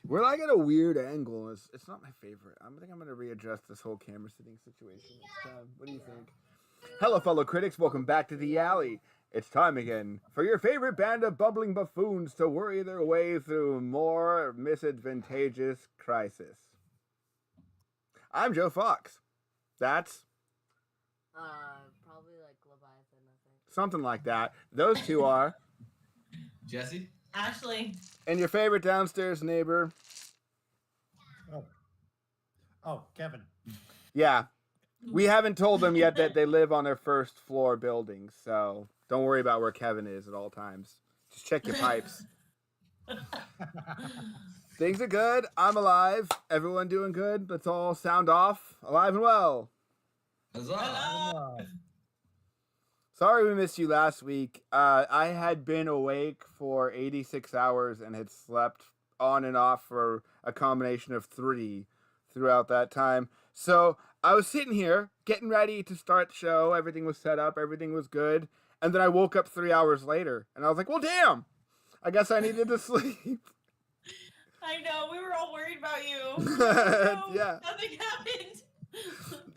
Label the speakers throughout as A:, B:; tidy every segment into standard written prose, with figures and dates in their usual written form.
A: We're like at a weird angle. It's not my favorite. I think I'm going to readjust this whole camera sitting situation next time. What do you think? Hello, fellow critics. Welcome back to the alley. It's time again for your favorite band of bubbling buffoons to worry their way through more misadvantageous crisis. I'm Joe Fox. That's
B: Probably like Leviathan, I think.
A: something like that. Those two are.
C: Jesse?
D: Ashley.
A: And your favorite downstairs neighbor.
E: Oh, Kevin.
A: Yeah. We haven't told them yet that they live on their first floor building, so don't worry about where Kevin is at all times. Just check your pipes. Things are good. I'm alive. Everyone doing good. Let's all sound off. Alive and well.
C: Huzzah!
A: Sorry we missed you last week. I had been awake for 86 hours and had slept on and off for a combination of 3 throughout that time. So I was sitting here getting ready to start the show. Everything was set up. Everything was good. And then I woke up 3 hours later and I was like, well, damn, I guess I needed to sleep.
D: I know, we were all worried about you.
A: Yeah.
D: Nothing happened.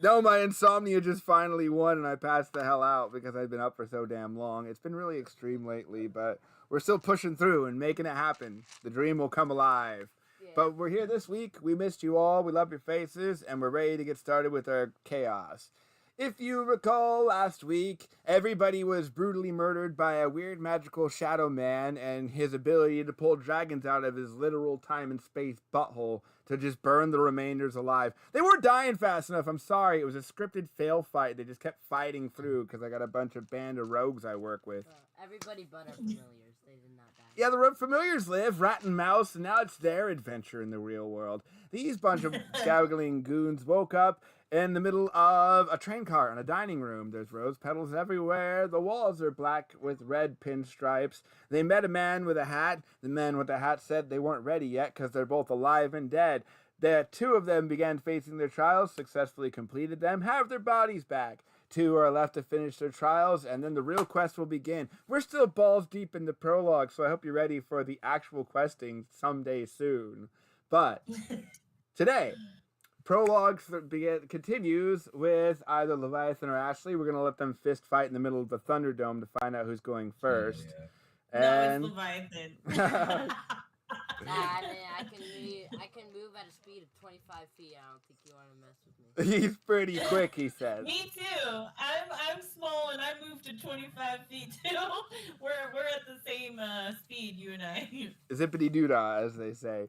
A: No, my insomnia just finally won and I passed the hell out because I'd been up for so damn long. It's been really extreme lately, but we're still pushing through and making it happen. The dream will come alive.
B: Yeah.
A: But we're here this week. We missed you all. We love your faces and we're ready to get started with our chaos. If you recall last week, everybody was brutally murdered by a weird magical shadow man and his ability to pull dragons out of his literal time and space butthole to just burn the remainders alive. They weren't dying fast enough. I'm sorry. It was a scripted fail fight. They just kept fighting through because I got a bunch of band of rogues I work with.
B: Everybody but our familiars. They did not die.
A: Yeah, the familiars live, rat and mouse, and now it's their adventure in the real world. These bunch of gaggling goons woke up in the middle of a train car in a dining room. There's rose petals everywhere. The walls are black with red pinstripes. They met a man with a hat. The man with the hat said they weren't ready yet because they're both alive and dead. The 2 of them began facing their trials, successfully completed them, have their bodies back. 2 are left to finish their trials, and then the real quest will begin. We're still balls deep in the prologue, so I hope you're ready for the actual questing someday soon. But today, prologue continues with either Leviathan or Ashley. We're going to let them fist fight in the middle of the Thunderdome to find out who's going first.
D: No, it's Leviathan.
B: I can move at a speed of 25 feet. I don't think you want to mess with me.
A: He's pretty quick, he says.
D: Me too. I'm small and I moved to 25 feet too. We're at the same speed, you and I.
A: Zippity doodah, as they say.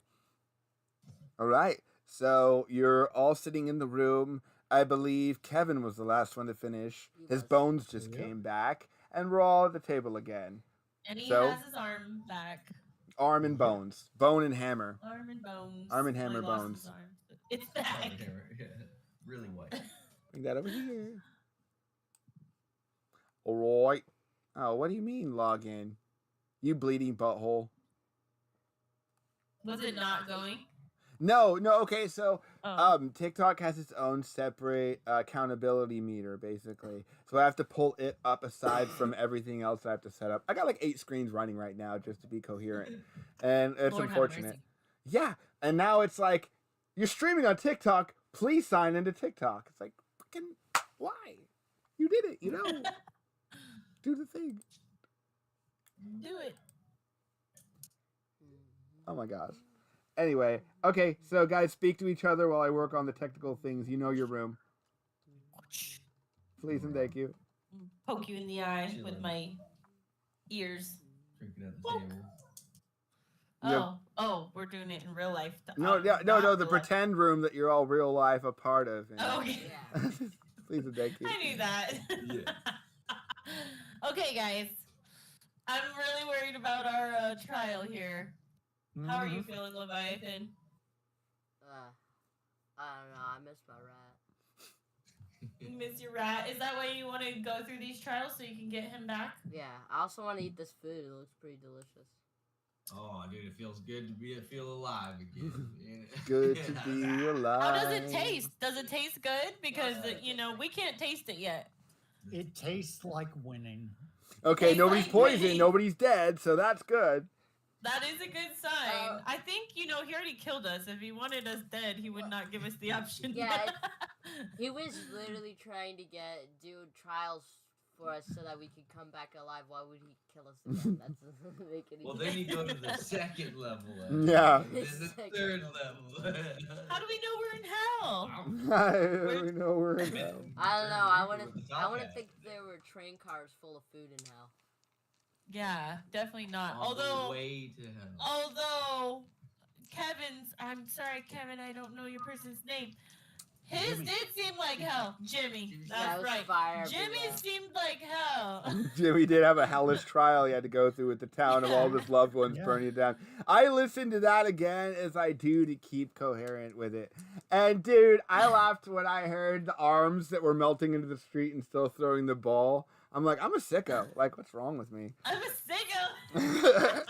A: All right. So you're all sitting in the room. I believe Kevin was the last one to finish. His bones just came back, and we're all at the table again.
D: And he
A: So-
D: has his arm back.
A: Arm and bones. Bone and hammer.
D: Arm and bones.
A: Arm and
D: Well, he
A: hammer
D: lost
A: bones.
D: his arm. It's back.
C: Yeah, really white.
A: Bring that over here. All right. Oh, what do you mean log in? You bleeding butthole.
D: Was it not going?
A: No, okay, so
D: Oh.
A: TikTok has its own separate accountability meter, basically. So I have to pull it up aside from everything else I have to set up. I got like 8 screens running right now just to be coherent. And it's
D: Lord have
A: unfortunate.
D: mercy.
A: Yeah, and now it's like, you're streaming on TikTok, please sign into TikTok. It's like, fucking, why? You did it, you know? Do the thing.
D: Do it.
A: Oh my gosh. Anyway, okay, so guys, speak to each other while I work on the technical things. You know your room. Please and thank you.
D: Poke you in the eye with
C: Chilling.
D: my ears.
C: Drinking at the
D: Poke.
C: table.
A: Yep.
D: Oh, we're doing it in real life.
A: No,
D: Oh,
A: no,
D: not
A: the
D: real life.
A: pretend room that you're all real life a part of. And-
D: Oh, okay.
B: Yeah.
A: Please and thank you.
D: I knew that.
C: Yeah.
D: Okay, guys. I'm really worried about our trial here. How are you feeling, Leviathan?
B: I don't know. I miss my rat.
D: You miss your rat. Is that why you want to go through these trials so you can get him back?
B: Yeah. I also want to eat this food. It looks pretty delicious.
C: Oh, dude, it feels good to feel alive again.
A: Good to be alive.
D: How does it taste? Does it taste good? Because, we can't taste it yet.
E: It tastes like winning.
A: Okay,
D: Tastes
A: nobody's
D: like
A: poisoned,
D: me.
A: nobody's dead, so that's good.
D: That is a good sign.
B: Oh.
D: I think, he already killed us. If he wanted us dead, he would not give us the option.
B: Yeah, he was literally trying to do trials for us so that we could come back alive. Why would he kill us again? That doesn't make any
C: Well,
B: sense.
C: then you go to the second level.
A: Yeah.
C: Then the
B: Second
C: third
B: level.
C: level.
D: How do we know we're in hell?
A: We know we're in hell.
B: I don't know. I
C: With
B: wouldn't.
C: the
B: I
C: top
B: wouldn't
C: hat.
B: think there were train cars full of food in hell.
D: Yeah, definitely not.
C: On the
D: Although,
C: way to hell.
D: I'm sorry, Kevin, I don't know your person's name. His
E: Jimmy.
D: did seem like hell. Jimmy.
B: Yeah, it
D: That's
B: was
D: right.
B: fire
D: Jimmy
B: everywhere.
D: seemed like hell.
A: Jimmy did have a hellish trial he had to go through with the town of all of his loved ones
E: Yeah.
A: burning down. I listened to that again as I do to keep coherent with it. And dude, I laughed when I heard the arms that were melting into the street and still throwing the ball. I'm like, I'm a sicko. Like, what's wrong with me?
D: I'm a sicko.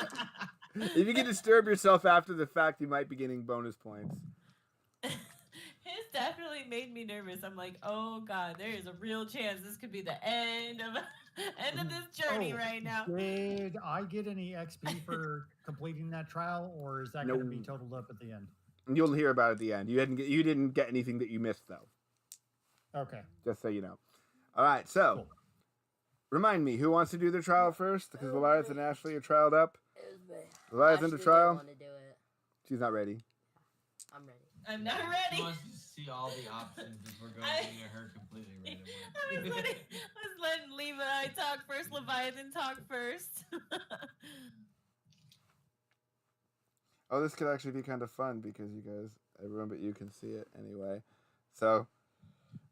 A: If you can disturb yourself after the fact, you might be getting bonus points.
D: His definitely made me nervous. I'm like, oh god, there is a real chance this could be the end of this journey
E: Oh,
D: right now.
E: Did I get any XP for completing that trial, or is that going to be
A: No.
E: totaled up at the end?
A: You'll hear about it at the end. You didn't get anything that you missed though.
E: Okay.
A: Just so you know. All right, so
E: Cool.
A: remind me, who wants to do the trial first? Because Goliath and Ashley are trialed up.
B: It was me.
A: Goliath
B: Ashley
A: into
B: didn't
A: trial.
B: want to do it.
A: She's not ready.
B: I'm ready.
D: I'm not
C: She
D: ready.
C: wants to see all the options before going
D: I-
C: into her completely random
D: I was letting Levi talk first, Leviathan talk first.
A: Oh, this could actually be kind of fun because you guys, everyone but you can see it anyway. So,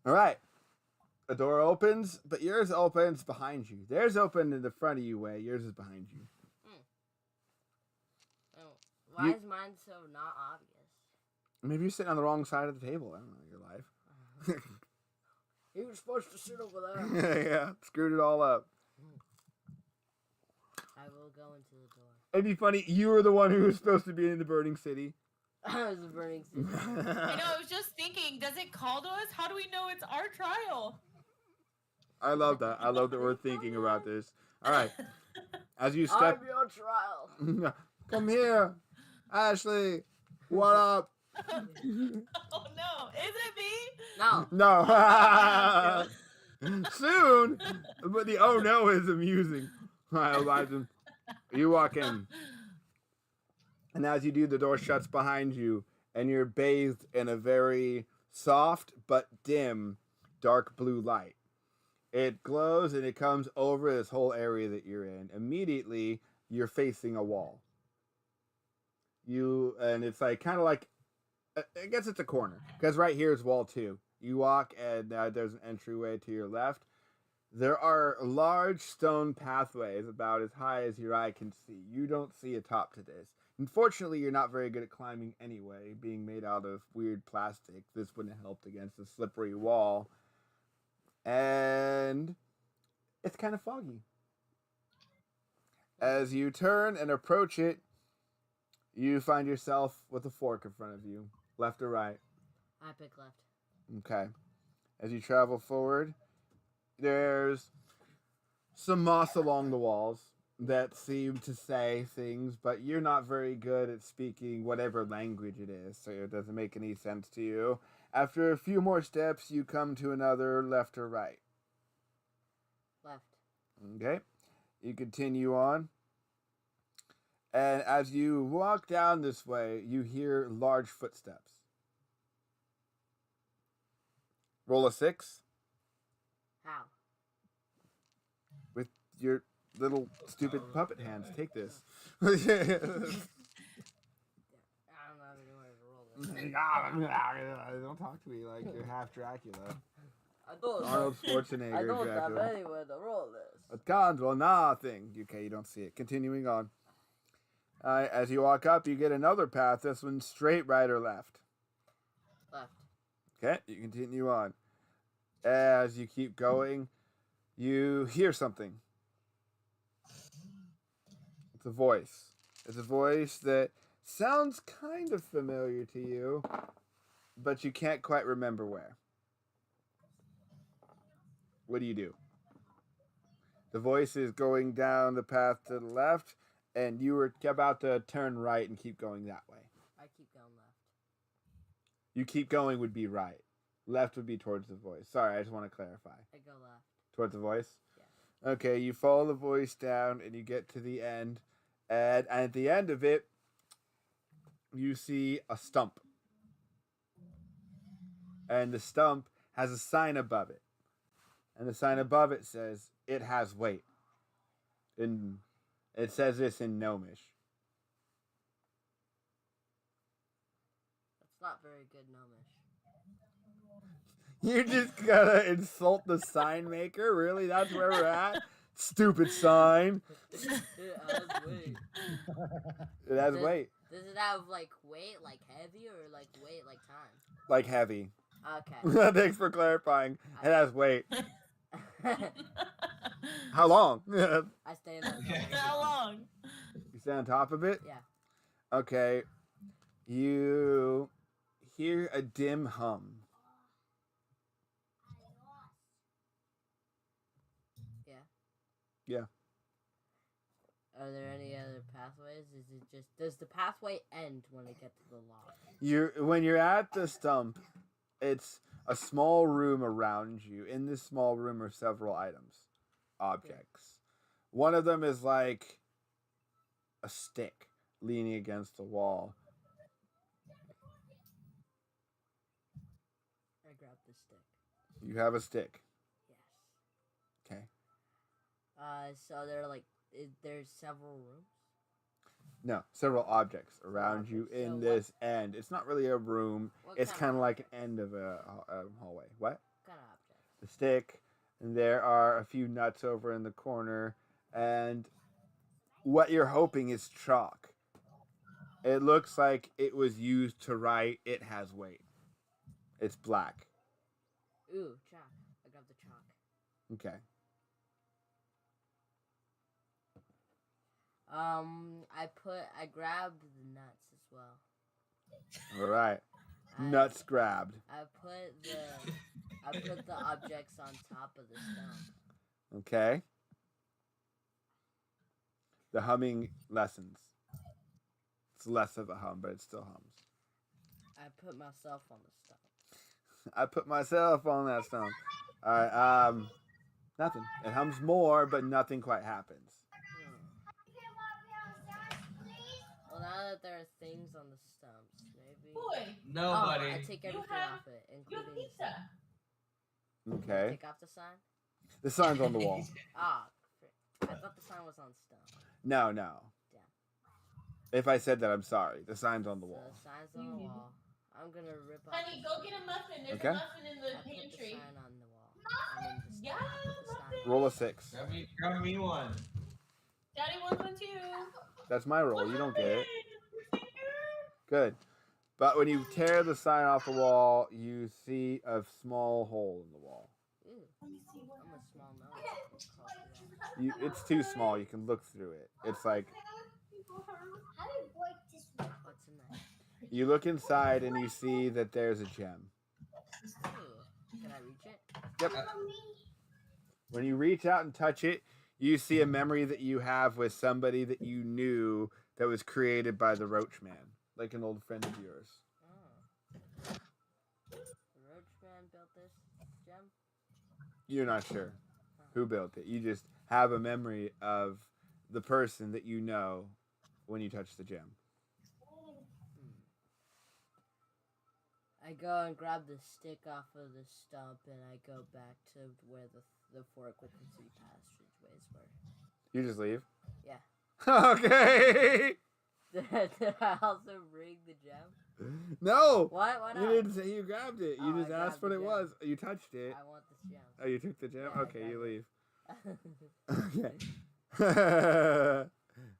A: all right. The door opens, but yours opens behind you. Theirs opened in the front of you way. Yours is behind you.
B: Oh, why is mine so not obvious?
A: Maybe you're sitting on the wrong side of the table. I don't know your life.
B: He was supposed to sit over there.
A: Yeah, screwed it all up.
B: I will go into the door.
A: It'd be funny. You were the one who was supposed to be in the burning city.
B: I was a burning city.
D: I know, I was just thinking, does it call to us? How do we know it's our trial?
A: I love that. I love that we're thinking about this. All right. As you step,
B: I'm your trial.
A: come here, Ashley. What up?
D: Oh no, is it me?
B: No.
A: No. Soon. But the oh no is amusing. All right, Elijah. You walk in. And as you do, the door shuts behind you, and you're bathed in a very soft but dim dark blue light. It glows and it comes over this whole area that you're in. Immediately, you're facing a wall. And it's like kind of like, I guess it's a corner, because right here is wall 2. You walk and there's an entryway to your left. There are large stone pathways about as high as your eye can see. You don't see a top to this. Unfortunately, you're not very good at climbing anyway, being made out of weird plastic. This wouldn't have helped against the slippery wall. And it's kind of foggy. As you turn and approach it, you find yourself with a fork in front of you, left or right.
B: I pick left.
A: Okay. As you travel forward, there's some moss along the walls that seem to say things, but you're not very good at speaking whatever language it is, so it doesn't make any sense to you. After a few more steps, you come to another left or right.
B: Left.
A: Okay. You continue on. And as you walk down this way, you hear large footsteps. Roll a 6
B: How?
A: with your little stupid puppet hands. Take this.
B: I don't know how to roll this.
A: Don't talk to me like you're half Dracula.
B: I don't
A: Arnold Schwarzenegger.
B: I don't have
A: Dracula.
B: anywhere to roll this.
A: I can't roll nothing. Okay, you don't see it. Continuing on. As you walk up, you get another path. This one's straight right or left.
B: Left.
A: Okay, you continue on. As you keep going, you hear something. It's a voice. It's a voice that sounds kind of familiar to you, but you can't quite remember where. What do you do? The voice is going down the path to the left, and you were about to turn right and keep going that way.
B: I keep going left.
A: You keep going would be right. Left would be towards the voice. Sorry, I just want to clarify.
B: I go left.
A: Towards the voice?
B: Yeah.
A: Okay, you follow the voice down and you get to the end. And at the end of it, you see a stump. And the stump has a sign above it. And the sign above it says, "It has weight." And it says this in Gnomish.
B: That's not very good Gnomish.
A: You just gotta insult the sign maker? Really? That's where we're at? Stupid sign.
B: It has weight.
A: It has
B: Does-
A: weight.
B: Does it have like weight, like heavy, or like weight, like time?
A: Like heavy.
B: Okay.
A: Thanks for clarifying. It has weight. How long? You
B: I stay in that.
D: How long?
A: stay on top of it?
B: Yeah.
A: Okay. You hear a dim hum.
B: Yeah.
A: Yeah.
B: Are there any other pathways? Is it just does the pathway end when I get to the lock?
A: When you're at the stump, it's a small room around you. In this small room are several items, objects. One of them is like a stick leaning against the wall.
B: I grab the stick.
A: You have a stick.
B: Yes.
A: Okay.
B: So there's several rooms.
A: No, several objects around you
B: Objects. So
A: in
B: what-
A: this end. It's not really a room.
B: What
A: It's
B: kind
A: kind of
B: of
A: like an end of a hallway. What?
B: kind of objects?
A: The stick, and there are a few nuts over in the corner, and what you're hoping is chalk. It looks like it was used to write "It has weight." It's black.
B: Ooh, chalk. I grab the chalk.
A: Okay.
B: I grabbed the nuts as well.
A: All right.
B: I-
A: Nuts grabbed.
B: I put the objects on top of the stump.
A: Okay. The humming lessens. It's less of a hum, but it still hums.
B: I put myself on the stump.
A: I put myself on that stone. All right. Nothing. It hums more, but nothing quite happens.
B: Well, now that there are things on the stumps, maybe.
D: Boy,
C: Nobody.
B: Oh, I take everything
D: have
B: off it,
D: your
B: including the
D: pizza.
B: sign.
A: Okay.
B: Take off the sign.
A: The sign's on the wall.
B: Ah, frick. I thought the sign was on stump.
A: No, no.
B: Damn.
A: If I said that, I'm sorry. The sign's on the
B: So
A: wall.
B: the sign's on the wall. I'm gonna rip off.
D: Honey,
B: the
D: go
B: sign.
D: get a muffin. There's
A: Okay.
D: a muffin in
B: I
D: the
B: put the
D: pantry.
B: sign on the wall. I mean, the
D: Yeah,
B: sign. I put the sign on.
A: Roll a 6.
C: Grab me one.
D: Daddy wants one too.
A: That's my roll.
D: What
A: You don't get it.
D: happened?
A: Good. But when you tear the sign off the wall, you see a small hole in the wall.
B: Ew,
D: Let me see what
B: I'm a small nose.
A: It's too small. You can look through it. It's like
B: What's in there?
A: you look inside and you see that there's a gem.
B: Ooh, can I reach it?
A: Yep. When you reach out and touch it, you see a memory that you have with somebody that you knew that was created by the Roach Man, like an old friend of yours.
B: Oh. The Roach Man built this gem?
A: You're not sure who built it. You just have a memory of the person that you know when you touch the gem.
B: I go and grab the stick off of the stump and I go back to where the fork with the 3 passageways were.
A: You just leave?
B: Yeah.
A: Okay.
B: Did I also bring the gem?
A: No.
B: What? Why not?
A: You didn't say you grabbed it. You
B: Oh,
A: just
B: I
A: asked what
B: grabbed
A: it
B: the
A: was. You touched it.
B: I want this gem.
A: Oh, you took the gem?
B: Yeah, I
A: Okay, you
B: grabbed
A: leave. Okay.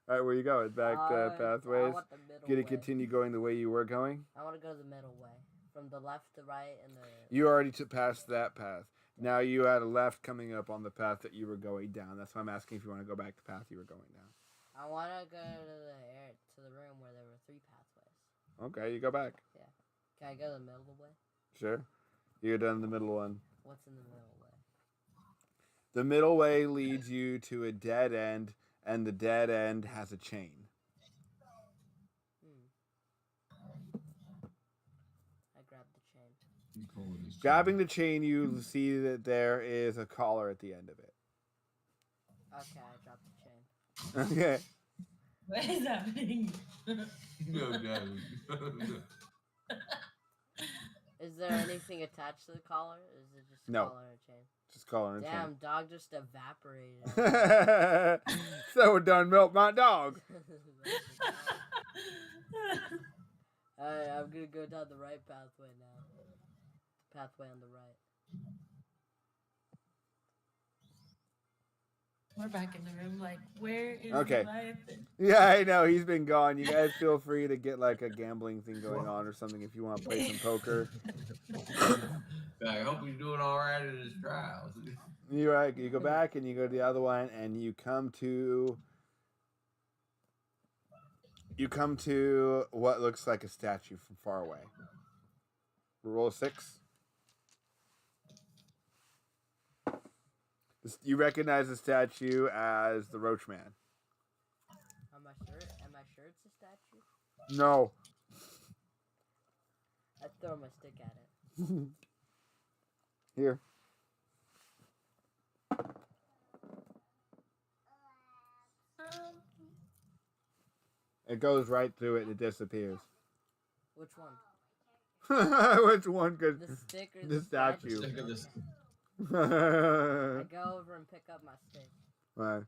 A: All right, where you going? Back
B: I
A: pathways?
B: want the middle
A: Gonna
B: way.
A: continue going the way you were going?
B: I want to go the middle way. From the left to right and the...
A: You already took past that path. Now you had a left coming up on the path that you were going down. That's why I'm asking if you want to go back the path you were going down.
B: I want to go to the room where there were 3 pathways.
A: Okay, you go back.
B: Can I go the middle way?
A: Sure. You're done the middle one.
B: What's in the middle way?
A: The middle way leads you to a dead end, and the dead end has a chain.
B: I grabbed the chain.
C: He's pulling his
A: Grabbing the chain, you see that there is a collar at the end of it.
B: Okay, I dropped the chain.
A: Okay.
D: What is happening?
C: No, no.
B: Is there anything attached to the collar? Or is it just a
A: No.
B: collar and a chain?
A: Just collar and
B: Damn, dog just evaporated.
A: chain. So done milk my dog.
B: Alright, I'm gonna go down the right pathway now. The pathway on the right.
D: We're back in the room. Like, where is
A: Okay.
D: Leviathan?
A: Yeah, I know. He's been gone. You guys feel free to get like a gambling thing going on or something if you want to play some poker.
C: I hope he's doing all right in his trials.
A: You're right. You go back and you go to the other one and you come to what looks like a statue from far away. Roll a 6. You recognize the statue as the Roach Man.
B: Am I sure? Am I sure it's a statue?
A: No.
B: I throw my stick at it.
A: Here. It goes right through it and it disappears.
B: Which one?
A: Which one could
B: The stick or
A: the
B: the
A: statue?
C: Stick of this.
B: I go over and pick up my stick.
A: Right.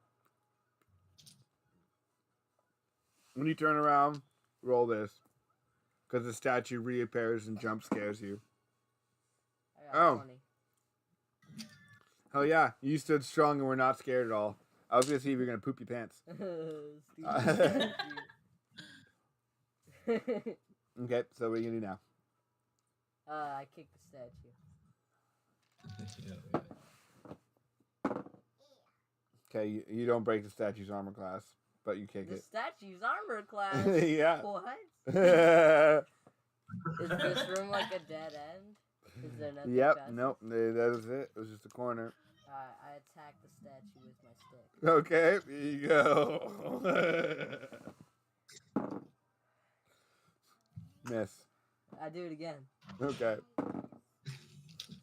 A: When you turn around, roll this. Because the statue reappears and jump scares you.
B: I got
A: Oh.
B: 20.
A: Hell yeah, you stood strong and were not scared at all. I was gonna see if you're gonna poop your pants.
B: Stupid statue.
A: Okay, so what are you gonna do now?
B: I kicked the statue.
A: Okay, you don't break the statue's armor class, but you kick
B: The
A: it.
B: statue's armor class.
A: Yeah.
B: What?
A: Yep,
B: Is this room like a dead end? Is there nothing past it?
A: nope, that was it. It was just a corner.
B: I attack the statue with my stick.
A: Okay, here you go. Miss.
B: I do it again.
A: Okay.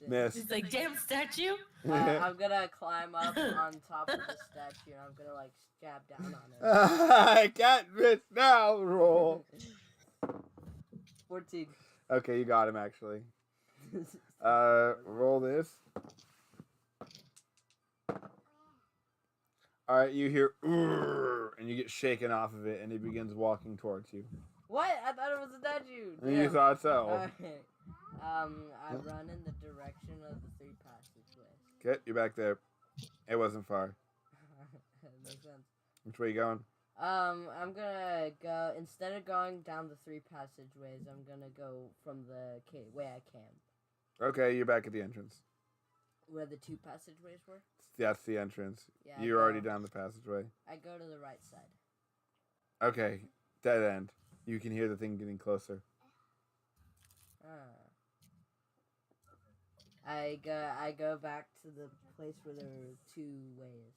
A: Miss.
D: He's like, damn statue.
B: I'm gonna climb up on top of the statue and I'm gonna like jab down on it.
A: I can't miss now. Roll.
B: 14.
A: Okay, you got him actually. Roll this. All right, you hear "Urgh," and you get shaken off of it, and he begins walking towards you.
B: What? I thought it was a statue.
A: And you thought so.
B: Alright. I run in the direction of the 3 passageways.
A: Okay, you're back there. It wasn't far.
B: Makes sense.
A: Which way you going?
B: I'm gonna go, instead of going down the 3 passageways, I'm gonna go from the way I came.
A: Okay, you're back at the entrance.
B: Where the 2 passageways were?
A: That's the entrance.
B: Yeah. I
A: You're already
B: go-
A: down the passageway.
B: I go to the right side.
A: Okay, dead end. You can hear the thing getting closer.
B: I go back to the place where there were 2 ways.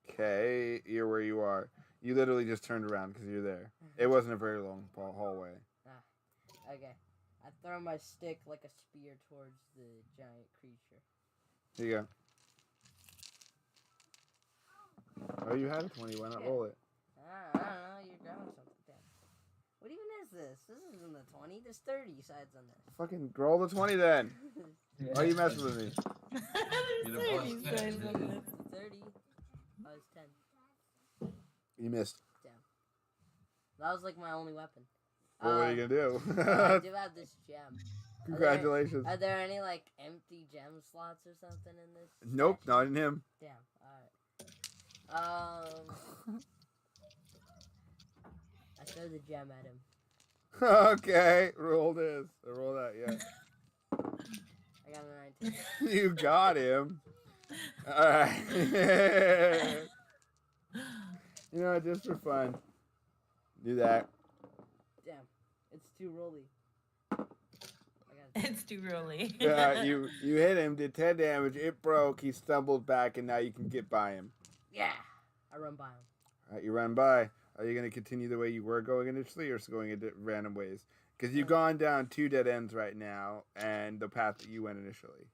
A: Okay, you're where you are. You literally just turned around because you're there. It wasn't a very long hallway.
B: Okay. I throw my stick like a spear towards the giant creature.
A: Here you go. Oh, you had a 20. Why not
B: Yeah.
A: roll it?
B: I don't know. You're grabbing something. Damn. What even is this? This isn't the 20. There's 30 sides on this.
A: Fucking roll the 20 then. Why are you messing with me?
C: Get a
D: There's
C: plus
D: 30
C: 10,
D: sides
C: dude.
D: on this.
B: 30. Oh, it's 10.
A: You missed.
B: That was like my only weapon.
A: Well, what are you gonna
B: I
A: do?
B: do have this gem.
A: Congratulations.
B: Are there any like empty gem slots or something in this?
A: Nope,
B: statue?
A: not in him.
B: Damn. All right. I throw the gem at him.
A: Okay, roll this. Roll that, yeah.
B: I got a 19.
A: You got him. Alright. You know, just for fun. Do that.
B: Damn. It's too rolly. I got
D: It's too early.
A: Yeah, you hit him, did 10 damage, it broke, he stumbled back, and now you can get by him.
B: Yeah. I run by him.
A: All right, you run by. Are you going to continue the way you were going initially, or going in random ways? Because you've gone down 2 dead ends right now, and the path that you went initially.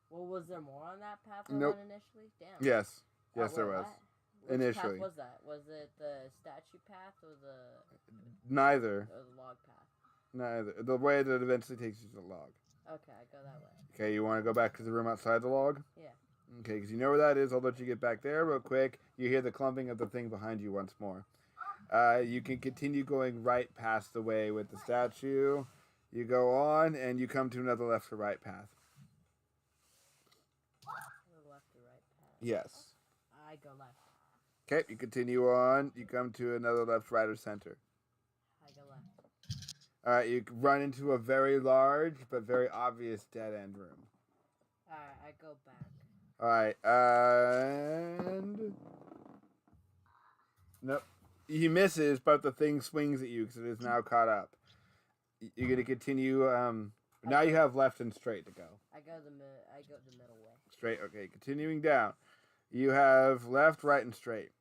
B: Well, was there more on that path I
A: Nope.
B: went initially? Damn.
A: Yes. Yes, there
B: wait,
A: was.
B: what? Which
A: Initially.
B: path was that? Was it the statue path or
A: Neither.
B: the log path?
A: Neither. The way that eventually takes you to the log.
B: Okay, I go that way.
A: Okay, you want to go back to the room outside the log?
B: Yeah.
A: Okay, because you know where that is. I'll let you get back there real quick. You hear the clumping of the thing behind you once more. You can continue going right past the way with the statue. You go on, and you come to another left or right path.
B: The left or right path?
A: Yes.
B: I go left.
A: Okay, you continue on. You come to another left, right, or center.
B: I go left.
A: All right, you run into a very large but very obvious dead-end room.
B: Alright, I go back.
A: All right, and... Nope. He misses, but the thing swings at you because it is now caught up. You're going to continue... now you have left and straight to go.
B: I go the middle way.
A: Straight, okay. Continuing down. You have left, right, and straight.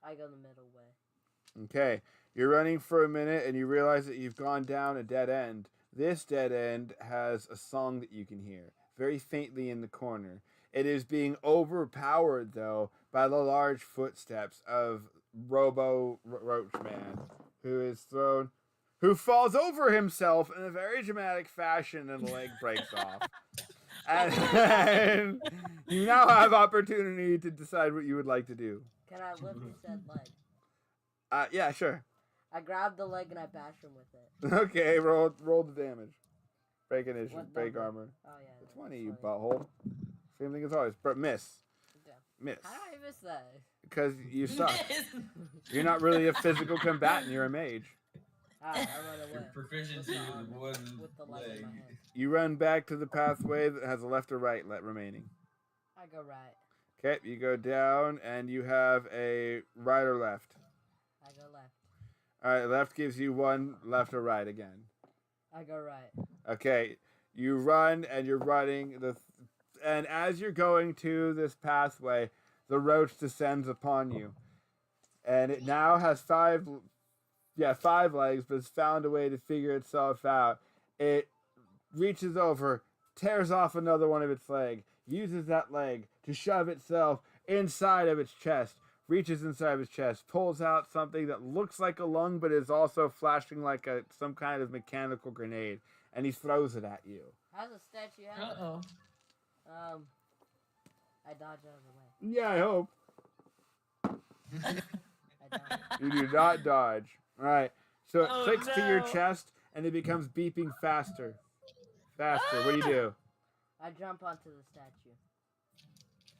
B: I go the middle way.
A: Okay. You're running for a minute, and you realize that you've gone down a dead end. This dead end has a song that you can hear, very faintly in the corner. It is being overpowered, though, by the large footsteps of Robo Roach Man, who falls over himself in a very dramatic fashion, and the leg breaks off. And you now have opportunity to decide what you would like to do.
B: Can I lift said leg?
A: Yeah, sure.
B: I grab the leg and I bash him with it.
A: Okay, roll the damage. Break initiative,
B: What
A: break
B: number?
A: armor.
B: Oh yeah.
A: It's
B: that's
A: 20, you
B: funny.
A: butthole. Same thing as always, but miss.
B: Okay.
A: Miss.
B: How do I miss that?
A: Because you suck. You're not really a physical combatant, you're a mage.
B: Alright, I run
C: Your
B: away.
C: proficiency with one
B: With the leg in
C: leg.
B: my hand.
A: You run back to the pathway that has a left or right remaining.
B: I go right.
A: Okay, you go down, and you have a right or left.
B: I go left.
A: Alright, left gives you one, left or right again.
B: I go right.
A: Okay, you run, and you're running, and as you're going to this pathway, the roach descends upon you. And it now has 5 legs, but it's found a way to figure itself out. It reaches over, tears off another one of its leg, uses that leg to shove itself inside of its chest, reaches inside of its chest, pulls out something that looks like a lung, but is also flashing like some kind of mechanical grenade, and he throws it at you.
B: How's the statue have it?
D: Uh-oh.
B: I dodge out of the way.
A: Yeah, I hope.
B: I dodge.
A: You do not dodge. All right. So it
D: Oh,
A: clicks to your
D: no.
A: chest, and it becomes beeping faster. Faster. What do you do?
B: I jump onto the statue.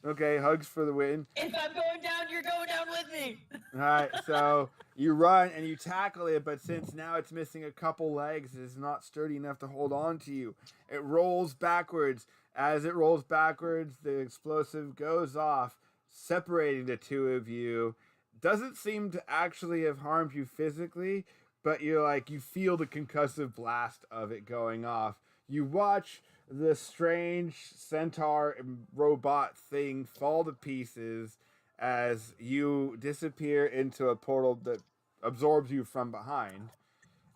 A: Okay, hugs for the win.
D: If I'm going down, you're going down with me.
A: All right, so you run and you tackle it, but since now it's missing a couple legs, it is not sturdy enough to hold on to you. It rolls backwards. As it rolls backwards, the explosive goes off, separating the two of you. Doesn't seem to actually have harmed you physically, but you feel the concussive blast of it going off. You watch the strange centaur robot thing fall to pieces as you disappear into a portal that absorbs you from behind.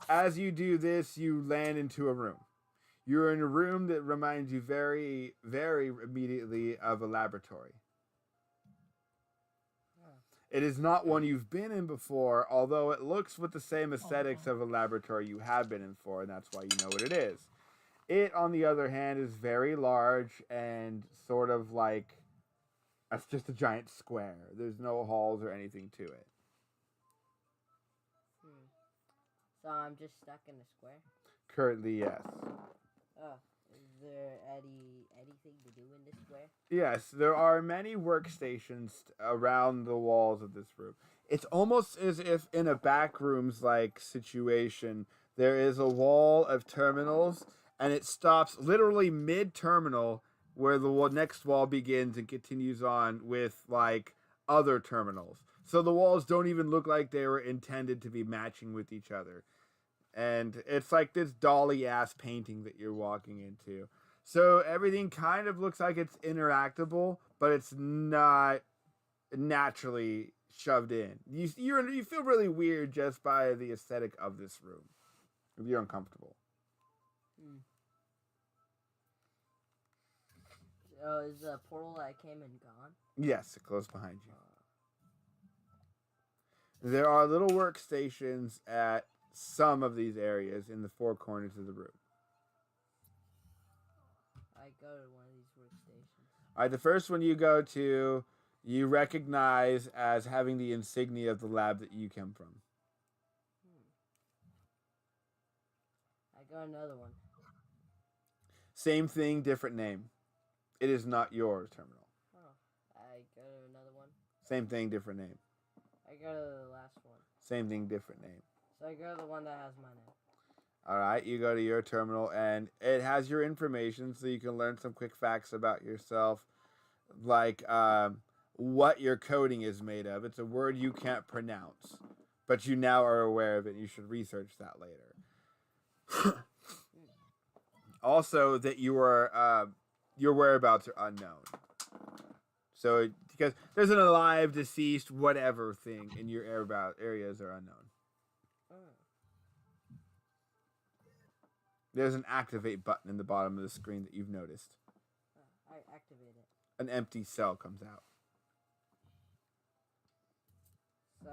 A: As you do this, you land into a room. You're in a room that reminds you very, very immediately of a laboratory. It is not one you've been in before, although it looks with the same aesthetics of a laboratory you have been in for, and that's why you know what it is. It, on the other hand, is very large and sort of like it's just a giant square. There's no halls or anything to it.
B: So I'm just stuck in a square?
A: Currently, yes.
B: Oh, is there anything to do in this square?
A: Yes, there are many workstations around the walls of this room. It's almost as if in a backrooms like situation, there is a wall of terminals, and it stops literally mid-terminal where the next wall begins and continues on with like other terminals. So the walls don't even look like they were intended to be matching with each other. And it's like this dolly-ass painting that you're walking into. So everything kind of looks like it's interactable, but it's not naturally shoved in. You feel really weird just by the aesthetic of this room. You're uncomfortable.
B: Hmm. So is the portal that I came in gone?
A: Yes, close behind you. There are little workstations at some of these areas in the four corners of the room.
B: I go to one of these workstations.
A: All right, the first one you go to, you recognize as having the insignia of the lab that you come from.
B: I go to another one.
A: Same thing, different name. It is not your terminal.
B: Oh, I go to another one.
A: Same thing, different name.
B: I go to the last one.
A: Same thing, different name.
B: So I go to the one that has my name.
A: All right, you go to your terminal, and it has your information, so you can learn some quick facts about yourself, like what your coding is made of. It's a word you can't pronounce, but you now are aware of it. You should research that later. Also, that your whereabouts are unknown. So, because there's an alive, deceased, whatever thing in your areas are unknown. There's an activate button in the bottom of the screen that you've noticed.
B: I activate it.
A: An empty cell comes out.
B: So,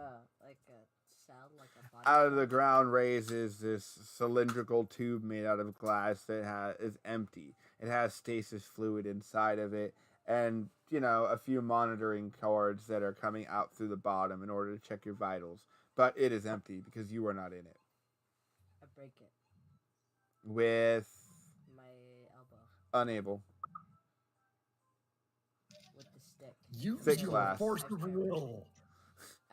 B: like a cell, like a body.
A: Out of the ground raises this cylindrical tube made out of glass that is empty. It has stasis fluid inside of it, and a few monitoring cords that are coming out through the bottom in order to check your vitals. But it is empty because you are not in it.
B: I break it.
A: With
B: My elbow.
A: unable.
B: With the stick.
E: Use
A: Thick
E: your
A: glass.
E: force of will.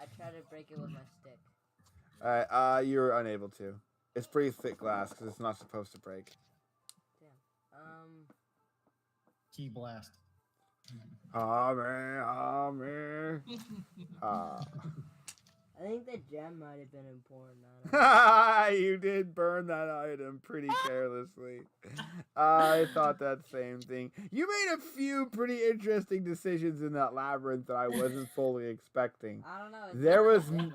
B: I try to break it with my stick.
A: Alright, you're unable to. It's pretty thick glass because it's not supposed to break.
B: Damn.
E: Key blast.
A: Amen.
B: I think the gem might have been important. I don't know.
A: You did burn that item pretty carelessly. I thought that same thing. You made a few pretty interesting decisions in that labyrinth that I wasn't fully expecting.
B: I don't know. It's
A: There
B: not
A: was
B: damage.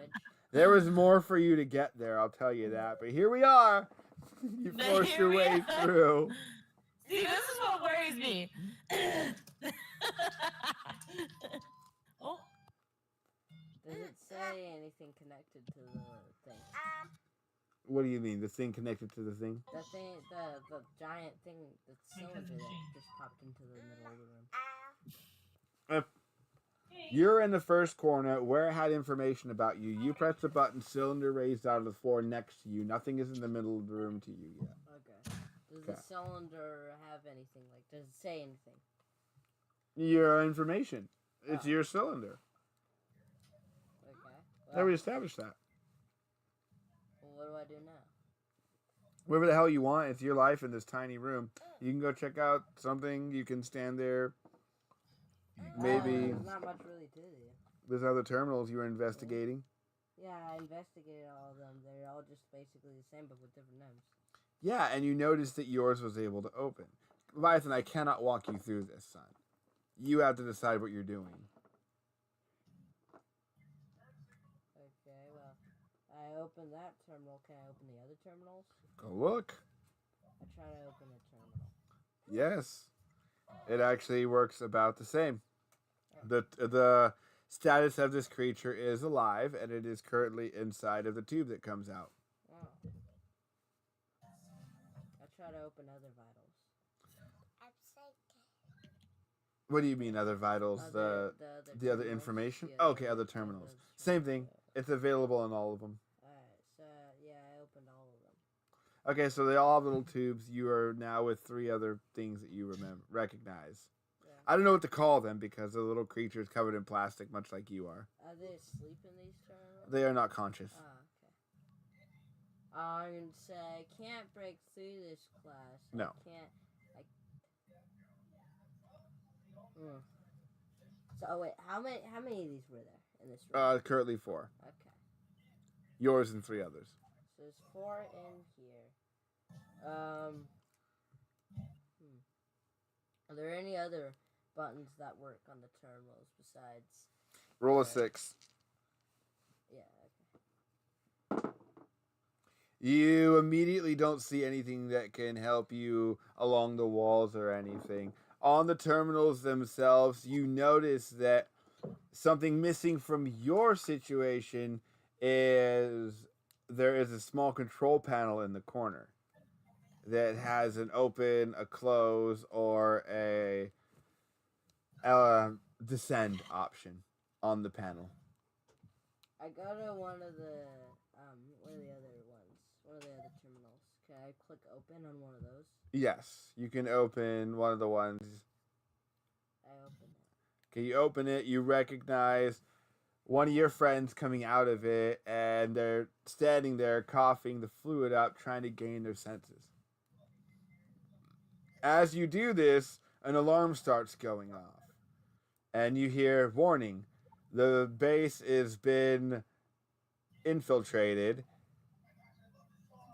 A: There was more for you to get there, I'll tell you that. But here we are. You forced
D: Here
A: your
D: we
A: way
D: are.
A: through.
D: See, this is what worries me. Oh,
B: Does it say anything connected to the thing?
A: What do you mean? The thing connected to the thing?
B: The thing, the giant thing, the cylinder that just popped into the middle of the room.
A: You're in the first corner where it had information about you. You press the button, cylinder raised out of the floor next to you. Nothing is in the middle of the room to you yet.
B: Okay. Does the cylinder have anything? Like, does it say anything?
A: Your information. It's
B: Oh.
A: your cylinder.
B: Okay.
A: Never established that.
B: Well, what do I do now?
A: Wherever the hell you want, it's your life in this tiny room. You can go check out something. You can stand there. Maybe
B: There's not much really to do.
A: there's other terminals you were investigating.
B: Yeah, I investigated all of them. They're all just basically the same, but with different names.
A: Yeah, and you noticed that yours was able to open. Leviathan, I cannot walk you through this, son. You have to decide what you're doing.
B: Okay, well, I opened that terminal. Can I open the other terminals?
A: Go look.
B: I try to open a terminal.
A: Yes. It actually works about the same. The status of this creature is alive, and it is currently inside of the tube that comes out.
B: Oh. I try to open other vitals.
A: What do you mean, other vitals? The other
B: terminals,
A: information?
B: the
A: Okay, other terminals. Same thing. It's available in all of them.
B: Alright, so yeah, I opened all of them.
A: Okay, so they all have little tubes. You are now with 3 other things that you recognize.
B: Yeah.
A: I don't know what to call them because they're little creatures covered in plastic, much like you are.
B: Are they asleep in these terminals?
A: They are not conscious.
B: Oh, okay. I'm gonna say I can't break through this class.
A: No.
B: I can't. So wait, how many of these were there in this room?
A: Currently 4.
B: Okay.
A: Yours and 3 others.
B: So there's 4 in here. Are there any other buttons that work on the terminals besides
A: Roll a
B: Okay.
A: 6.
B: Yeah. Okay.
A: You immediately don't see anything that can help you along the walls or anything. On the terminals themselves, you notice that something missing from your situation is there is a small control panel in the corner that has an open, a close, or a descend option on the panel.
B: I go to one of the other ones? One of the other terminals. Can I click open on one of those?
A: Yes, you can open one of the ones.
B: I open it.
A: Okay, you open it, you recognize one of your friends coming out of it, and they're standing there coughing the fluid up, trying to gain their senses. As you do this, an alarm starts going off, and you hear, warning, the base has been infiltrated.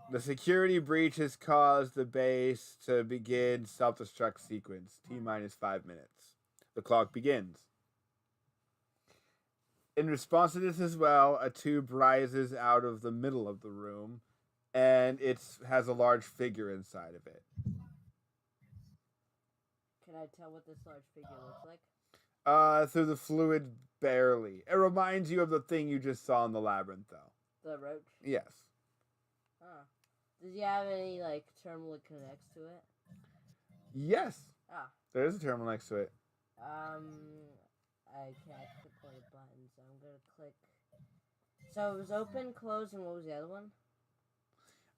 A: The security breach has caused the base to begin self-destruct sequence, T-minus 5 minutes. The clock begins. In response to this as well, a tube rises out of the middle of the room, and it has a large figure inside of it.
B: Can I tell what this large figure looks like?
A: Through the fluid, barely. It reminds you of the thing you just saw in the labyrinth, though.
B: The roach?
A: Yes.
B: Huh. Does he have any, like, terminal that connects to it?
A: Yes.
B: Ah.
A: There is a terminal next to it.
B: I can't click one of the buttons, so I'm gonna click. So it was open, close, and what was the other one?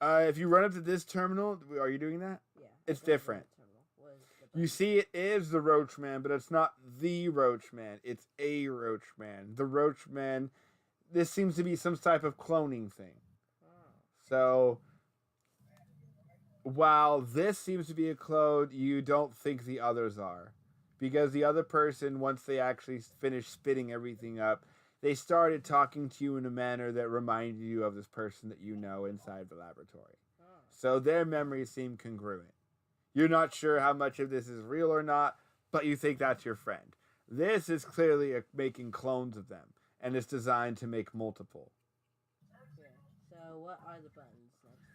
A: If you run up to this terminal, are you doing that?
B: Yeah.
A: It's
B: I got the
A: different.
B: terminal. What is the
A: You
B: button?
A: see, it is the Roachman, but it's not the Roachman. It's a Roachman. The Roachman. This seems to be some type of cloning thing.
B: Oh.
A: So, while this seems to be a clone, you don't think the others are. Because the other person, once they actually finished spitting everything up, they started talking to you in a manner that reminded you of this person that you know inside the laboratory.
B: Oh.
A: So their memories seem congruent. You're not sure how much of this is real or not, but you think that's your friend. This is clearly making clones of them, and it's designed to make multiple.
B: Okay. So what are the buttons next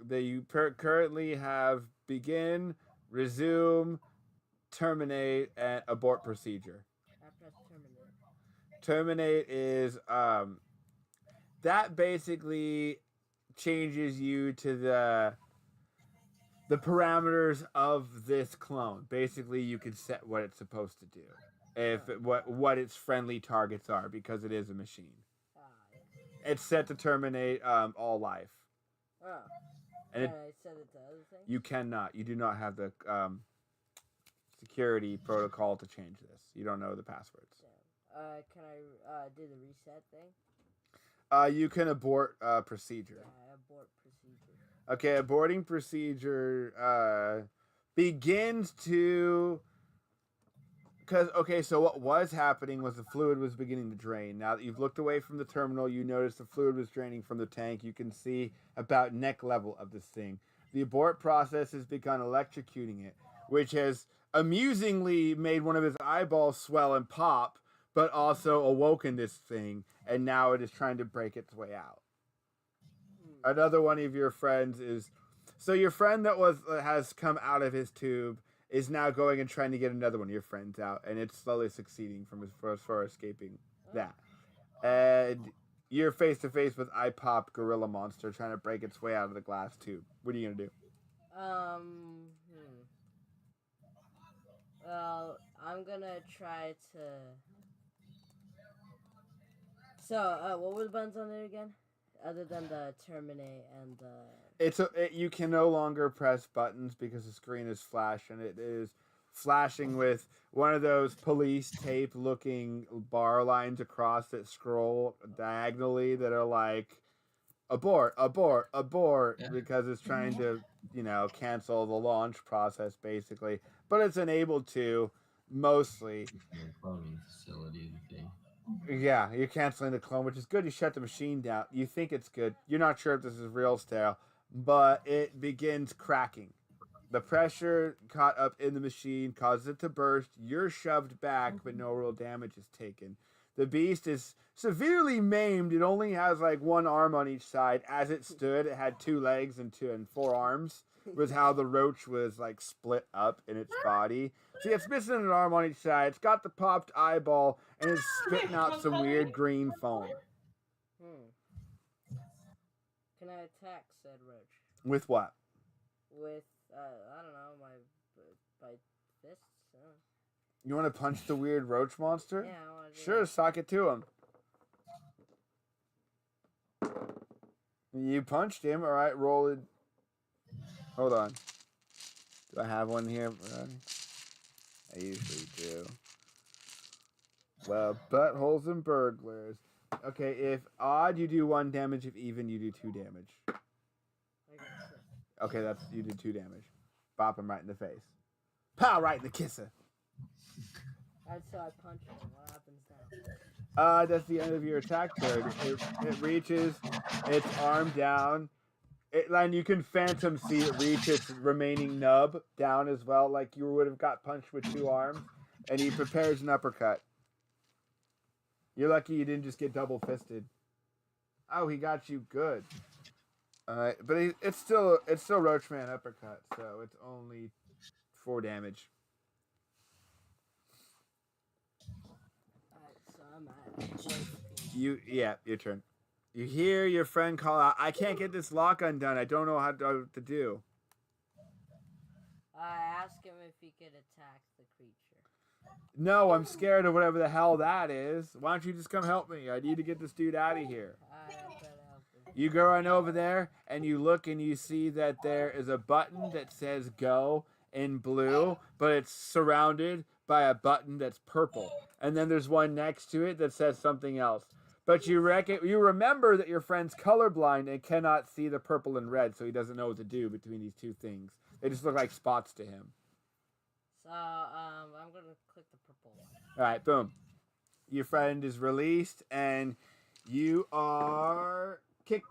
B: to it?
A: You currently have begin, resume, terminate, and abort procedure.
B: I press terminate.
A: Terminate is that basically changes you to the parameters of this clone. Basically, you can set what it's supposed to do, what its friendly targets are, because it is a machine.
B: Ah, yeah.
A: It's set to terminate all life,
B: Oh.
A: and
B: Can I set it to other things?
A: you cannot. You do not have the security protocol to change this. You don't know the passwords.
B: Can I do the reset thing?
A: You can abort procedure.
B: Yeah, abort procedure.
A: Okay, aborting procedure begins to... so what was happening was the fluid was beginning to drain. Now that you've looked away from the terminal, you notice the fluid was draining from the tank. You can see about neck level of this thing. The abort process has begun electrocuting it, which has amusingly made one of his eyeballs swell and pop, but also awoken this thing, and now it is trying to break its way out. Another one of your friends is... So your friend that has come out of his tube is now going and trying to get another one of your friends out, and it's slowly succeeding for escaping that. And you're face to face with iPop Gorilla Monster trying to break its way out of the glass tube. What are you gonna do?
B: Well, I'm gonna try to. So, what were the buttons on there again? Other than the terminate and the.
A: You can no longer press buttons because the screen is flash, and it is flashing with one of those police tape looking bar lines across that scroll diagonally that are like abort, abort, abort, because it's trying to, cancel the launch process basically. But it's enabled to mostly.
C: Cloning facility thing.
A: Yeah, you're canceling the clone, which is good. You shut the machine down. You think it's good. You're not sure if this is real still, but it begins cracking. The pressure caught up in the machine causes it to burst. You're shoved back, but no real damage is taken. The beast is severely maimed. It only has like one arm on each side. As it stood, it had 2 legs and 4 arms. Was how the roach was like split up in its body. So it's missing an arm on each side. It's got the popped eyeball and it's spitting out some weird green foam.
B: Can I attack said roach
A: With what?
B: with I don't know my fists?
A: You want to punch the weird roach monster?
B: Yeah, I want to.
A: Sure, sock it to him. You punched him. All right, roll it. Hold on. Do I have one here? I usually do. Well, buttholes and burglars. Okay, if odd, you do 1 damage. If even, you do 2 damage.
B: I got 6.
A: Okay, you did 2 damage. Bop him right in the face. Pow! Right in the kisser.
B: Alright, so I punch him. What happens then?
A: That's the end of your attack turn. It reaches its arm down. And you can phantom see it reach its remaining nub down as well, like you would have got punched with 2 arms. And he prepares an uppercut. You're lucky you didn't just get double fisted. Oh, he got you good. Alright, but it's still Roachman uppercut, so it's only 4 damage.
B: Alright, so I'm at
A: Your turn. You hear your friend call out, I can't get this lock undone. I don't know how to do.
B: I asked him if he could attack the creature.
A: No, I'm scared of whatever the hell that is. Why don't you just come help me? I need to get this dude out of here.
B: I don't try to help him.
A: You go right over there, and you look and you see that there is a button that says go in blue, but it's surrounded by a button that's purple. And then there's one next to it that says something else. But you remember that your friend's colorblind and cannot see the purple and red, so he doesn't know what to do between these 2 things. They just look like spots to him.
B: So, I'm gonna click the purple one.
A: Alright, boom. Your friend is released, and you are kicked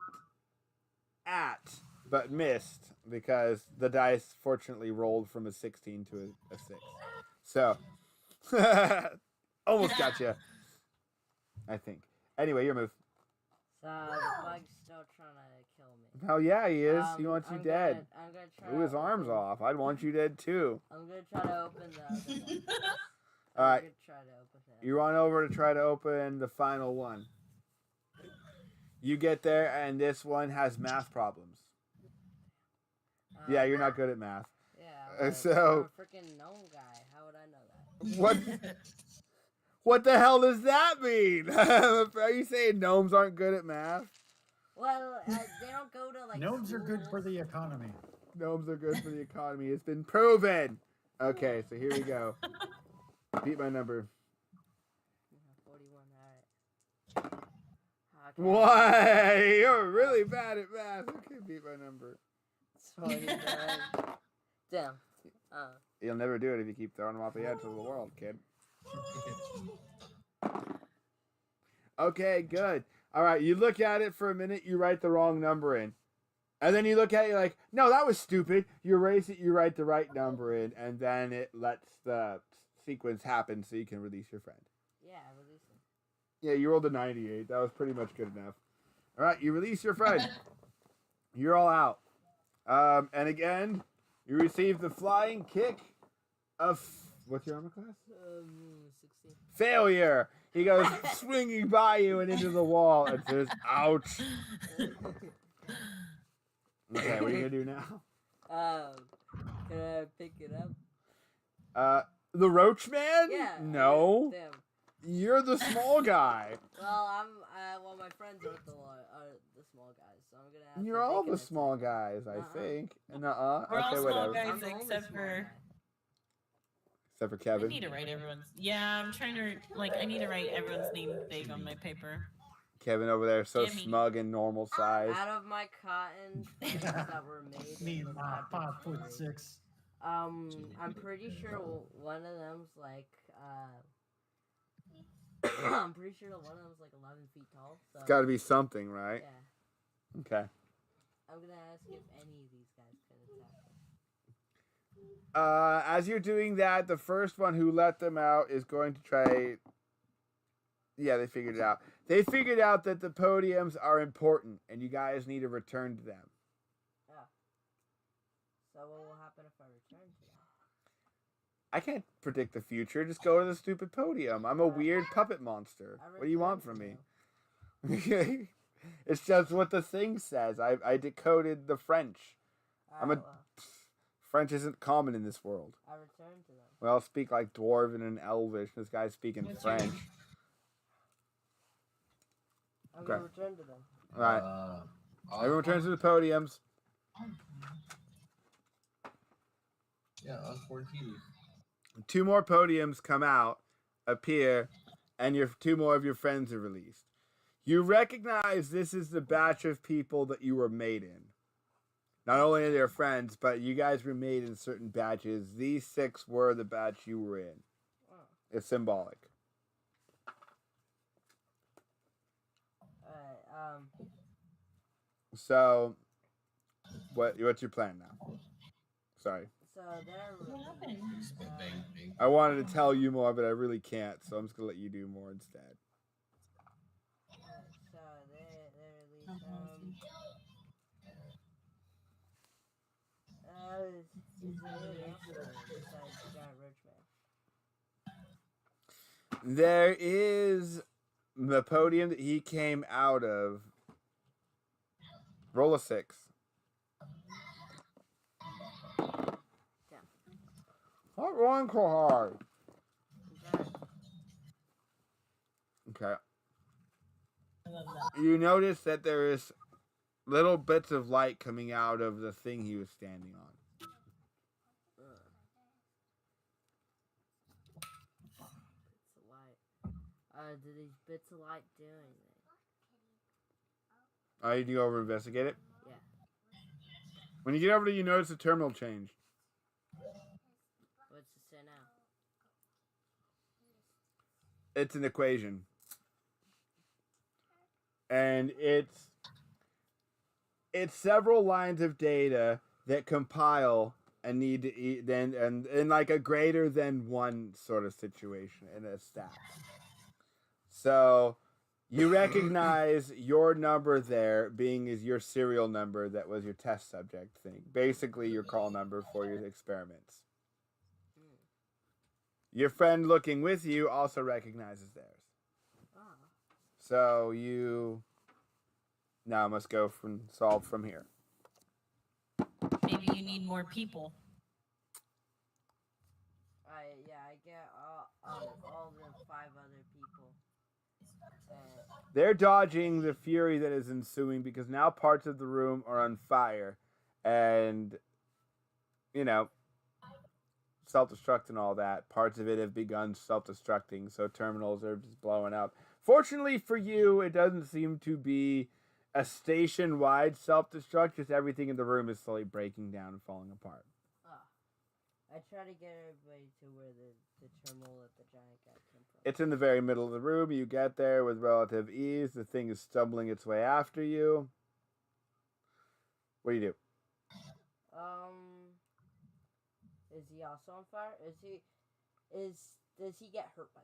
A: at, but missed, because the dice fortunately rolled from a 16 to a 6. So, almost got you, I think. Anyway, your move.
B: So, the bug's still trying to kill me.
A: Hell yeah, he is. He wants you
B: I'm
A: dead.
B: I'm gonna try
A: Blew his
B: to
A: arms
B: open-
A: off. I'd want you dead too.
B: I'm gonna try to open the other one.
A: Alright.
B: I'm gonna try to open it.
A: You run over to try to open the final one. You get there, and this one has math problems. Yeah, you're not good at math.
B: Yeah.
A: so-
B: I'm a freaking gnome guy. How would I know that?
A: What the hell does that mean? Are you saying gnomes aren't good at math?
B: Well, they don't go to like.
E: Gnomes are good for
B: schools.
E: the economy.
A: Gnomes are good for the economy. It's been proven. Okay, so here we go. Beat my number.
B: 41. All right. Okay.
A: Why? You're really bad at math. Okay, beat my number.
B: 29. Damn.
A: You'll never do it if you keep throwing them off the edge of the world, kid. Okay, good. All right, you look at it for a minute, you write the wrong number in. And then you look at it, you're like, no, that was stupid. You erase it, you write the right number in, and then it lets the sequence happen so you can release your friend.
B: Yeah, release him.
A: Yeah, you rolled a 98. That was pretty much good enough. All right, you release your friend. You're all out. And again, you receive the flying kick of... What's your armor class?
B: 16.
A: Failure. He goes swinging by you and into the wall and says, ouch. Okay, what are you going to do now?
B: Can I pick it up?
A: The Roach Man?
B: Yeah.
A: No.
B: Damn.
A: You're the small guy.
B: Well, well, my friends aren't the small guys, so I'm gonna have
A: You're
B: to
A: all
B: make
A: the
B: an
A: small
B: attack.
A: guys, I think. Nuh-uh.
D: We're all
A: Okay,
D: small
A: whatever.
D: guys.
B: I'm the only
D: Except
B: small
D: for-
B: guy.
A: Except for
D: I
A: Kevin.
D: need to write everyone's. Yeah, I'm trying to I need to write everyone's name big on my paper.
A: Kevin over there, so
D: Jimmy.
A: smug and normal size.
B: Out of my cotton things that were made
E: Me,
B: in the
E: my
B: laboratory,
E: 5'6".
B: I'm pretty sure one of them's like I'm pretty sure one of them's like 11 feet tall. So
A: It's got to be something, right?
B: yeah,
A: Okay.
B: I'm gonna ask if any of these guys can attack him.
A: As you're doing that, the first one who let them out is going to try. Yeah, they figured it out. They figured out that the podiums are important, and you guys need to return to them.
B: Oh. So what will happen if I return to them?
A: I can't predict the future. Just go to the stupid podium. I'm a weird puppet monster. What do you want from me? It's just what the thing says. I decoded the French.
B: Alright,
A: French isn't common in this world.
B: I return to them.
A: We all speak like Dwarven and Elvish. This guy's speaking
D: What's
A: French.
D: yours?
B: I'm
A: Okay.
B: gonna return to them.
A: All right. Everyone turns to the podiums.
C: Yeah, Osborne TV.
A: 2 more podiums come out, appear, and 2 more of your friends are released. You recognize this is the batch of people that you were made in. Not only are they your friends, but you guys were made in certain batches. These 6 were the batch you were in.
B: Oh.
A: It's symbolic.
B: Alright,
A: So, what's your plan now? Sorry.
B: so they're
D: What happened?
C: Bang, bang.
A: I wanted to tell you more, but I really can't, so I'm just going to let you do more instead.
B: so they release is there anything else besides Giant Roach Man?
A: There is the podium that he came out of. Roll a 6. Not rolling so hard. Okay.
D: I love that.
A: You notice that there is little bits of light coming out of the thing he was standing on.
B: Bits of light. Do these bits of light do anything?
A: Oh, you can go over and investigate it?
B: Yeah.
A: When you get over to, you notice the terminal change.
B: What's it say now?
A: It's an equation. And it's several lines of data that compile and need to then and in like a greater than 1 sort of situation in a stack. So you recognize your number there being is your serial number that was your test subject thing. Basically your call number for your experiments. Your friend looking with you also recognizes theirs.
B: Ah.
A: So you now must go solve from here.
D: Maybe you need more people.
B: I get all the 5 other people.
A: They're dodging the fury that is ensuing because now parts of the room are on fire and, you know, self-destruct and all that. Parts of it have begun self-destructing, so terminals are just blowing up. Fortunately for you, it doesn't seem to be a station-wide self-destruct, just everything in the room is slowly breaking down and falling apart.
B: I try to get everybody to where the terminal that the giant guy came from.
A: It's in the very middle of the room. You get there with relative ease. The thing is stumbling its way after you. What do you do?
B: Is he also on fire? Does he get hurt by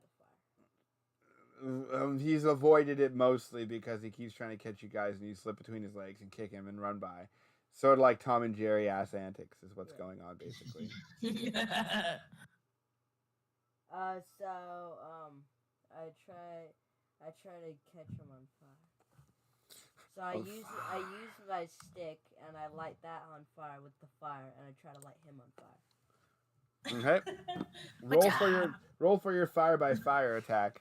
B: the fire?
A: He's avoided it mostly because he keeps trying to catch you guys and you slip between his legs and kick him and run by. Sort of like Tom and Jerry ass antics is what's going on basically.
B: I try to catch him on fire. So I use my stick and I light that on fire with the fire and I try to light him on fire.
A: Okay. roll for your fire by fire attack.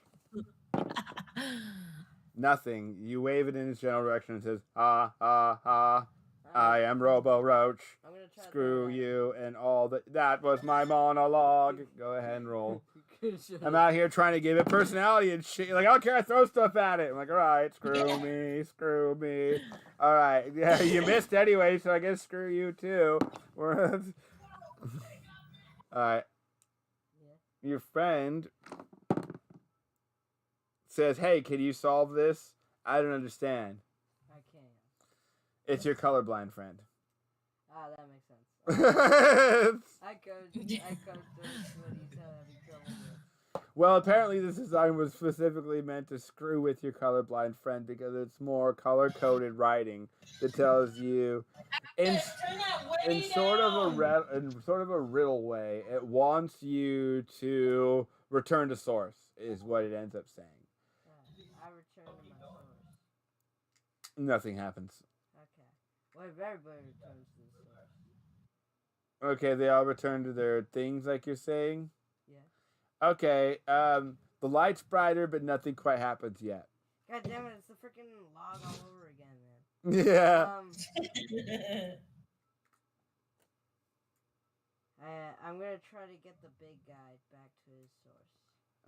A: Nothing. You wave it in his general direction and says, ha ha ha. I am Robo Roach.
B: I'm gonna try
A: Screw you and all that. That was my monologue. Go ahead and roll. I'm out here trying to give it personality and shit. You're like, I don't care, I throw stuff at it. I'm like, all right, screw me. All right, yeah, you missed anyway, so I guess screw you too. All right.
B: Yeah.
A: Your friend says, hey, can you solve this? I don't understand.
B: I can't.
A: It's your colorblind friend.
B: Ah, that makes sense. I could do what he's having trouble with.
A: Well, apparently this design was specifically meant to screw with your colorblind friend because it's more color-coded writing that tells you, in
D: Yes, turn that way
A: in sort of a
D: down.
A: in sort of a riddle way, it wants you to return to source, is what it ends up saying.
B: I return to my source.
A: Nothing happens.
B: Okay. Well, if everybody returns to the source.
A: Okay, they all return to their things, like you're saying.
B: Yeah.
A: Okay, the light's brighter, but nothing quite happens yet.
B: God damn it! It's the freaking log all over again, man.
A: Yeah.
B: I'm gonna try to get the big guy back to his source.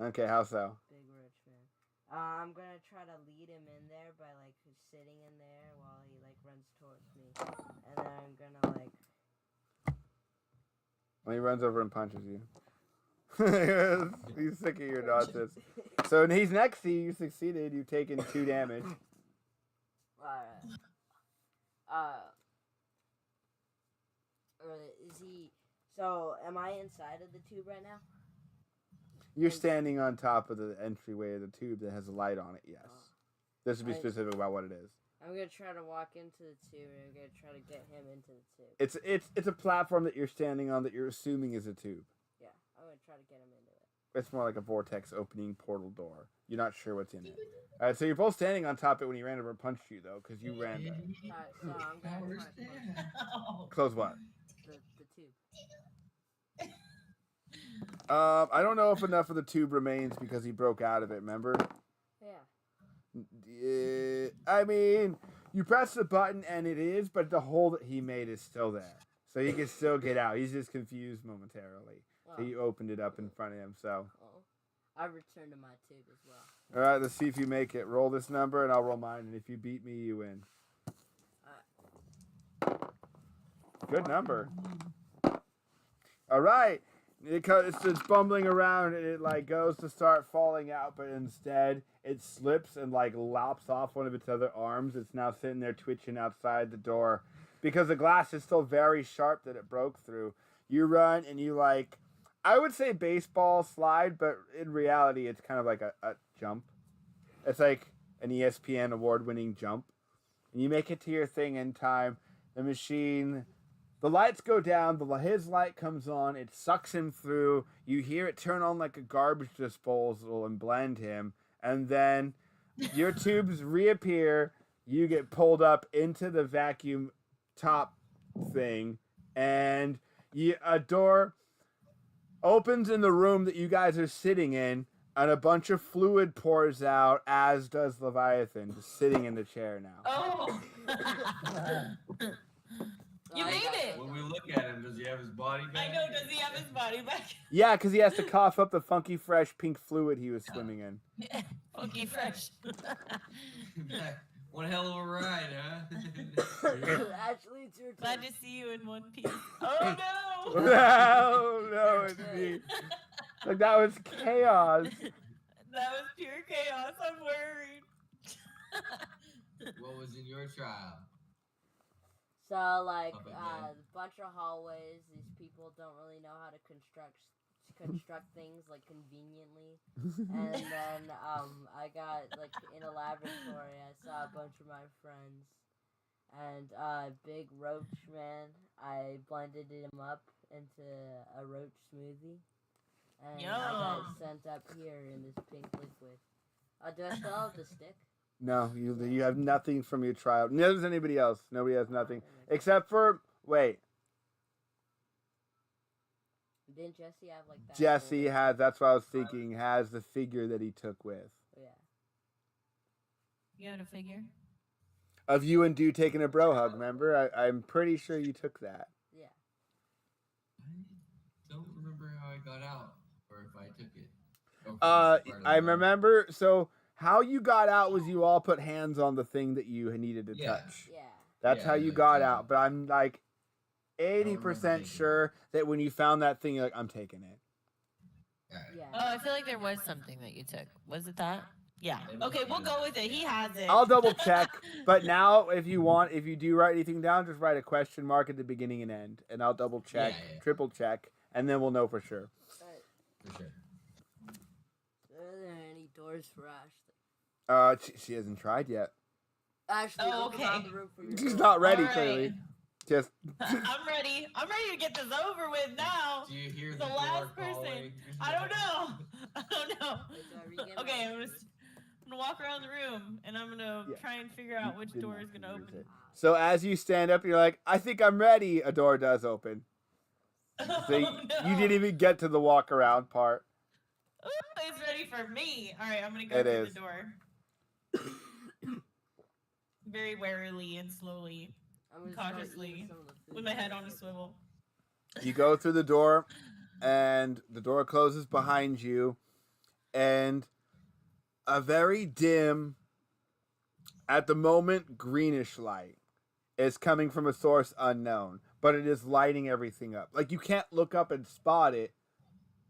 A: Okay, how so?
B: Big rich man. I'm gonna try to lead him in there by like sitting in there while he like runs towards me, and then I'm gonna like.
A: When he runs over and punches you. He's sick of your nonsense. So he's next to you. You succeeded. You've taken 2 damage.
B: Alright. Or is he? So am I inside of the tube right now?
A: You're standing on top of the entryway of the tube that has a light on it. Yes. This would be
B: Right.
A: specific about what it is.
B: I'm gonna try to walk into the tube, and I'm gonna try to get him into the tube.
A: It's a platform that you're standing on that you're assuming is a tube.
B: Yeah, I'm gonna try to get him into it.
A: It's more like a vortex opening portal door. You're not sure what's in it. All right, so you're both standing on top of it when he ran over and punched you, though, because you ran
B: Alright, so I'm gonna
C: Powers
B: try to close
C: down.
A: close what?
B: the tube.
A: I don't know if enough of the tube remains because he broke out of it. Remember?
B: Yeah.
A: I mean, you press the button and it is, but the hole that he made is still there, so he can still get out. He's just confused momentarily. So
B: Well,
A: you opened it up in front of him. So,
B: I returned to my tube as well.
A: all right, let's see if you make it. Roll this number, and I'll roll mine. And if you beat me, you win. Good number. All right. It's just bumbling around and it like goes to start falling out, but instead it slips and like lops off one of its other arms. It's now sitting there twitching outside the door because the glass is still very sharp that it broke through. You run and you like, I would say baseball slide, but in reality it's kind of like a jump. It's like an ESPN award-winning jump. And you make it to your thing in time. The machine... The lights go down, his light comes on, it sucks him through, you hear it turn on like a garbage disposal and blend him, and then your tubes reappear, you get pulled up into the vacuum top thing, and a door opens in the room that you guys are sitting in, and a bunch of fluid pours out, as does Leviathan, just sitting in the chair now.
D: Oh. You
B: I
D: made
B: got
D: it.
C: When we look at him, does he have his body back?
D: I know. Does he have his body back?
A: Yeah, because he has to cough up the funky, fresh pink fluid he was swimming in.
D: Funky fresh.
C: One hell of a ride, huh?
B: Actually, it's your
D: Glad
B: turn.
D: to see you in one piece. Oh no!
A: Oh, no, it's me. Like, that was chaos.
D: That was pure chaos. I'm worried.
C: What was in your trial?
B: So, like,
C: Up and
B: a bunch of hallways. These people don't really know how to construct things like conveniently. And then, I got like in a laboratory. I saw a bunch of my friends, and big roach man. I blended him up into a roach smoothie, and I got
D: Yum.
B: sent up here in this pink liquid. Do I still have the stick?
A: No, you have nothing from your trial. Neither does anybody else. Nobody has nothing. Except for, wait,
B: Didn't Jesse have like that?
A: Jesse
B: little-
A: has, that's what I was thinking, has the figure that he took with.
B: Yeah.
D: You got a figure?
A: Of you and Dew taking a bro hug, remember? I'm pretty sure you took that.
B: Yeah.
C: I don't remember how I got out, or if I took it. Or if it was part of
A: I
C: the-
A: remember, so how you got out was you all put hands on the thing that you needed to
C: Yeah.
A: touch.
B: Yeah.
A: That's
C: Yeah,
A: how you
C: like,
A: got out. But I'm like
C: remember
A: 80%
C: taking
A: sure that when you found that thing, you're like, I'm taking it.
C: Alright.
B: Yeah.
D: Oh, I feel like there was something that you took. Was it that? Yeah.
C: It must
D: Okay,
C: be
D: we'll
C: that.
D: go with it. He has it.
A: I'll double check. But now, if you do write anything down, just write a question mark at the beginning and end. And I'll double check,
C: Yeah.
A: triple check, and then we'll know for sure.
B: Alright.
C: For sure.
B: doors for Ashley.
A: She hasn't tried yet.
B: Ashley,
D: Oh,
B: look around
D: okay.
B: the room for your
A: She's
B: door.
A: not ready,
D: All right.
A: clearly. Just
D: I'm ready. I'm ready to get this over with now.
C: Do you hear
D: The
C: the, door
D: last person.
C: calling?
D: I don't know. I don't know.
B: Wait till I regain my
D: Okay, I'm
B: memory.
D: gonna walk around the room and I'm gonna
A: Yeah.
D: try and figure out which
A: did
D: door
A: not
D: is gonna
A: use
D: open.
A: it. So as you stand up, you're like, I think I'm ready. A door does open. So
D: Oh,
A: you didn't even get to the walk around part.
D: Ooh, it's ready for me. All right, I'm gonna go
A: It
D: through
A: is.
D: the door. Very warily and slowly,
B: I'm gonna start
D: cautiously,
B: eating some of the food
D: with my
B: that
D: head
B: I
D: on a
B: cooked.
D: swivel.
A: You go through the door, and the door closes behind you, and a very dim, at the moment, greenish light is coming from a source unknown, but it is lighting everything up. Like, you can't look up and spot it,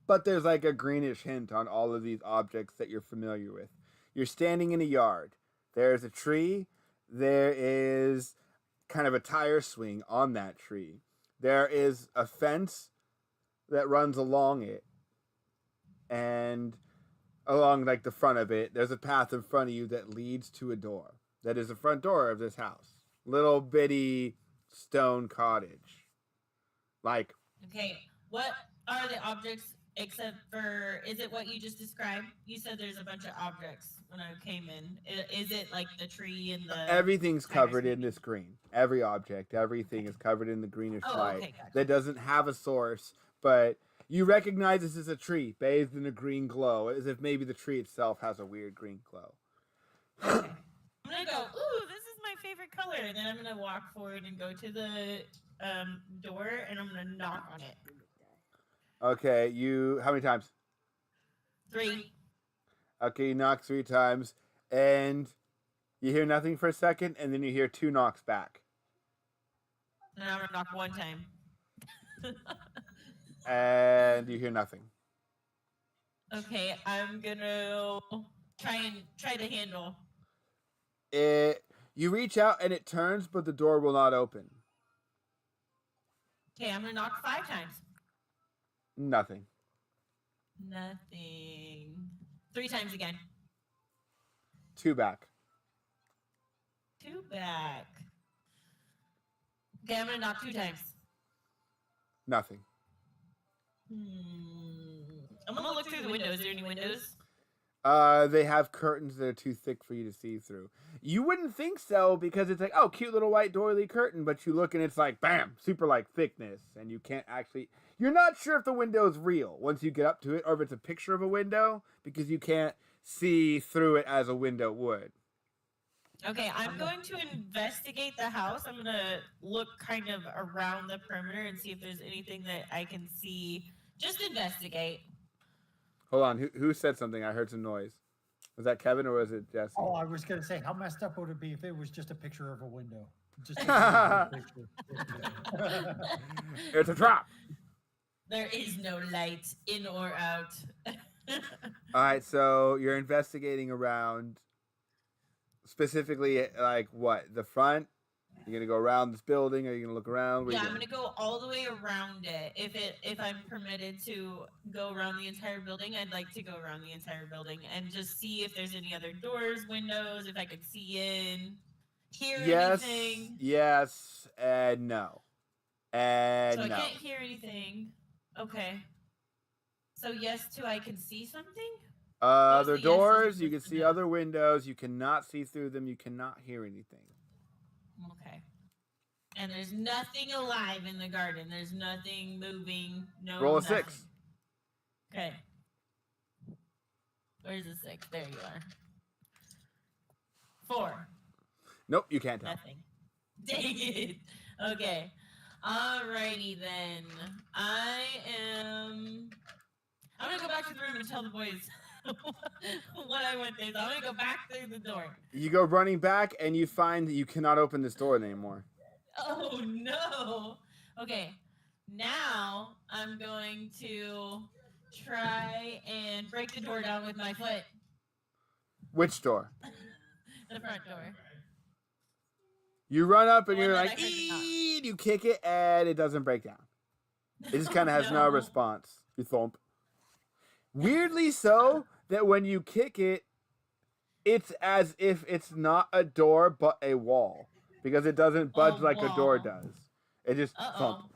A: but there's like a greenish hint on all of these objects that you're familiar with. You're standing in a yard. There's a tree. There is kind of a tire swing on that tree. There is a fence that runs along it. And along like the front of it, there's a path in front of you that leads to a door. That is the front door of this house. Little bitty stone cottage. Like,
D: Okay, what are the objects except for? Is it what you just described? You said there's a bunch of objects when I came in. Is it like the tree and the?
A: everything's
D: tire
A: covered in
D: swing?
A: this green. Every object, everything is covered in the greenish
D: Oh,
A: light.
D: okay, gotcha.
A: That doesn't have a source, but you recognize this is a tree bathed in a green glow, as if maybe the tree itself has a weird green glow.
D: Okay. I'm gonna go. Ooh, this is my favorite color. And then I'm gonna walk forward and go to the door, and I'm gonna knock on it.
A: Okay, how many times?
D: 3.
A: Okay, you knock 3 times, and you hear nothing for a second, and then you hear 2 knocks back.
D: And I'm gonna knock 1 time.
A: And you hear nothing.
D: Okay, I'm gonna try the handle.
A: You reach out and it turns, but the door will not open.
D: Okay, I'm gonna knock 5 times.
A: Nothing.
D: Nothing. 3 times again.
A: 2 back.
D: 2 back. Okay, I'm gonna knock 2 times.
A: Nothing.
D: I'm gonna look through the windows. Is there any windows?
A: They have curtains that are too thick for you to see through. You wouldn't think so because it's like, oh, cute little white doily curtain, but you look and it's like, bam, super like thickness, and you can't actually. You're not sure if the window is real once you get up to it, or if it's a picture of a window because you can't see through it as a window would.
D: Okay, I'm going to investigate the house. I'm gonna look kind of around the perimeter and see if there's anything that I can see. Just investigate.
A: Hold on, who said something? I heard some noise. Was that Kevin or was it Jesse?
E: Oh, I was gonna say, how messed up would it be if it was just a picture of a window? Just a picture.
A: It's a trap.
D: There is no light in or out.
A: All right, so you're investigating around, specifically like what? The front? You're gonna go around this building? Are you gonna look around? What are
D: Yeah,
A: you
D: I'm
A: doing?
D: gonna go all the way around it. If I'm permitted to go around the entire building, I'd like to go around the entire building and just see if there's any other doors, windows, if I could see in, hear
A: Yes,
D: anything.
A: yes, and no, and
D: So I
A: no.
D: can't hear anything. Okay. So yes to I can see something?
A: Other
D: Mostly yeses
A: doors,
D: and
A: you can
D: what's the
A: see
D: no?
A: other windows. You cannot see through them. You cannot hear anything.
D: Okay. And there's nothing alive in the garden. There's nothing moving. No.
A: Roll a
D: nothing.
A: 6.
D: Okay. Where's the 6? There you are. 4.
A: Nope, you can't tell.
D: Nothing. Dang it. Okay. Alrighty then. I'm gonna go back to the room and tell the boys what I went through. So I'm gonna go back through the door.
A: You go running back, and you find that you cannot open this door anymore.
D: Oh no. Okay. Now I'm going to try and break the door down with my foot.
A: Which door?
D: The front door.
A: You run up and
D: The one
A: you're
D: that
A: like,
D: I heard the knock.
A: "Eee!" You kick it, and it doesn't break down. It just kind of has no response. You thump. Weirdly so, that when you kick it, It's as if it's not a door but a wall because it doesn't budge like a door
D: wall.
A: does. It just thump.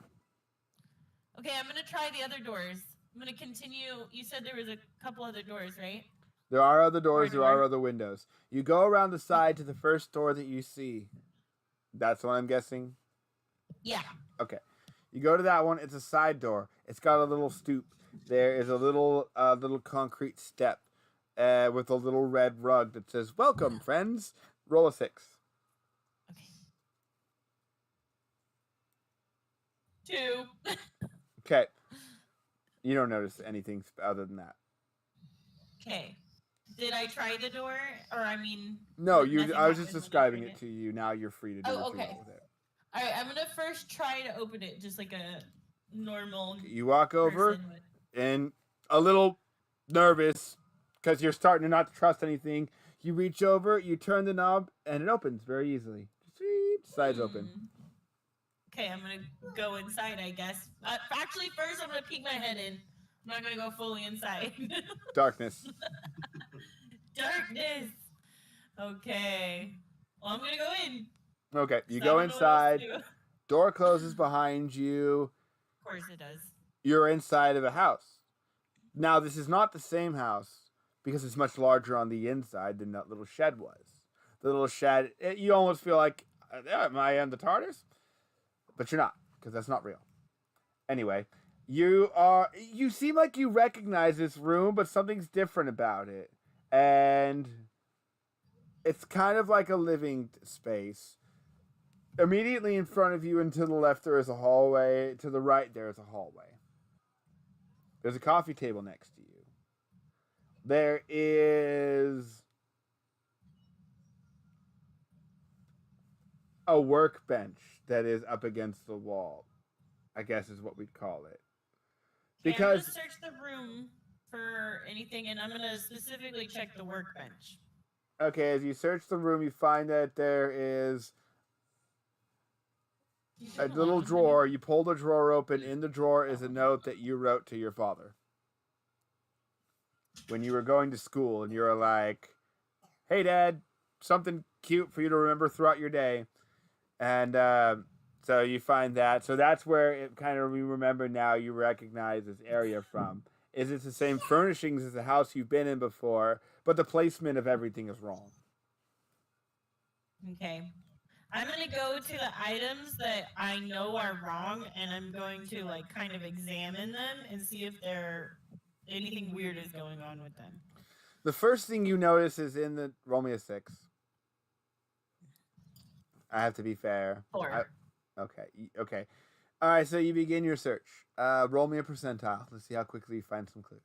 D: Okay, I'm gonna try the other doors. I'm gonna continue. You said there was a couple other doors, right?
A: There are other doors.
D: Or
A: There are
D: door.
A: other windows. You go around the side to the first door that you see. That's what I'm guessing.
D: Yeah.
A: Okay. You go to that one. It's a side door. It's got a little stoop. There is a little concrete step with a little red rug that says, "Welcome, friends." Roll a 6.
D: Okay. 2.
A: Okay. You don't notice anything other than that.
D: Okay. Did I try the door, or I mean?
A: No,
D: nothing
A: I was just
D: happened when I
A: describing
D: tried
A: it to you. Now you're free to do
D: Oh,
A: what you
D: okay.
A: want with it.
D: All right, I'm gonna first try to open it, just like a normal.
A: You walk over
D: person would.
A: and a little nervous because you're starting to not trust anything. You reach over, you turn the knob, and it opens very easily. Sides open.
D: Okay, I'm gonna go inside, I guess. Actually, first I'm gonna peek my head in. I'm not gonna go fully inside.
A: Darkness.
D: Darkness. Okay. Well, I'm gonna go in.
A: Okay, you
D: 'cause I
A: go
D: don't know what else
A: inside.
D: to do. Of
A: Door closes behind you.
D: course it does.
A: You're inside of a house. Now, this is not the same house because it's much larger on the inside than that little shed was. The little shed, you almost feel like, am I in the TARDIS? But you're not, because that's not real. Anyway, you seem like you recognize this room, but something's different about it. And it's kind of like a living space. Immediately in front of you and to the left, there is a hallway. To the right, there is a hallway. There's a coffee table next to you. There is a workbench that is up against the wall, I guess is what we'd call it.
D: Okay, I'm
A: Because,
D: gonna search the room for anything, and I'm gonna specifically check the workbench.
A: okay, as you search the room, you find that there is a little drawer. You pull the drawer open. In the drawer is a note that you wrote to your father when you were going to school, and you were like, "Hey, Dad, something cute for you to remember throughout your day." And so you find that. So that's where it kind of you remember now. You recognize this area from. Is it's the same furnishings as the house you've been in before, but the placement of everything is wrong.
D: Okay. I'm gonna go to the items that I know are wrong, and I'm going to like kind of examine them and see if there anything weird is going on with them.
A: The first thing you notice is in the roll me a 6. I have to be fair.
D: 4.
A: Okay. All right, so you begin your search. Roll me a percentile. Let's see how quickly you find some clues.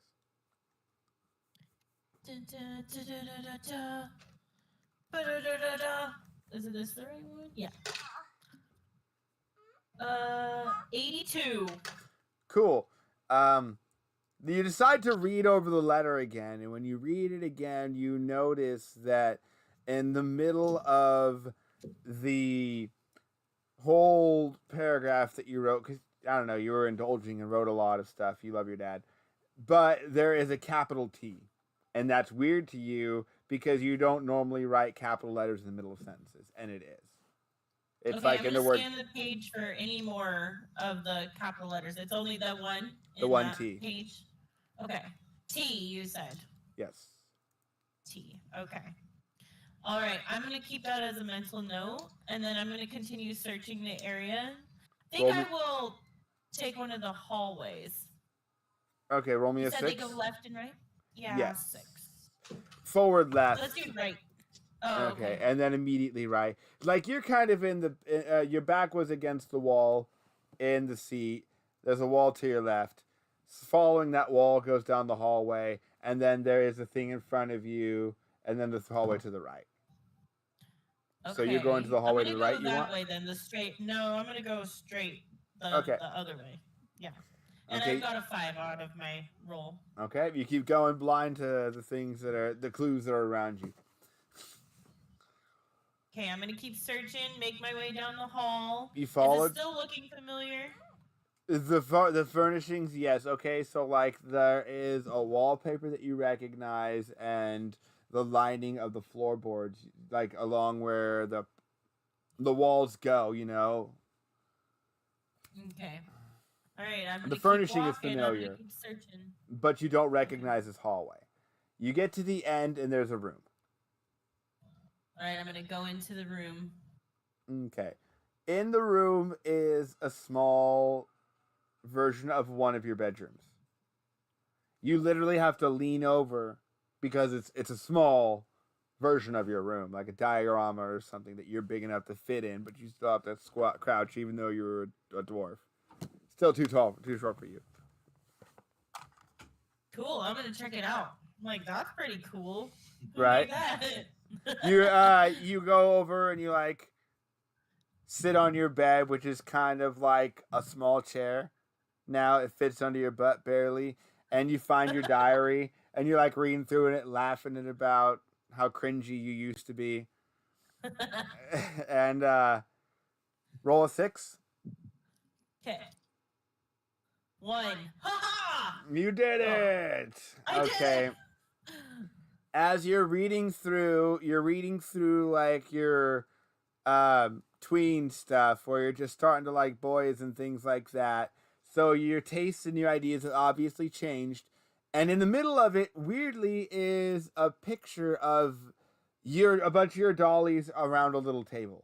D: Is it this the right one? Yeah. 82.
A: Cool. You decide to read over the letter again, and when you read it again, you notice that in the middle of the whole paragraph that you wrote, because I don't know, you were indulging and wrote a lot of stuff. You love your dad, but there is a capital T, and that's weird to you because you don't normally write capital letters in the middle of sentences, and it is. It's
D: Okay,
A: like
D: I'm
A: in the
D: gonna
A: word.
D: scan the page for any more of the capital letters. It's only the one.
A: The
D: in
A: one
D: that
A: T.
D: Page. Okay. T. You said
A: Yes.
D: T. Okay. All right. I'm gonna keep that as a mental note, and then I'm gonna continue searching the area. I think
A: Roll
D: I
A: me-
D: will take one of the hallways.
A: Okay, roll me
D: You
A: a
D: said
A: 6.
D: they go left and right. Yeah.
A: Yes.
D: 6.
A: Forward left.
D: Let's do right. Oh,
A: Okay, and then immediately right. Like you're kind of in the your back was against the wall in the seat. There's a wall to your left. Following that wall goes down the hallway, and then there is a thing in front of you, and then the hallway to the right. So you're going to the hallway to the right,
D: I'm
A: you
D: gonna go
A: want?
D: that way then. The straight. No, I'm gonna go straight. The
A: Okay.
D: other way. Yeah. And
A: Okay.
D: I've got a 5 out of my roll.
A: Okay, you keep going blind to the things that are the clues that are around you.
D: Okay, I'm gonna keep searching. Make my way down the hall.
A: You
D: Is
A: followed
D: it still looking familiar?
A: the furnishings. Yes. Okay, so like there is a wallpaper that you recognize, and the lining of the floorboards, like along where the walls go. You know,
D: Okay. All right. I'm
A: The
D: gonna
A: furnishing
D: keep
A: is
D: walking,
A: familiar.
D: I'm gonna keep searching.
A: but you don't recognize this hallway. You get to the end, and there's a room.
D: All right. I'm gonna go into the room.
A: Okay. In the room is a small version of one of your bedrooms. You literally have to lean over because it's a small version of your room, like a diorama or something that you're big enough to fit in, but you still have to squat crouch even though you're a dwarf. Still too short for you.
D: Cool. I'm gonna check it out. I'm like, that's pretty cool. Who
A: Right.
D: made that?
A: You go over and you like sit on your bed, which is kind of like a small chair. Now it fits under your butt barely, and you find your diary and you're like reading through it, laughing at about how cringy you used to be. And roll a 6.
D: Okay. 1. Ha ha!
A: You did it.
D: I did
A: Okay.
D: it!
A: As you're reading through like your tween stuff where you're just starting to like boys and things like that. So your tastes and your ideas have obviously changed. And in the middle of it, weirdly, is a picture of a bunch of your dollies around a little table.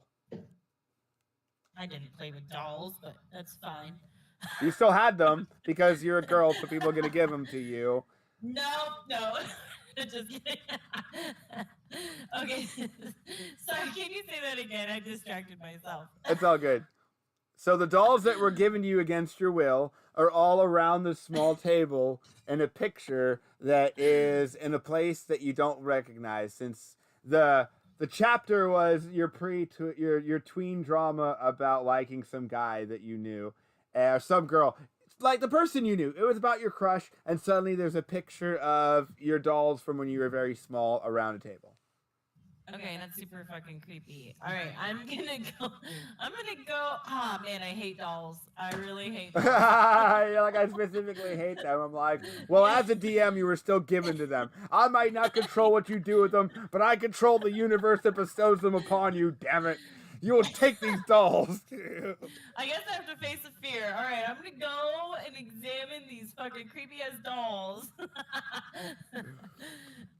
D: I didn't play with dolls, but that's fine.
A: You still had them because you're a girl, so people are gonna give them to you.
D: No. Just kidding. Okay. Sorry, can you say that again? I distracted myself.
A: It's all good. So the dolls that were given to you against your will are all around this small table in a picture that is in a place that you don't recognize, since the chapter was your tween drama about liking some guy that you knew, or some girl, like the person you knew. It was about your crush, and suddenly there's a picture of your dolls from when you were very small around a table.
D: Okay, that's super fucking creepy. All right, I'm gonna go. Oh man, I hate dolls. I really hate dolls.
A: You're like, I specifically hate them. I'm like, well, as a DM, you were still given to them. I might not control what you do with them, but I control the universe that bestows them upon you. Damn it. You will take these dolls.
D: I guess I have to face the fear. All right, I'm gonna go and examine these fucking creepy ass dolls.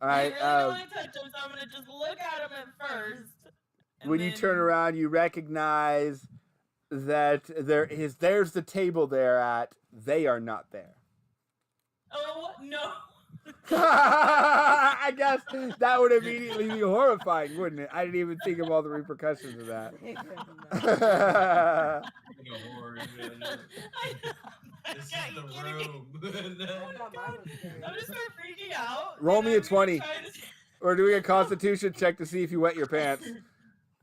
A: All right.
D: I really don't want to touch them, so I'm gonna just look at them at first.
A: When you turn around, you recognize that there's the table they're at. They are not there.
D: Oh no!
A: I guess that would immediately be horrifying, wouldn't it? I didn't even think of all the repercussions of that.
C: This is the room.
D: I'm just start freaking out.
A: Roll
D: and
A: me a
D: I'm gonna
A: 20.
D: try to-
A: We're doing a constitution check to see if you wet your pants.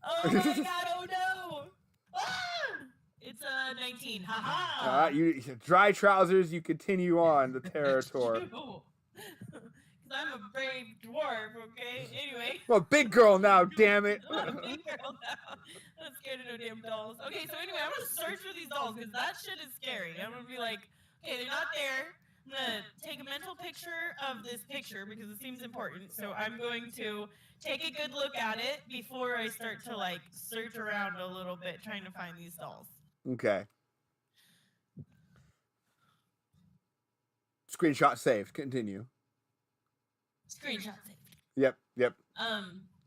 D: Oh my god! Oh no! Ah! It's a 19. Haha.
A: You dry trousers. You continue on the terror tour.
D: Because I'm a brave dwarf. Okay. Anyway.
A: Well, big girl now. Damn it.
D: I'm a big girl now. I'm not scared of no damn dolls. Okay, so anyway, I'm gonna search for these dolls because that shit is scary. I'm gonna be like, okay, they're not there. I'm gonna take a mental picture of this picture because it seems important. So I'm going to take a good look at it before I start to like search around a little bit trying to find these dolls.
A: Okay. Screenshot saved. Continue.
D: Screenshot saved.
A: Yep.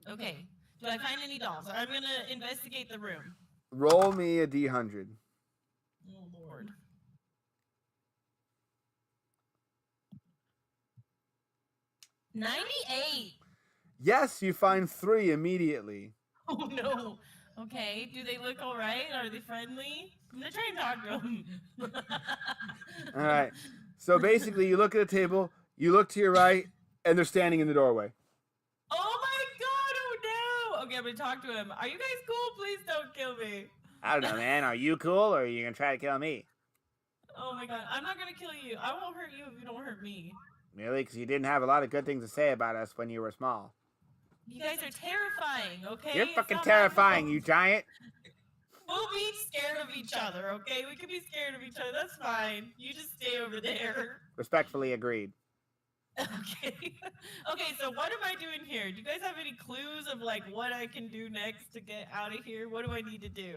D: Okay. Do I find any dolls? I'm gonna investigate the room.
A: Roll me a D100.
D: Oh lord. $98.
A: Yes, you find 3 immediately.
D: Oh no. Okay. Do they look all right? Are they friendly? I'm gonna try and talk to them.
A: All right. So basically, you look at the table, you look to your right, and they're standing in the doorway.
D: Oh my god! Oh no! Okay, I'm gonna talk to him. Are you guys cool? Please don't kill me.
A: I don't know, man. Are you cool, or are you gonna try to kill me?
D: Oh my god! I'm not gonna kill you. I won't hurt you if you don't hurt me.
A: Really? Because you didn't have a lot of good things to say about us when you were small.
D: You guys are terrifying. Okay.
A: You're
D: It's
A: fucking
D: not my
A: terrifying,
D: fault.
A: you giant.
D: We'll be scared of each other. Okay, we can be scared of each other. That's fine. You just stay over there.
A: Respectfully agreed.
D: Okay. Okay, so what am I doing here? Do you guys have any clues of like what I can do next to get out of here? What do I need to do?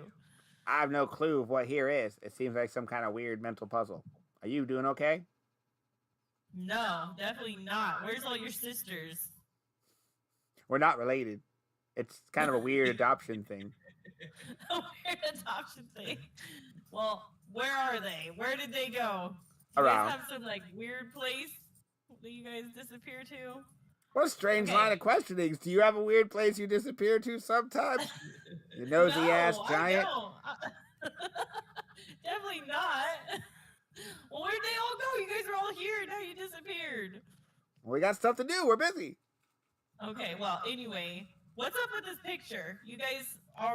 A: I have no clue of what here is. It seems like some kind of weird mental puzzle. Are you doing okay?
D: No, definitely not. Where's all your sisters?
A: We're not related. It's kind of a weird adoption thing.
D: A weird adoption thing. Well, where are they? Where did they go? Do you
A: Around.
D: guys have some like weird place that you guys disappear to?
A: What a strange
D: Okay.
A: line of questionings. Do you have a weird place you disappear to sometimes? You nosy ass
D: No,
A: giant.
D: I don't. Definitely not. Well, where'd they all go? You guys are all here. Now you disappeared.
A: We got stuff to do. We're busy.
D: Okay, well, anyway, what's up with this picture? You guys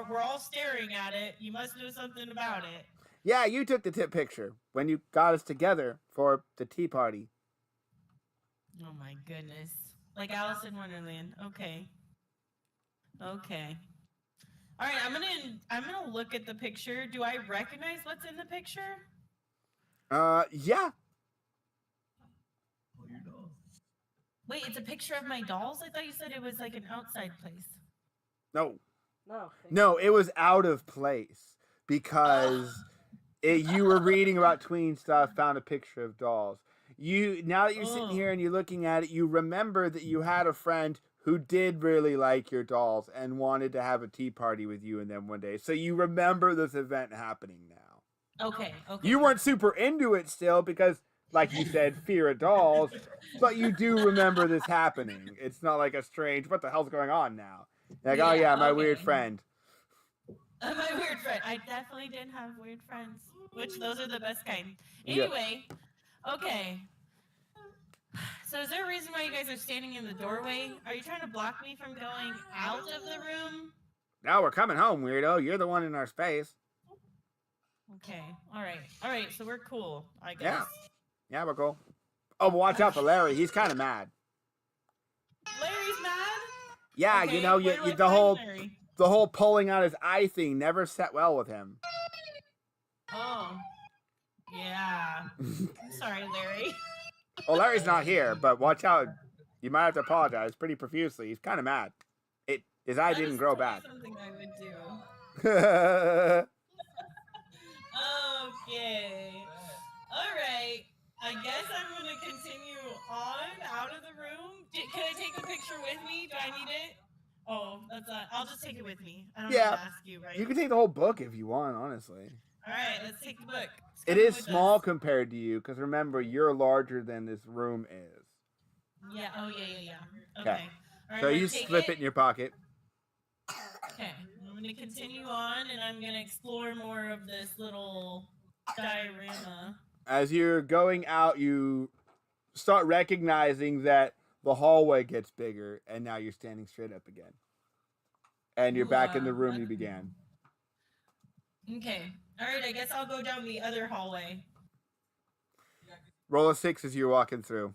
D: we're all staring at it. You must know something about it.
A: Yeah, you took the tip picture when you got us together for the tea party.
D: Oh my goodness. Like Alice in Wonderland. Okay. Okay. All right, I'm gonna look at the picture. Do I recognize what's in the picture?
A: Yeah.
C: Oh, your dog.
D: Wait, it's a picture of my dolls? I thought you said it was like an outside place.
A: No.
B: No.
A: No, it was out of place because you were reading about tween stuff, found a picture of dolls. Now that you're sitting
D: Oh.
A: here and you're looking at it, you remember that you had a friend who did really like your dolls and wanted to have a tea party with you and them one day. So you remember this event happening now.
D: Okay, okay.
A: You weren't super into it still because, like you said, fear of dolls, but you do remember this happening. It's not like a strange, what the hell's going on now? Like, oh yeah, my weird
D: okay.
A: friend.
D: My weird friend. I definitely did have weird friends, which those are the best kind.
A: Yeah.
D: Anyway, okay. So is there a reason why you guys are standing in the doorway? Are you trying to block me from going out of the room?
A: Now we're coming home, weirdo. You're the one in our space.
D: Okay. All right. So we're cool, I guess.
A: Yeah. Yeah, we're cool. Oh, but watch out for Larry. He's kind of mad.
D: Larry's mad?
A: Yeah,
D: Okay,
A: you know,
D: where do I
A: the
D: find
A: whole
D: Larry?
A: pulling out his eye thing never set well with him.
D: Oh. Yeah. I'm sorry, Larry.
A: Well, Larry's not here, but watch out. You might have to apologize pretty profusely. He's kind of mad. His eye
D: I
A: didn't
D: just
A: grow
D: told you
A: back.
D: Something I would do.
A: Yeah,
D: Okay. All right. I guess I'm gonna continue on out of the room. Can I take the picture with me? Do I need it? Oh, that's not. I'll just take it with me. I don't
A: Yeah.
D: have to ask you, right?
A: you can take the whole book if you want, honestly.
D: All right. Let's take the book. It's
A: It
D: coming
A: is
D: with
A: small
D: us.
A: compared to you, because remember, you're larger than this room is.
D: Yeah. Oh yeah.
A: Okay.
D: Okay. All right,
A: So
D: I'm
A: you
D: gonna take
A: slip it in your pocket.
D: Okay. I'm gonna continue on, and I'm gonna explore more of this little diorama.
A: As you're going out, you start recognizing that the hallway gets bigger, and now you're standing straight up again. And you're back in the room you began.
D: Okay. All right. I guess I'll go down the other hallway.
A: Roll a 6 as you're walking through.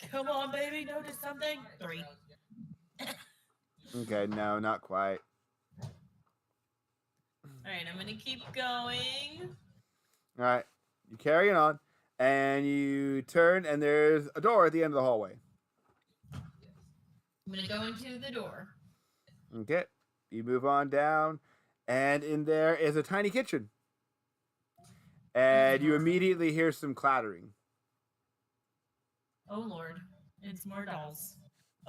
D: Come on, baby. Notice something. 3.
A: Okay, no, not quite.
D: All right. I'm gonna keep going.
A: All right, you carry it on, and you turn, and there's a door at the end of the hallway.
D: I'm gonna go into the door.
A: Okay, you move on down, and in there is a tiny kitchen. And you immediately hear some clattering.
D: Oh Lord, it's more dolls.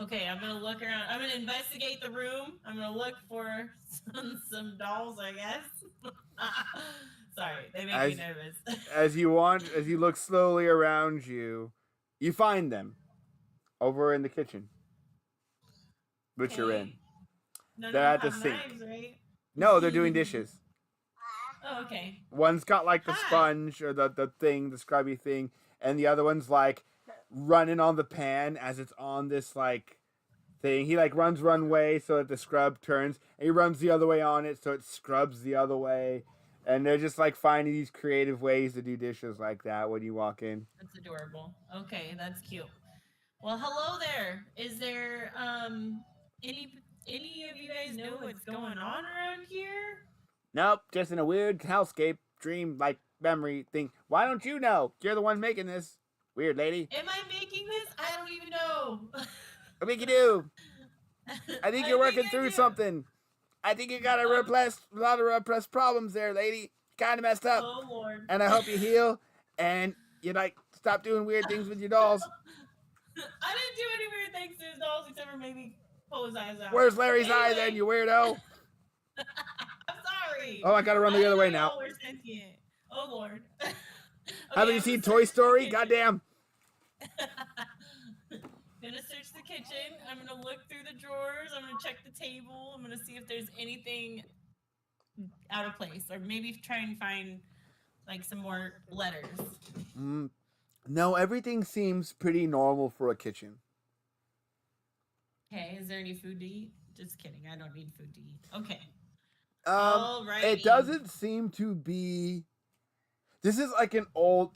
D: Okay, I'm gonna look around. I'm gonna investigate the room. I'm gonna look for some dolls, I guess. Sorry, they make me nervous.
A: As you look slowly around you, you find them over in the kitchen, which you're in.
D: Okay. No,
A: They're at the
D: have
A: sink.
D: knives, right?
A: No, they're doing dishes.
D: Oh, okay.
A: One's got like the
D: Hi.
A: sponge or the thing, the scrubby thing, and the other one's like running on the pan as it's on this like thing. He like runs one way so that the scrub turns, and he runs the other way on it so it scrubs the other way. And they're just like finding these creative ways to do dishes like that when you walk in.
D: That's adorable. Okay, that's cute. Well, hello there. Is there any of you guys know what's going on around here?
A: Nope, just in a weird hellscape dream like memory thing. Why don't you know? You're the one making this. Weird lady.
D: Am I know.
A: I think you do. I think you're working
D: I
A: through
D: do.
A: something. I think you got a lot of repressed problems there, lady. Kind of messed up.
D: Oh Lord.
A: And I hope you heal and you like stop doing weird things with your dolls.
D: I didn't do any weird things to his dolls except for maybe pull his eyes out.
A: Where's Larry's eye
D: Anyway.
A: then, you weirdo?
D: I'm sorry.
A: Oh, I gotta run the other way
D: didn't know
A: now.
D: y'all were sentient. Oh Lord. Okay,
A: Haven't you
D: I'm
A: seen
D: gonna
A: Toy
D: search the
A: Story?
D: kitchen.
A: Goddamn.
D: Gonna search the kitchen. I'm gonna look through the drawers. I'm gonna check the table. I'm gonna see if there's anything out of place, or maybe try and find like some more letters.
A: No, everything seems pretty normal for a kitchen.
D: Okay, is there any food to eat? Just kidding. I don't need food to eat. Okay.
A: It
D: Alrighty.
A: doesn't seem to be. This is like an old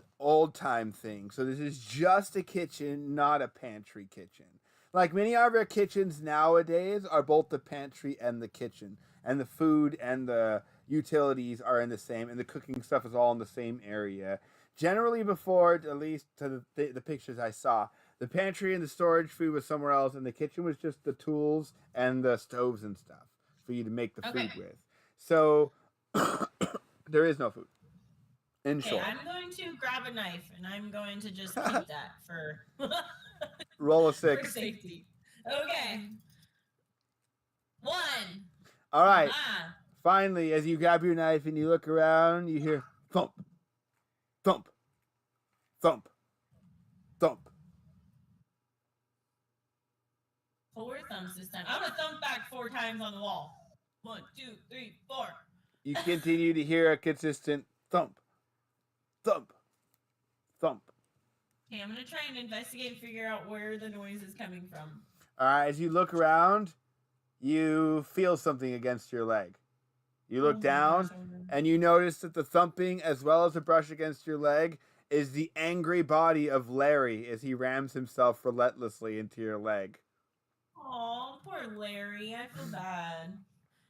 A: time thing. So this is just a kitchen, not a pantry kitchen. Like many of our kitchens nowadays are both the pantry and the kitchen, and the food and the utilities are in the same, and the cooking stuff is all in the same area. Generally, before, at least to the pictures I saw, the pantry and the storage food was somewhere else, and the kitchen was just the tools and the stoves and stuff for you to make the food with. So there is no food. In
D: Okay,
A: short,
D: I'm going to grab a knife and I'm going to just keep that for
A: roll a
D: for
A: 6.
D: safety. Okay. 1.
A: All right.
D: Ah.
A: Finally, as you grab your knife and you look around, you hear thump, thump, thump, thump.
D: 4 thumps this time. I'm gonna thump back 4 times on the wall. 1, 2, 3, 4.
A: You continue to hear a consistent thump, thump, thump.
D: Okay, I'm gonna try and investigate and figure out where the noise is coming from.
A: All right, as you look around, you feel something against your leg. You look
D: Oh my
A: down,
D: gosh,
A: and you notice that the thumping, as well as the brush against your leg, is the angry body of Larry as he rams himself relentlessly into your leg.
D: Aw, poor Larry. I feel bad.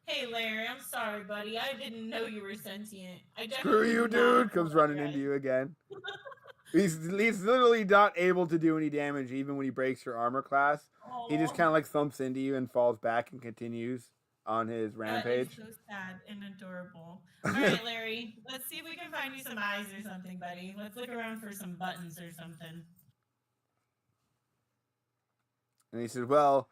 D: Hey, Larry, I'm sorry, buddy. I didn't know you were sentient. I
A: Screw
D: definitely
A: you,
D: did not
A: dude! Comes running into
D: apologize.
A: you again. He's literally not able to do any damage even when he breaks your armor class. He just
D: Aw.
A: kind of like thumps into you and falls back and continues on his rampage.
D: That is so sad and adorable. All right, Larry, let's see if we can find you some eyes or something, buddy. Let's look around for some buttons or something.
A: And he said, well,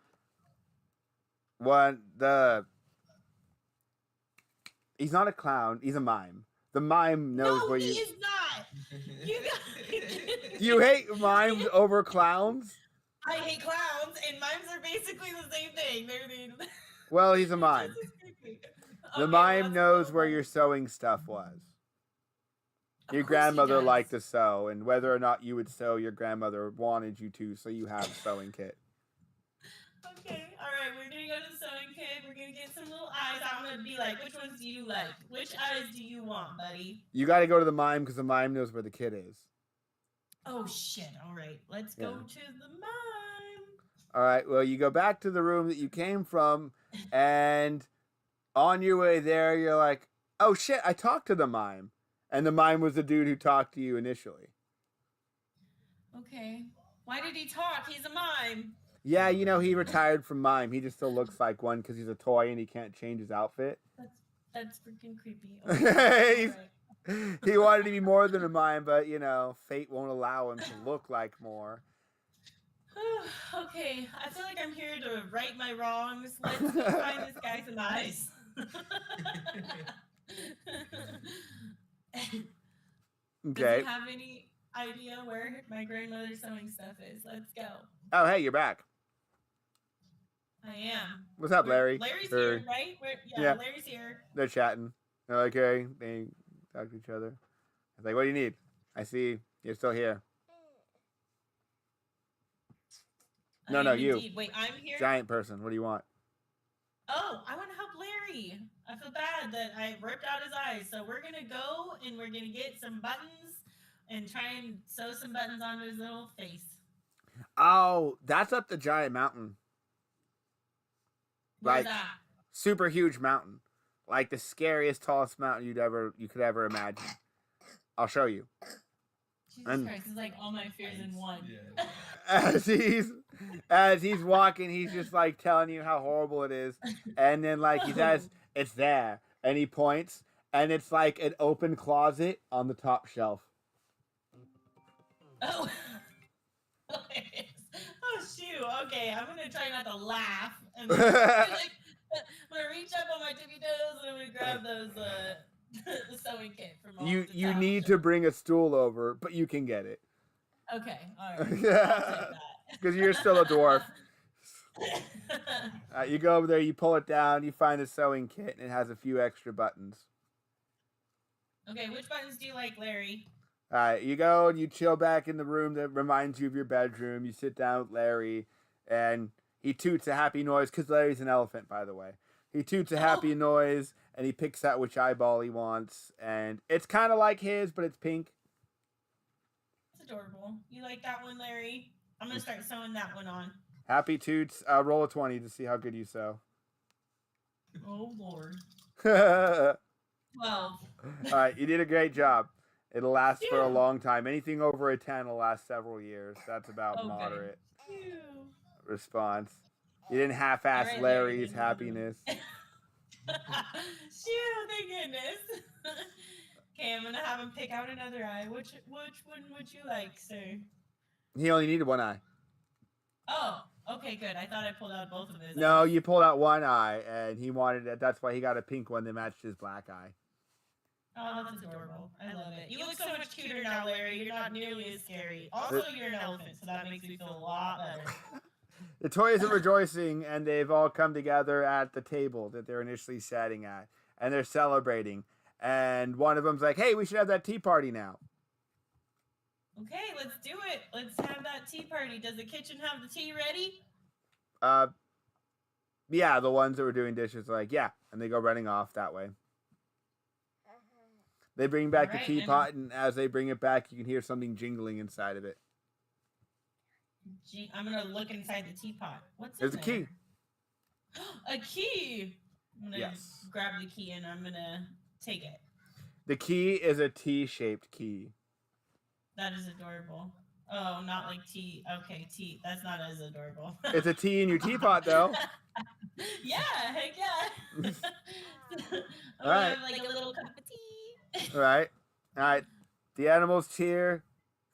A: he's not a clown, he's a mime. The mime knows
D: No,
A: where
D: he
A: you...
D: is not. You guys...
A: You hate mimes over clowns?
D: I hate clowns, and mimes are basically the same thing. They're
A: Well, he's a mime.
D: just as creepy.
A: The
D: Okay,
A: mime
D: let's
A: knows
D: go
A: where
D: with-
A: your sewing stuff was.
D: Of
A: Your
D: course he
A: grandmother
D: does.
A: liked to sew, and whether or not you would sew, your grandmother wanted you to, so you have a sewing kit.
D: Okay, all right, we're gonna go to the sewing kit. We're gonna get some little eyes. I'm gonna be like, which ones do you like? Which eyes do you want, buddy?
A: You got to go to the mime because the mime knows where the kid is.
D: Oh shit! All right, let's go
A: Yeah.
D: to the mime.
A: All right, well, you go back to the room that you came from, and on your way there, you're like, oh shit, I talked to the mime. And the mime was the dude who talked to you initially.
D: Okay, why did he talk? He's a mime.
A: Yeah, you know, he retired from mime. He just still looks like one because he's a toy and he can't change his outfit.
D: That's freaking creepy.
A: He's-
D: alright.
A: He wanted to be more than a mime, but, you know, fate won't allow him to look like more.
D: Okay, I feel like I'm here to right my wrongs. Let's go find this guy some eyes. Does
A: Okay.
D: he have any idea where my grandmother's sewing stuff is? Let's go.
A: Oh, hey, you're back.
D: I am.
A: What's up, Larry?
D: Larry's
A: Or-
D: here, right? Yeah,
A: Yeah.
D: Larry's here.
A: They're chatting. They're like, hey, they talk to each other. I was like, what do you need? I see you're still here. No,
D: I
A: no,
D: am
A: you.
D: indeed. Wait, I'm here.
A: Giant person. What do you want?
D: Oh, I want to help Larry. I feel bad that I ripped out his eyes. So we're gonna go and we're gonna get some buttons and try and sew some buttons onto his little face.
A: Oh, that's up the giant mountain.
D: Where's
A: Like-
D: that?
A: Super huge mountain. Like the scariest, tallest mountain you could ever imagine. I'll show you.
D: Jesus
A: And-
D: Christ, it's like all my fears in one.
C: Yeah.
A: as he's walking, he's just like telling you how horrible it is, and then like he says, "It's there," and he points, and it's like an open closet on the top shelf.
D: Oh. Oh shoot. Okay, I'm gonna try not to laugh. And then, like, I'm gonna reach up on my tippy toes and I'm gonna grab those the sewing kit from all
A: You
D: the
A: you
D: top
A: need to
D: shelves.
A: bring a stool over, but you can get it
D: Okay, alright. I'll take
A: because you're still a dwarf.
D: that.
A: You go over there, you pull it down, you find a sewing kit, and it has a few extra buttons.
D: Okay, which buttons do you like, Larry?
A: You go and you chill back in the room that reminds you of your bedroom. You sit down with Larry, and he toots a happy noise because Larry's an elephant, by the way. He toots a happy noise, and he picks out which eyeball he wants, and it's kind of like his, but it's pink.
D: It's adorable. You like that one, Larry? I'm gonna start sewing that one on.
A: Happy toots. Roll a 20 to see how good you sew.
D: Oh Lord.
A: All
D: 12.
A: right, you did a great job. It'll last for a
D: Yeah.
A: long time. Anything over a 10 will last several years. That's about
D: Okay.
A: moderate
D: Phew.
A: response. You didn't half-ass
D: All right,
A: Larry's
D: Larry.
A: happiness.
D: Shoo, thank goodness. Okay, I'm gonna have him pick out another eye. Which one would you like, sir?
A: He only needed one eye.
D: Oh, okay, good. I thought I pulled out both of his.
A: No,
D: eyes.
A: you pulled out one eye, and he wanted it. That's why he got a pink one that matched his black eye.
D: Oh, that's adorable. I love it. You look so much cuter now, Larry. You're not nearly as scary. Also, you're an elephant, so that makes me feel a lot better.
A: The toys are rejoicing, and they've all come together at the table that they're initially sitting at, and they're celebrating. And one of them's like, "Hey, we should have that tea party now."
D: Okay, let's do it. Let's have that tea party. Does the kitchen have the tea ready?
A: Yeah, the ones that were doing dishes are like, "Yeah," and they go running off that way. They bring back
D: Alright,
A: the teapot, and as they bring it back, you can hear something jingling inside of it.
D: Gee, I'm gonna look inside the teapot. What's
A: There's a
D: in
A: key.
D: there? A key. I'm gonna
A: Yes.
D: grab the key and I'm gonna take it.
A: The key is a T-shaped key.
D: That is adorable. Oh, not like tea. Okay, tea. That's not as adorable.
A: It's a tea in your teapot, though.
D: Yeah, heck yeah. I'm
A: Alright.
D: gonna have like a little cup of tea.
A: All right. The animals cheer.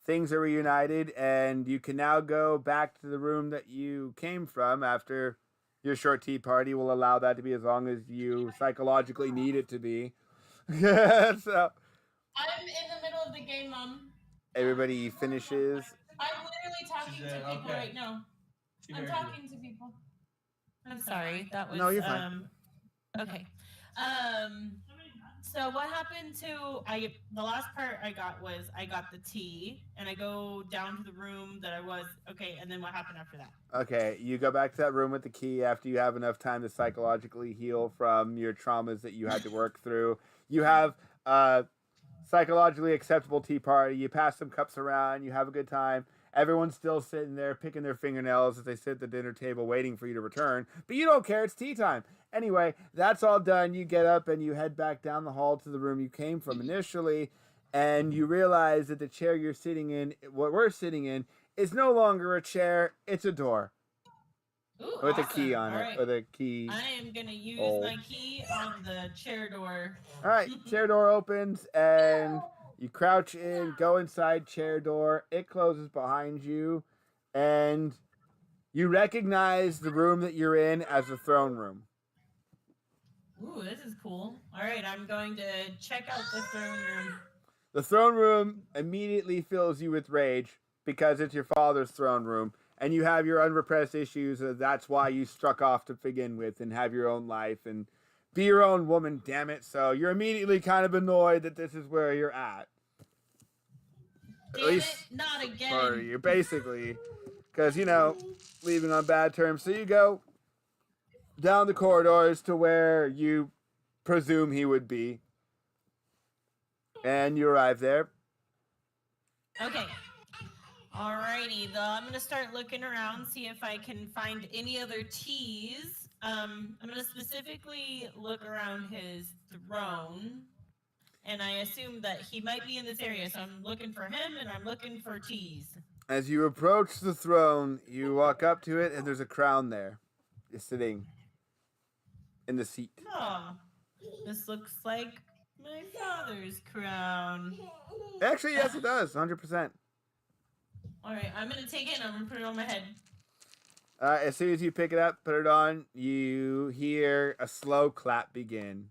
A: Things are reunited, and you can now go back to the room that you came from after your short tea party. Will allow that to be as long as you psychologically need it to be. So
D: I'm in the middle of the game, Mom.
A: everybody finishes.
D: I'm literally talking
C: She
D: to
C: said,
D: people
C: okay.
D: right now.
C: She
D: I'm
C: heard you.
D: talking to people. I'm sorry. That was
A: No, you're fine.
D: Okay. So what happened to the last part I got was I got the tea and I go down to the room that I was and then what happened after that?
A: Okay, you go back to that room with the key after you have enough time to psychologically heal from your traumas that you had to work through. You have a psychologically acceptable tea party. You pass some cups around. You have a good time. Everyone's still sitting there picking their fingernails as they sit at the dinner table waiting for you to return. But you don't care. It's tea time. Anyway, that's all done. You get up and you head back down the hall to the room you came from initially. And you realize that the chair you're sitting in, what we're sitting in, is no longer a chair. It's a door.
D: Ooh,
A: With a
D: awesome.
A: key on
D: All
A: it.
D: right.
A: With a key.
D: I am gonna use
A: Oh.
D: my key on the chair door.
A: All right, chair door opens and you crouch in, go inside chair door. It closes behind you, and you recognize the room that you're in as the throne room.
D: Ooh, this is cool. All right, I'm going to check out the throne room.
A: The throne room immediately fills you with rage because it's your father's throne room, and you have your unrepressed issues. That's why you struck off to begin with and have your own life and be your own woman, damn it. So you're immediately kind of annoyed that this is where you're at.
D: Damn
A: least
D: it, not again.
A: For you, basically. Because, leaving on bad terms. So you go down the corridors to where you presume he would be. And you arrive there.
D: Okay. Alrighty, I'm gonna start looking around, see if I can find any other teas. I'm gonna specifically look around his throne. and I assume that he might be in this area, so I'm looking for him and I'm looking for Tease.
A: As you approach the throne, you walk up to it, and there's a crown there. It's sitting in the seat.
D: Oh, this looks like my father's crown.
A: Actually, yes, it does. 100%.
D: All right, I'm gonna take it and I'm gonna put it on my head.
A: As soon as you pick it up, put it on, you hear a slow clap begin.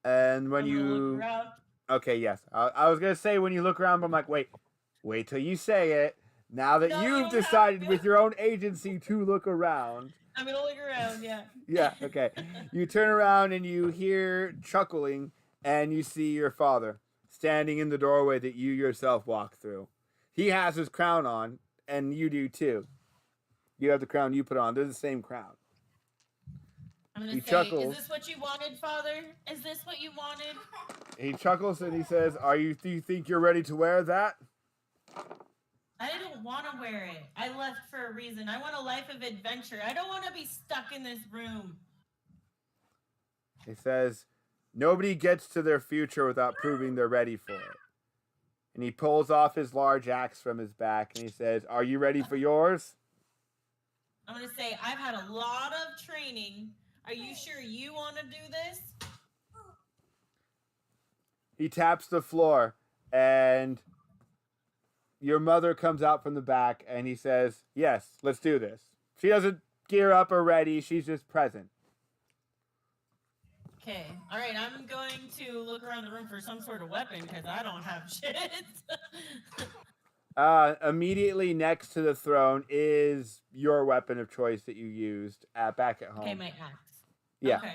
A: And when
D: I'm gonna look
A: you...
D: around.
A: Okay, yes. I was going to say when you look around, but I'm like, wait till you say it. Now that
D: No, you
A: you've
D: don't have
A: decided
D: to.
A: with your own agency to look around.
D: I'm gonna look around, yeah.
A: Yeah, okay. You turn around and you hear chuckling, and you see your father standing in the doorway that you yourself walk through. He has his crown on, and you do too. You have the crown you put on. They're the same crown.
D: I'm gonna
A: He
D: say,
A: chuckles.
D: is this what you wanted, Father? Is this what you wanted?
A: He chuckles and he says, do you think you're ready to wear that?
D: I don't want to wear it. I left for a reason. I want a life of adventure. I don't want to be stuck in this room.
A: He says, nobody gets to their future without proving they're ready for it. And he pulls off his large axe from his back and he says, are you ready for yours?
D: I'm gonna say, I've had a lot of training. Are you sure you want to do this?
A: He taps the floor and your mother comes out from the back and he says, yes, let's do this. She doesn't gear up or ready. She's just present.
D: Okay. All right. I'm going to look around the room for some sort of weapon because I don't have shit.
A: Immediately next to the throne is your weapon of choice that you used back at home.
D: Okay, my axe.
A: Yeah.
D: Okay.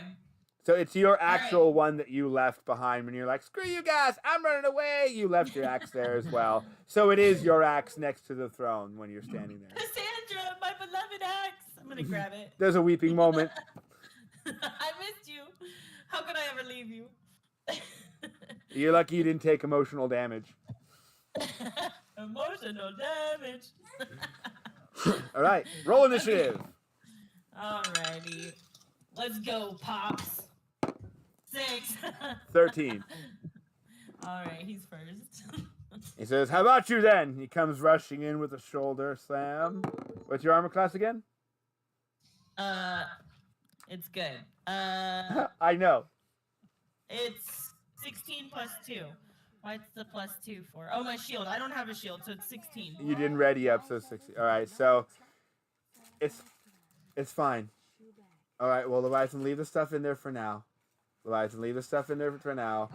A: So it's your actual
D: right.
A: one that you left behind when you're like, screw you guys, I'm running away. You left your axe there as well. So it is your axe next to the throne when you're standing there.
D: Cassandra, my beloved axe. I'm gonna grab it.
A: There's a weeping moment.
D: I missed you. How could I ever leave you?
A: You're lucky you didn't take emotional damage.
D: Emotional damage.
A: All right, roll initiative.
D: Alrighty. Let's go, Pops. 6.
A: 13.
D: Alright, he's first.
A: He says, how about you then? He comes rushing in with a shoulder slam. What's your armor class again?
D: It's good.
A: I know.
D: It's 16 plus 2. What's the plus 2 for? Oh, my shield. I don't have a shield, so it's 16.
A: You didn't ready up, so 60. All right, so it's fine. All right, well, Leviathan, leave the stuff in there for now. Leviathan, leave the stuff in there for now.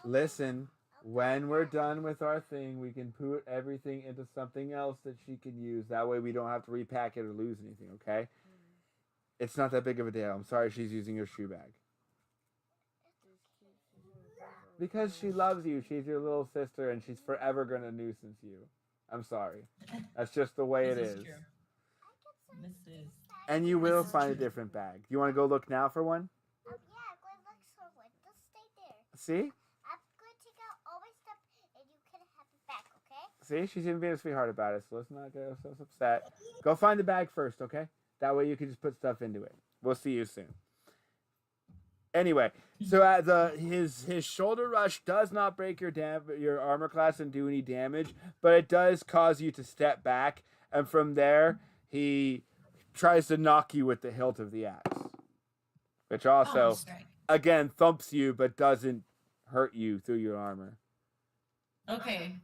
A: Listen, when we're done with our thing, we can put everything into something else that she can use. That way we don't have to repack it or lose anything, okay? It's not that big of a deal. I'm sorry she's using your shoe bag. Because she loves you. She's your little sister, and she's forever going to nuisance you. I'm sorry. That's just the way it
D: This
A: is.
D: true. This is.
A: And you will
D: This is
A: find a
D: true.
A: different bag. Do you want to go look now for one?
F: Yeah, go look for one. Just stay there.
A: See?
F: I'm going to take out all my stuff and you can have it back, okay?
A: See? She's even being a sweetheart about it, so let's not get ourselves upset. Go find the bag first, okay? That way you can just put stuff into it. We'll see you soon. Anyway, so his shoulder rush does not break your armor class and do any damage, but it does cause you to step back, and from there he tries to knock you with the hilt of the axe, which also
D: strike.
A: again thumps you but doesn't hurt you through your armor.
D: Okay.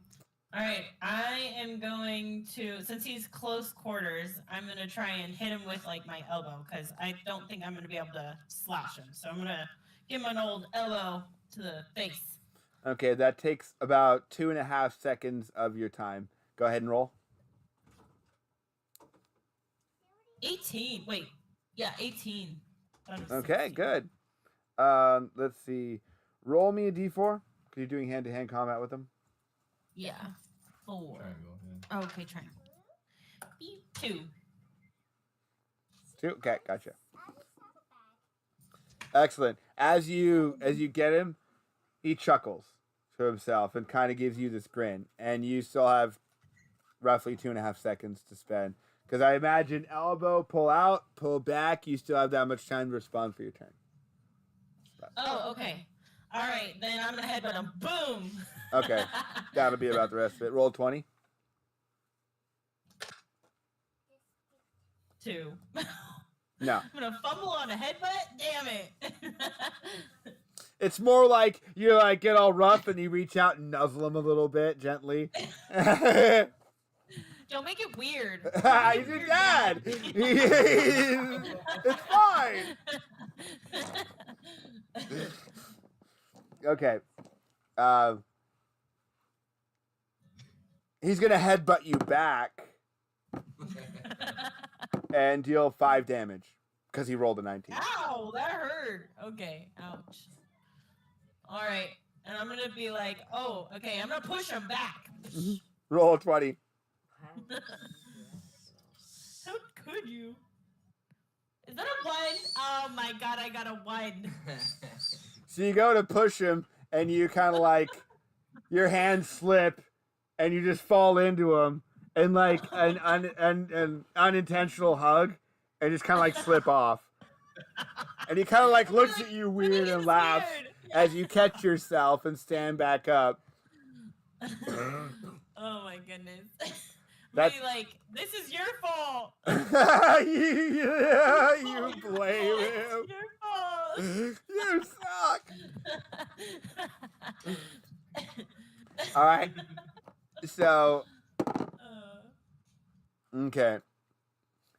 D: All right. I am going to, since he's close quarters, I'm going to try and hit him with like my elbow because I don't think I'm going to be able to slash him. So I'm going to give him an old elbow to the face.
A: Okay, that takes about 2.5 seconds of your time. Go ahead and roll.
D: 18. Wait. Yeah, 18. Out of
A: Okay,
D: 16.
A: good. Let's see. Roll me a d4 because you're doing hand-to-hand combat with them.
D: Yeah. 4.
C: Triangle, yeah.
D: Okay, triangle. Beep. 2.
A: 2. Okay, gotcha. Excellent. As you get him, he chuckles to himself and kind of gives you this grin, and you still have roughly 2.5 seconds to spend. Because I imagine elbow, pull out, pull back. You still have that much time to respond for your turn.
D: Oh, okay. All right, then I'm gonna headbutt him. Boom.
A: Okay. That'll be about the rest of it. Roll 20.
D: 2.
A: No.
D: I'm gonna fumble on a headbutt. Damn it.
A: It's more like you like get all rough and you reach out and nuzzle him a little bit gently.
D: Don't make it weird.
A: He's your dad. It's fine. Okay. He's gonna headbutt you back and deal 5 damage because he rolled a 19.
D: Ow, that hurt. Okay, ouch. All right, and I'm gonna be like, oh, okay, I'm gonna push him back.
A: Roll a 20.
D: How could you? Is that a 1? Oh my god, I got a 1.
A: So you go to push him and you kind of like your hands slip and you just fall into him and like an unintentional hug and just kind of like slip off. And he kind of like looks at you weird and laughs as you catch yourself and stand back up.
D: Oh my goodness.
A: That-
D: Really like, this is your fault.
A: You blame
D: It's
A: him.
D: your fault.
A: You suck. All right. So, okay.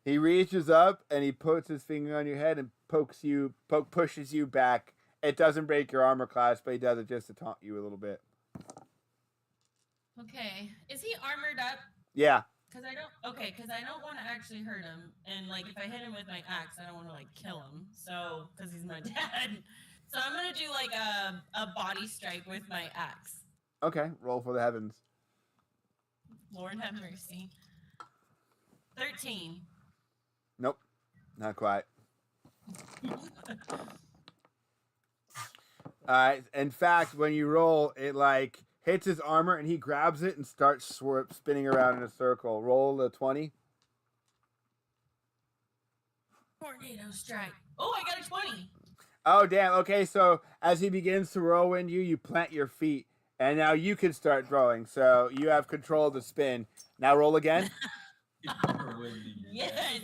A: He reaches up and he puts his finger on your head and pushes you back. It doesn't break your armor class, but he does it just to taunt you a little bit.
D: Okay. Is he armored up?
A: Yeah.
D: Because I don't want to actually hurt him. And like, if I hit him with my axe, I don't want to like kill him. So, because he's my dad. So I'm gonna do like a body strike with my axe.
A: Okay. Roll for the heavens.
D: Lord have mercy. 13.
A: Nope. Not quite. In fact, when you roll, it like hits his armor and he grabs it and starts spinning around in a circle. Roll a 20.
D: Tornado strike. Oh, I got a 20.
A: Oh, damn. Okay, so as he begins to whirlwind you, you plant your feet, and now you can start throwing. So you have control of the spin. Now roll again.
D: Yes.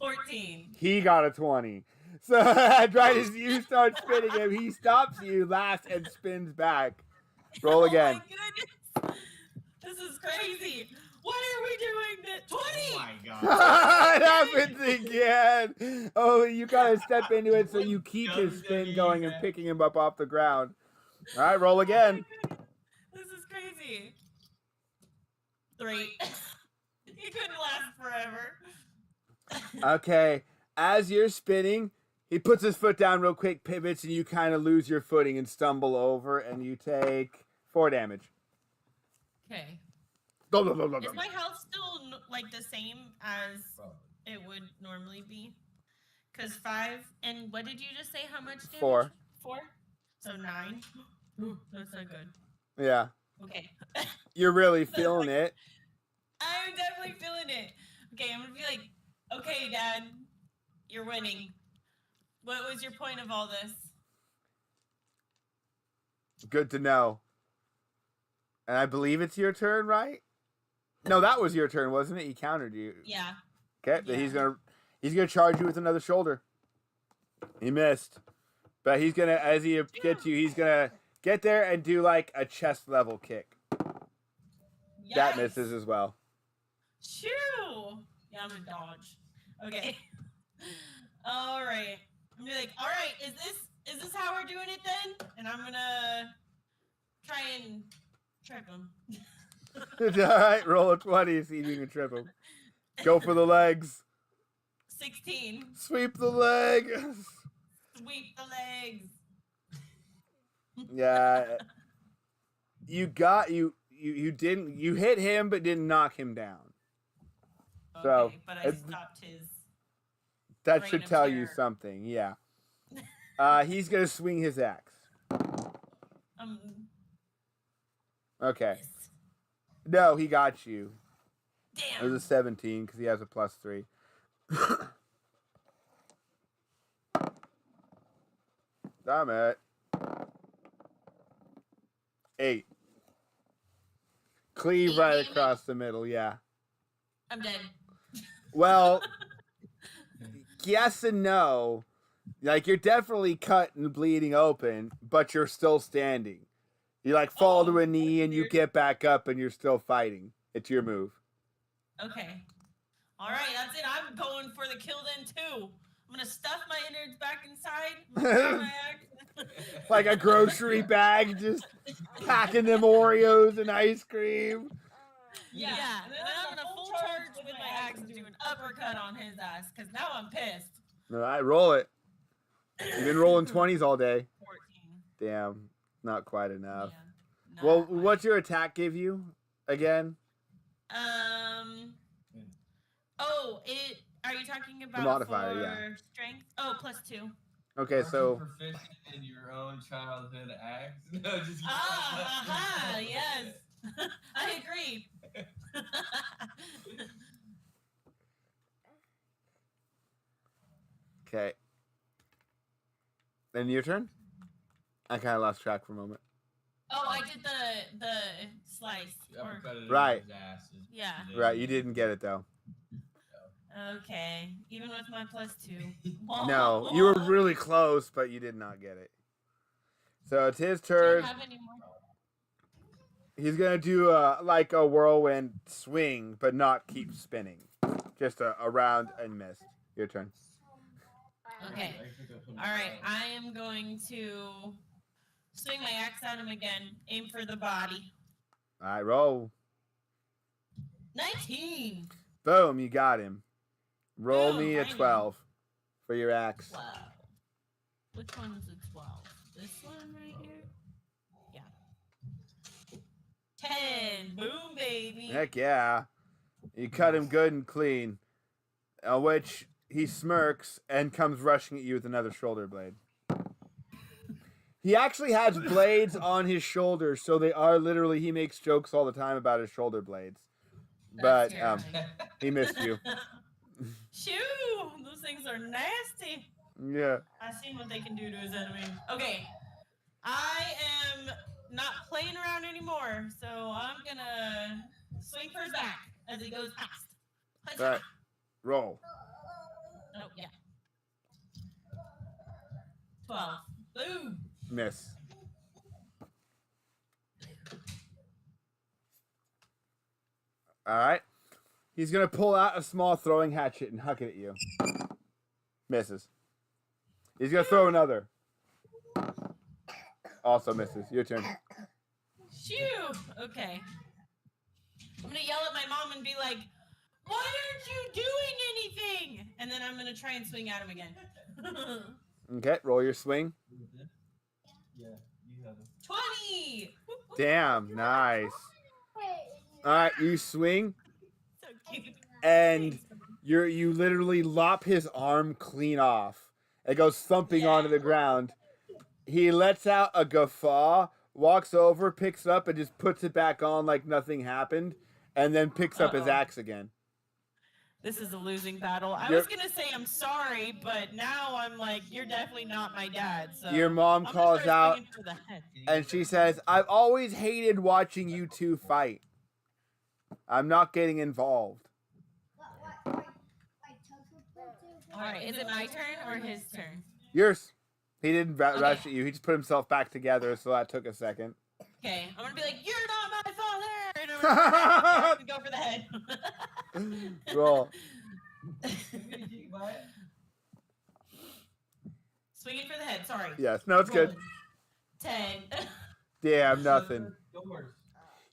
D: 14.
A: He got a 20. So right as you start spinning him, he stops you, laughs, and spins back. Roll again.
D: Oh my goodness. This is crazy. Why are we doing this? 20.
C: Oh my god.
A: It happens again. Oh, you gotta step into it so you keep his spin going and picking him up off the ground. All right, roll again.
D: This is crazy. 3. He couldn't last forever.
A: Okay, as you're spinning, he puts his foot down real quick, pivots, and you kind of lose your footing and stumble over, and you take 4 damage.
D: Okay.
A: Go, go, go, go,
D: Is
A: go.
D: my health still like the same as it would normally be? Because 5, and what did you just say? How much damage?
A: 4.
D: 4? So 9. Ooh, that's not good.
A: Yeah,
D: Okay.
A: you're really feeling it.
D: I'm definitely feeling it. Okay, I'm gonna be like, okay, Dad, you're winning. What was your point of all this?
A: Good to know. And I believe it's your turn, right? No, that was your turn, wasn't it? He countered you.
D: Yeah.
A: Okay, then
D: Yeah.
A: he's gonna charge you with another shoulder. He missed, but he's gonna, as he gets you, he's gonna get there and do like a chest level kick. That
D: Yikes.
A: misses as well.
D: Shoo! Yeah, I'm gonna dodge. Okay. All right. I'm gonna be like, all right, is this how we're doing it then? And I'm gonna try and trip him.
A: All right, roll a 20, see if you can trip him. Go for the legs.
D: 16.
A: Sweep the leg.
D: Sweep the legs.
A: Yeah. You hit him but didn't knock him down. So,
D: Okay, but I
A: it-
D: stopped his.
A: That
D: Reign
A: should
D: of
A: tell you
D: terror.
A: something, yeah. He's gonna swing his axe. Okay.
D: Yes.
A: No, he got you. It
D: Damn.
A: was a 17 because he has a +3. Damn it. 8. Cleave
D: 8
A: right
D: damage?
A: across the middle, yeah.
D: I'm dead.
A: Well, yes and no. Like, you're definitely cut and bleeding open, but you're still standing. You, like, fall to a knee and you
D: weird.
A: get back up and you're still fighting. It's your move.
D: Okay. All right, that's it. I'm going for the kill then too. I'm gonna stuff my innards back inside. I'm gonna grab my axe.
A: Like a grocery bag, just packing them Oreos and ice cream.
D: Yeah, and then I'm gonna full charge with my axe and do an uppercut on his ass, because now I'm pissed.
A: All right, roll it. You've been rolling 20s all day.
D: 14.
A: Damn, not quite enough.
D: Yeah.
A: Well,
D: Not
A: what's your attack give you again?
D: Oh, it. Are you talking about
A: modifier,
D: for
A: yeah.
D: strength? Oh, +2.
A: Okay, so
C: proficient in your own childhood acts. No, just
D: Aha! Yes, I agree.
A: okay. Then your turn. I kind of lost track for a moment.
D: Oh, I did the slice. Or,
A: Right.
D: yeah.
A: Right, you didn't get it though.
D: Okay. Even with my +2.
A: No, you were really close, but you did not get it. So it's his turn.
D: Don't have any more.
A: He's gonna do like a whirlwind swing, but not keep spinning. Just a round and miss. Your turn.
D: Okay. All right. I am going to swing my axe at him again. Aim for the body.
A: All right, roll.
D: 19.
A: Boom, you got him. Roll
D: Boom,
A: me a
D: finally.
A: 12 for your axe.
D: 12. Which one's a 12? This one right here? Yeah. 10. Boom, baby.
A: Heck yeah. You cut him good and clean. Which he smirks and comes rushing at you with another shoulder blade. He actually has blades on his shoulders, so they are literally, he makes jokes all the time about his shoulder blades. But
D: That's terrifying.
A: he missed you.
D: Shoo! Those things are nasty.
A: Yeah.
D: I've seen what they can do to his enemy. Okay. I am not playing around anymore, so I'm gonna swing for his back as he goes past. Punch
A: All right. Roll.
D: Oh, yeah. 12. Boom!
A: Miss. All right. He's going to pull out a small throwing hatchet and huck it at you. Misses. He's going to throw another. Also misses. Your turn.
D: Shoo! Okay. I'm gonna yell at my mom and be like, "Why aren't you doing anything?" And then I'm gonna try and swing at him again.
A: Okay, roll your swing.
C: Yeah, you have it.
D: 20!
A: Damn, nice. All right, you swing,
D: So cute.
A: and you literally lop his arm clean off. It goes thumping onto the ground. He lets out a guffaw, walks over, picks it up, and just puts it back on like nothing happened, and then picks up his
D: Uh-oh.
A: axe again.
D: This is a losing battle. I
A: Your-
D: was gonna say I'm sorry, but now I'm like, you're definitely not my dad. So
A: Your mom
D: I'm gonna
A: calls
D: start
A: out,
D: swinging for the head.
A: and she says, "I've always hated watching you two fight. I'm not getting involved."
D: All right, is it my turn or his turn?
A: Yours. He didn't
D: Okay.
A: rush at you. He just put himself back together, so that took a second.
D: Okay, I'm gonna be like, "You're not my father," and I'm gonna go for the head.
A: Roll.
D: Swinging for the head. Sorry.
A: Yes. No, it's good.
D: 10.
A: Damn, nothing.
C: Doors.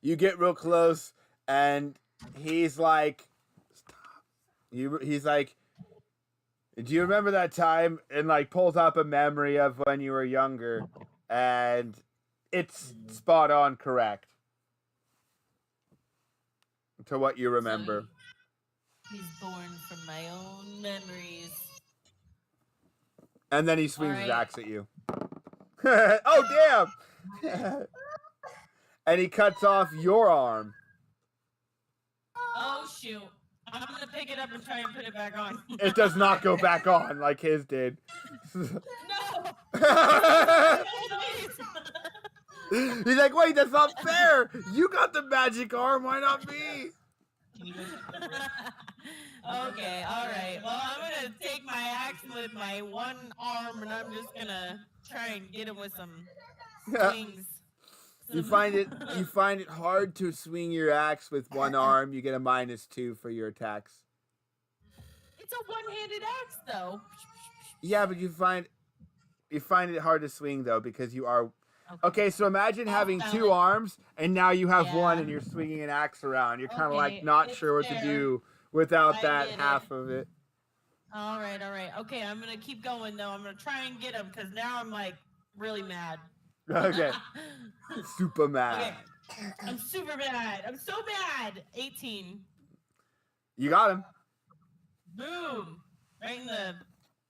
A: You get real close, and he's like, "Stop." He's like, "Do you remember that time?" And like pulls up a memory of when you were younger, and it's spot on correct to what you remember.
D: He's born from my own memories.
A: And then he swings his
D: Alright.
A: axe at you. Oh, damn! And he cuts off your arm.
D: Oh shoot! I'm gonna pick it up and try and put it back on.
A: It does not go back on like his did.
D: No!
A: He's like, wait, that's not fair. You got the magic arm. Why not me?
D: Okay, all right. Well, I'm gonna take my axe with my one arm, and I'm just gonna try and get him with some swings.
A: You find it hard to swing your axe with one arm. You get a -2 for your attacks.
D: It's a one-handed axe, though.
A: Yeah, but you find it hard to swing though because you are. Okay, so imagine having 2 arms and now you have one and you're swinging an axe around. You're kind of like not
D: it's
A: sure what to
D: fair.
A: do without
D: I
A: that
D: get
A: half
D: it.
A: of it.
D: All right. Okay, I'm gonna keep going though. I'm gonna try and get him because now I'm like really mad.
A: Okay, super mad.
D: Okay. I'm super mad. I'm so mad. 18.
A: You got him.
D: Boom. Right in the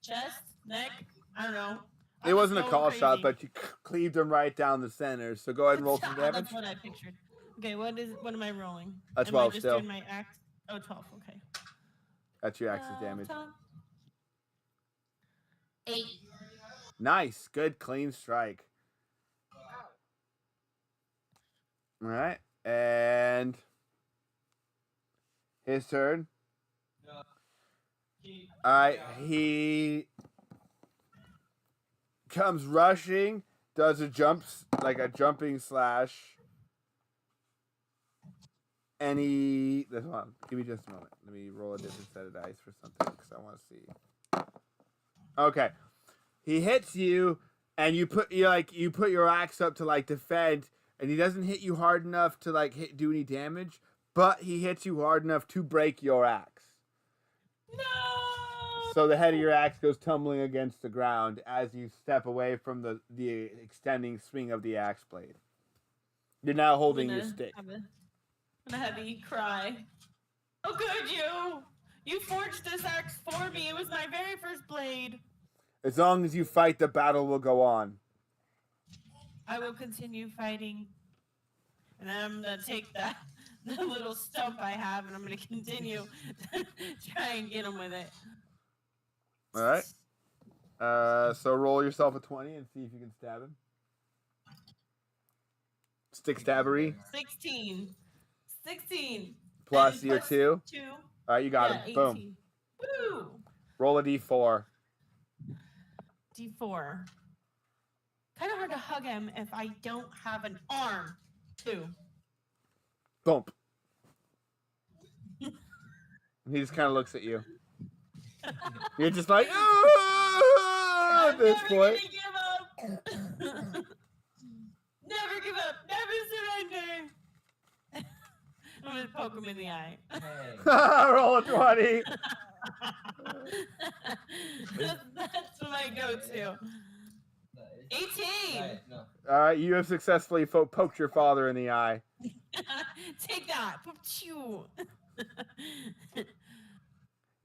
D: chest, neck. I don't know.
A: It
D: I'm
A: wasn't a
D: just
A: call
D: going
A: shot,
D: crazy.
A: but you cleaved him right down the center. So go ahead and roll some damage.
D: That's what I pictured. Okay, what am I rolling?
A: A 12
D: Am I just
A: still.
D: doing my axe? Oh, 12. Okay.
A: That's your axe's damage.
D: 8.
A: Nice, good, clean strike. All right, and his turn. All right, he comes rushing, does a jumping slash, and hold on, give me just a moment. Let me roll a different set of dice for something because I want to see. Okay, he hits you, and you put your axe up to like defend, and he doesn't hit you hard enough to like do any damage, but he hits you hard enough to break your axe.
D: No.
A: So the head of your axe goes tumbling against the ground as you step away from the extending swing of the axe blade. You're now holding your stick.
D: I'm gonna have a cry. How could you? You forged this axe for me. It was my very first blade.
A: As long as you fight, the battle will go on.
D: I will continue fighting. And then I'm gonna take the little stump I have, and I'm gonna continue try and get him with it.
A: All right. So roll yourself a 20 and see if you can stab him. Stick stabbery
D: 16. 16.
A: plus
D: And
A: your
D: plus
A: 2.
D: 2.
A: All right, you got
D: Yeah,
A: him. Boom.
D: 18. Woo!
A: Roll a d4.
D: D4. Kind of hard to hug him if I don't have an arm, too.
A: Bump. He just kind of looks at you. You're just like, "Ah!" at this point.
D: Never give up. Never give up. Never surrender. I'm gonna poke him in the eye.
C: Hey.
A: Roll a 20.
D: That's my go-to. 18.
C: No.
A: All right, you have successfully poked your father in the eye.
D: Take that. Phew.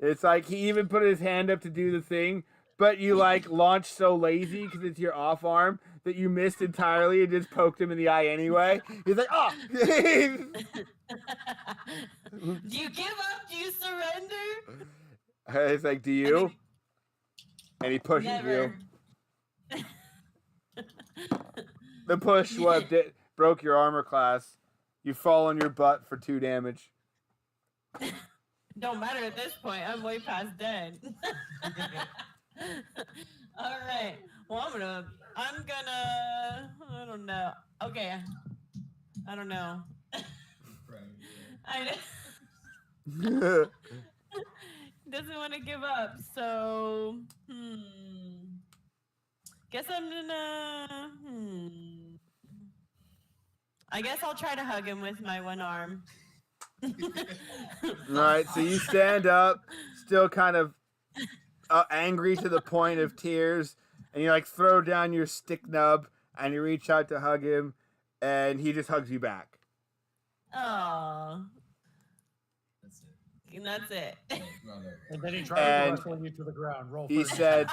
A: It's like he even put his hand up to do the thing, but you like launched so lazy because it's your off arm that you missed entirely and just poked him in the eye anyway. He's like, oh.
D: Do you give up? Do you surrender?
A: It's like, do you? And he pushes you.
D: Never.
A: The push broke your armor class. You fall on your butt for 2 damage.
D: Don't matter at this point. I'm way past dead. All right. Well, I don't know. Okay. I don't know. Doesn't want to give up. So, guess I'm gonna. I guess I'll try to hug him with my one arm.
A: All right, so you stand up, still kind of angry to the point of tears, and you like throw down your stick nub, and you reach out to hug him, and he just hugs you back.
D: Oh,
C: That's it.
D: and that's it.
C: It's not over.
E: And then he tried
A: And
E: to wrestle you to the ground. Roll
A: He
E: first.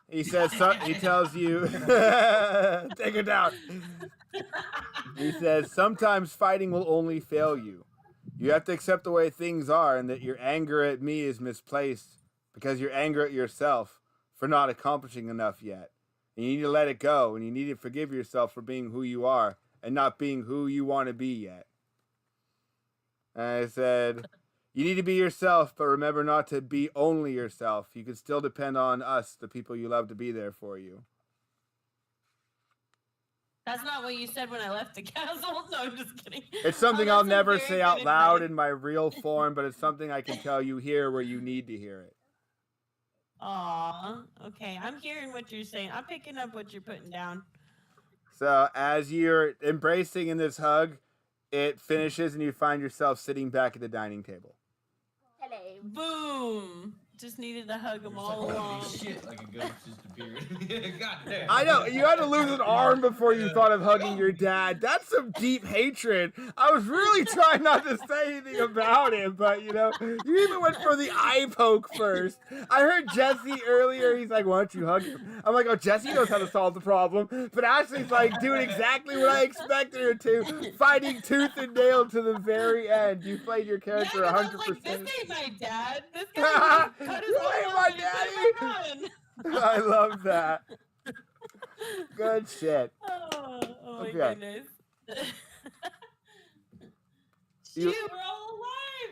A: he tells you, take it down. He says, sometimes fighting will only fail you. You have to accept the way things are and that your anger at me is misplaced because you're angry at yourself for not accomplishing enough yet. And you need to let it go, and you need to forgive yourself for being who you are and not being who you want to be yet. And I said, you need to be yourself, but remember not to be only yourself. You can still depend on us, the people you love, to be there for you.
D: That's not what you said when I left the castle. No, I'm just kidding.
A: It's something
D: Oh,
A: I'll
D: that's
A: never
D: very
A: say
D: good
A: out loud
D: advice.
A: in my real form, but it's something I can tell you here where you need to hear it.
D: Aw, okay. I'm hearing what you're saying. I'm picking up what you're putting down.
A: So as you're embracing in this hug, it finishes and you find yourself sitting back at the dining table.
F: Hello.
D: Boom. Just needed to hug them all
C: Holy
D: along.
C: shit, like a ghost just appeared. God damn.
A: I know, you had to lose an arm before you thought of hugging your dad. That's some deep hatred. I was really trying not to say anything about him, but you know, you even went for the eye poke first. I heard Jesse earlier, he's like, why don't you hug him? I'm like, oh, Jesse knows how to solve the problem. But Ashley's like doing exactly what I expected her to, fighting tooth and nail to the very end. You played your character 100%.
D: I was like, this ain't my dad. This guy cut his
A: You
D: arm
A: ain't
D: off
A: my
D: and put him on.
A: I love that. Good shit.
D: Oh my
A: Okay.
D: goodness.
A: You-
D: Shoot, we're all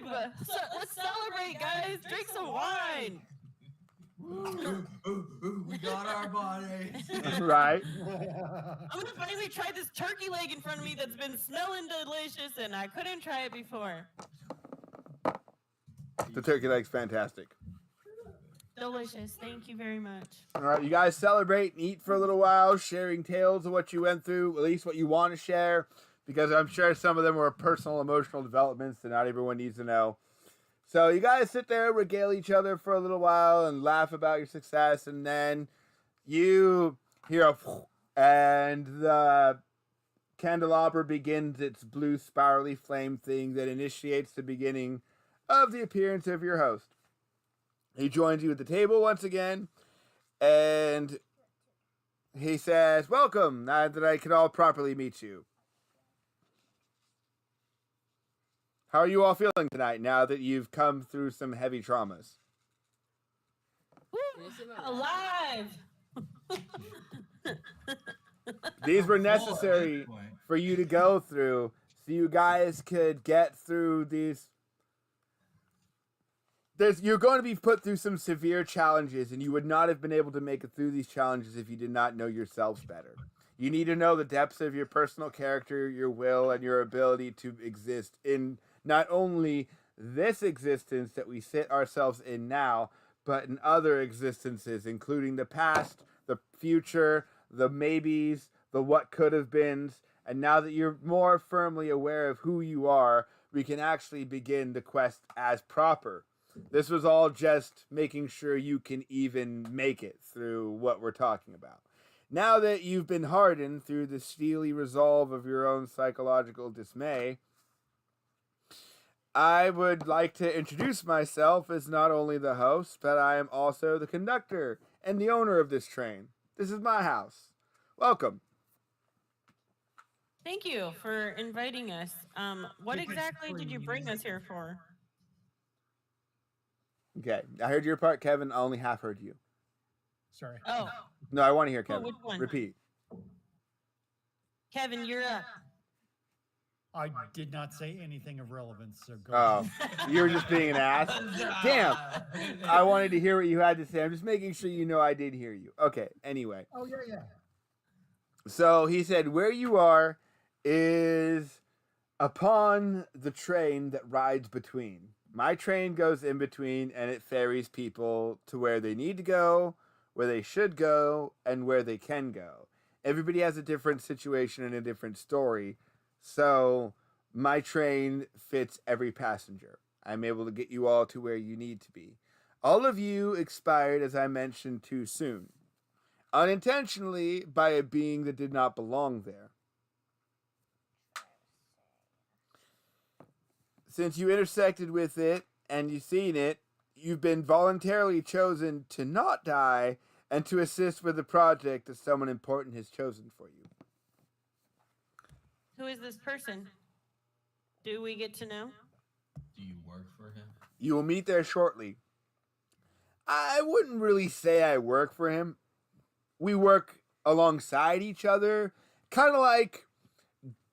D: alive. So, let's celebrate, guys. Drink some wine.
C: We got our bodies.
A: Right?
D: I'm gonna finally try this turkey leg in front of me that's been smelling delicious, and I couldn't try it before.
A: The turkey leg's fantastic.
D: Delicious. Thank you very much.
A: All right, you guys celebrate and eat for a little while, sharing tales of what you went through, at least what you want to share, because I'm sure some of them were personal, emotional developments that not everyone needs to know. So you guys sit there, regale each other for a little while, and laugh about your success, and then you hear a and the candelabra begins its blue spirally flame thing that initiates the beginning of the appearance of your host. He joins you at the table once again, and he says, welcome, now that I can all properly meet you. How are you all feeling tonight now that you've come through some heavy traumas?
B: Can you see my
D: Alive.
A: These were
C: Full at this
A: necessary
C: point.
A: for you to go through so you guys could get through these. You're going to be put through some severe challenges, and you would not have been able to make it through these challenges if you did not know yourselves better. You need to know the depths of your personal character, your will, and your ability to exist in not only this existence that we sit ourselves in now, but in other existences, including the past, the future, the maybes, the what could have beens. And now that you're more firmly aware of who you are, we can actually begin the quest as proper. This was all just making sure you can even make it through what we're talking about. Now that you've been hardened through the steely resolve of your own psychological dismay, I would like to introduce myself as not only the host, but I am also the conductor and the owner of this train. This is my house. Welcome.
D: Thank you for inviting us. What
E: Take it
D: exactly did you
E: free.
D: bring us here for?
A: Okay, I heard your part, Kevin. I only half heard you.
E: Sorry.
D: Oh,
A: No, I want to hear
D: Oh,
A: Kevin.
D: which one?
A: Repeat.
D: Kevin, you're up.
E: I did not say anything of relevance, so go
A: Oh,
E: ahead.
A: you were just being an ass. Damn. I wanted to hear what you had to say. I'm just making sure you know I did hear you. Okay, anyway.
E: Oh, yeah, yeah.
A: So he said, where you are is upon the train that rides between. My train goes in between, and it ferries people to where they need to go, where they should go, and where they can go. Everybody has a different situation and a different story. So my train fits every passenger. I'm able to get you all to where you need to be. All of you expired, as I mentioned, too soon. Unintentionally by a being that did not belong there. Since you intersected with it and you've seen it, you've been voluntarily chosen to not die and to assist with the project that someone important has chosen for you.
D: Who is this person? Do we get to know?
C: Do you work for him?
A: You will meet there shortly. I wouldn't really say I work for him. We work alongside each other, kind of like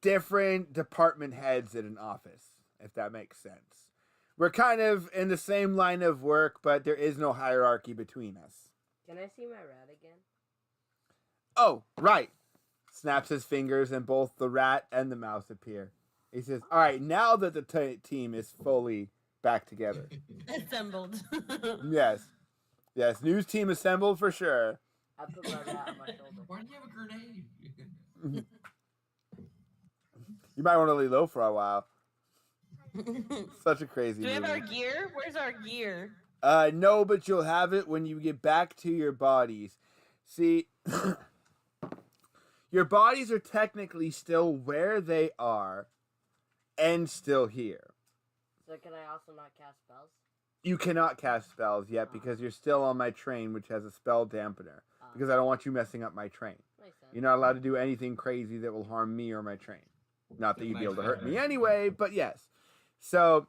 A: different department heads in an office, if that makes sense. We're kind of in the same line of work, but there is no hierarchy between us.
B: Can I see my rat again?
A: Oh, right. Snaps his fingers and both the rat and the mouse appear. He says, all right, now that the team is fully back together.
D: Assembled.
A: Yes. Yes, news team assembled for sure.
B: I put my rat on my shoulder.
C: Why do you have a grenade?
A: You might want to lay low for a while. Such a crazy
D: Do we have
A: movie.
D: our gear? Where's our gear?
A: No, but you'll have it when you get back to your bodies. See, your bodies are technically still where they are and still here.
B: So can I also not cast spells?
A: You cannot cast spells yet because you're still on my train, which has a spell dampener. Because I don't want you messing up my train.
B: Makes sense.
A: You're not allowed to do anything crazy that will harm me or my train. Not that you'd be able to hurt me anyway, but yes. So,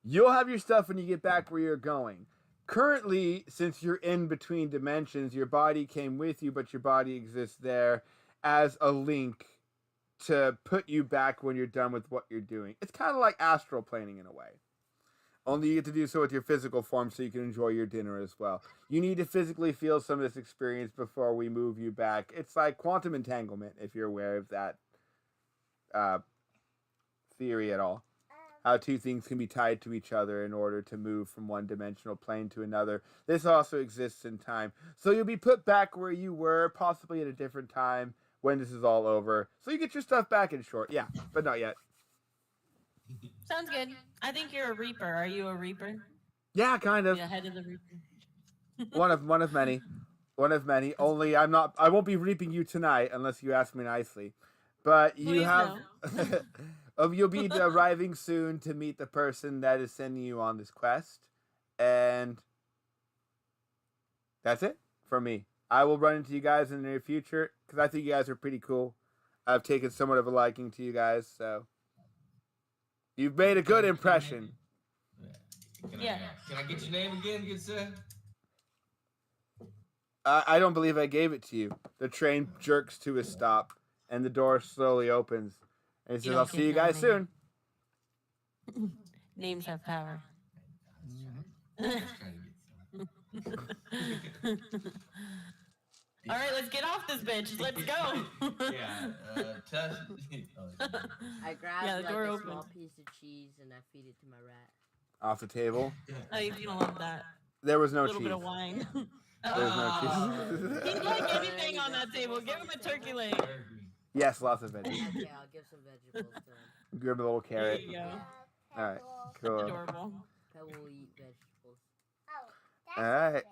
A: you'll have your stuff when you get back where you're going. Currently, since you're in between dimensions, your body came with you, but your body exists there as a link to put you back when you're done with what you're doing. It's kind of like astral planing in a way. Only you get to do so with your physical form so you can enjoy your dinner as well. You need to physically feel some of this experience before we move you back. It's like quantum entanglement, if you're aware of that theory at all. How two things can be tied to each other in order to move from one dimensional plane to another. This also exists in time. So you'll be put back where you were, possibly at a different time when this is all over. So you get your stuff back in short. Yeah, but not yet.
D: Sounds good. I think you're a reaper. Are you a reaper?
A: Yeah, kind of.
D: The head of the reaper.
A: One of many. One of many. Only I won't be reaping you tonight unless you ask me nicely. But you
D: Please
A: have you'll be arriving soon to meet the person that is sending you on this quest. And that's it for me. I will run into you guys in the near future because I think you guys are pretty cool. I've taken somewhat of a liking to you guys, so you've made a good impression.
D: Yeah.
C: Can I get your name again, good sir?
A: I don't believe I gave it to you. The train jerks to a stop, and the door slowly opens. And he says,
D: don't
A: I'll see
D: get
A: you
D: no
A: guys
D: name.
A: soon.
D: Names have power.
C: Trying to get some.
D: All right, let's get off this bench. Let's go.
C: Yeah, touch.
B: I grab
D: Yeah, the
B: like
D: door
B: a
D: opened.
B: small piece of cheese and I feed it to my rat.
A: Off the table.
D: Oh, you're gonna love that.
A: There was
D: A
A: no
D: little
A: cheese.
D: bit of wine.
A: There's no cheese.
D: He'd like anything on that table. Give him a turkey leg.
A: Yes, lots of veggies.
B: Okay, I'll give some vegetables to him.
A: Grab a little
D: There
A: carrot.
D: you go.
A: All right, cool.
D: Adorable.
B: I will eat vegetables.
F: Oh, that's
A: All right.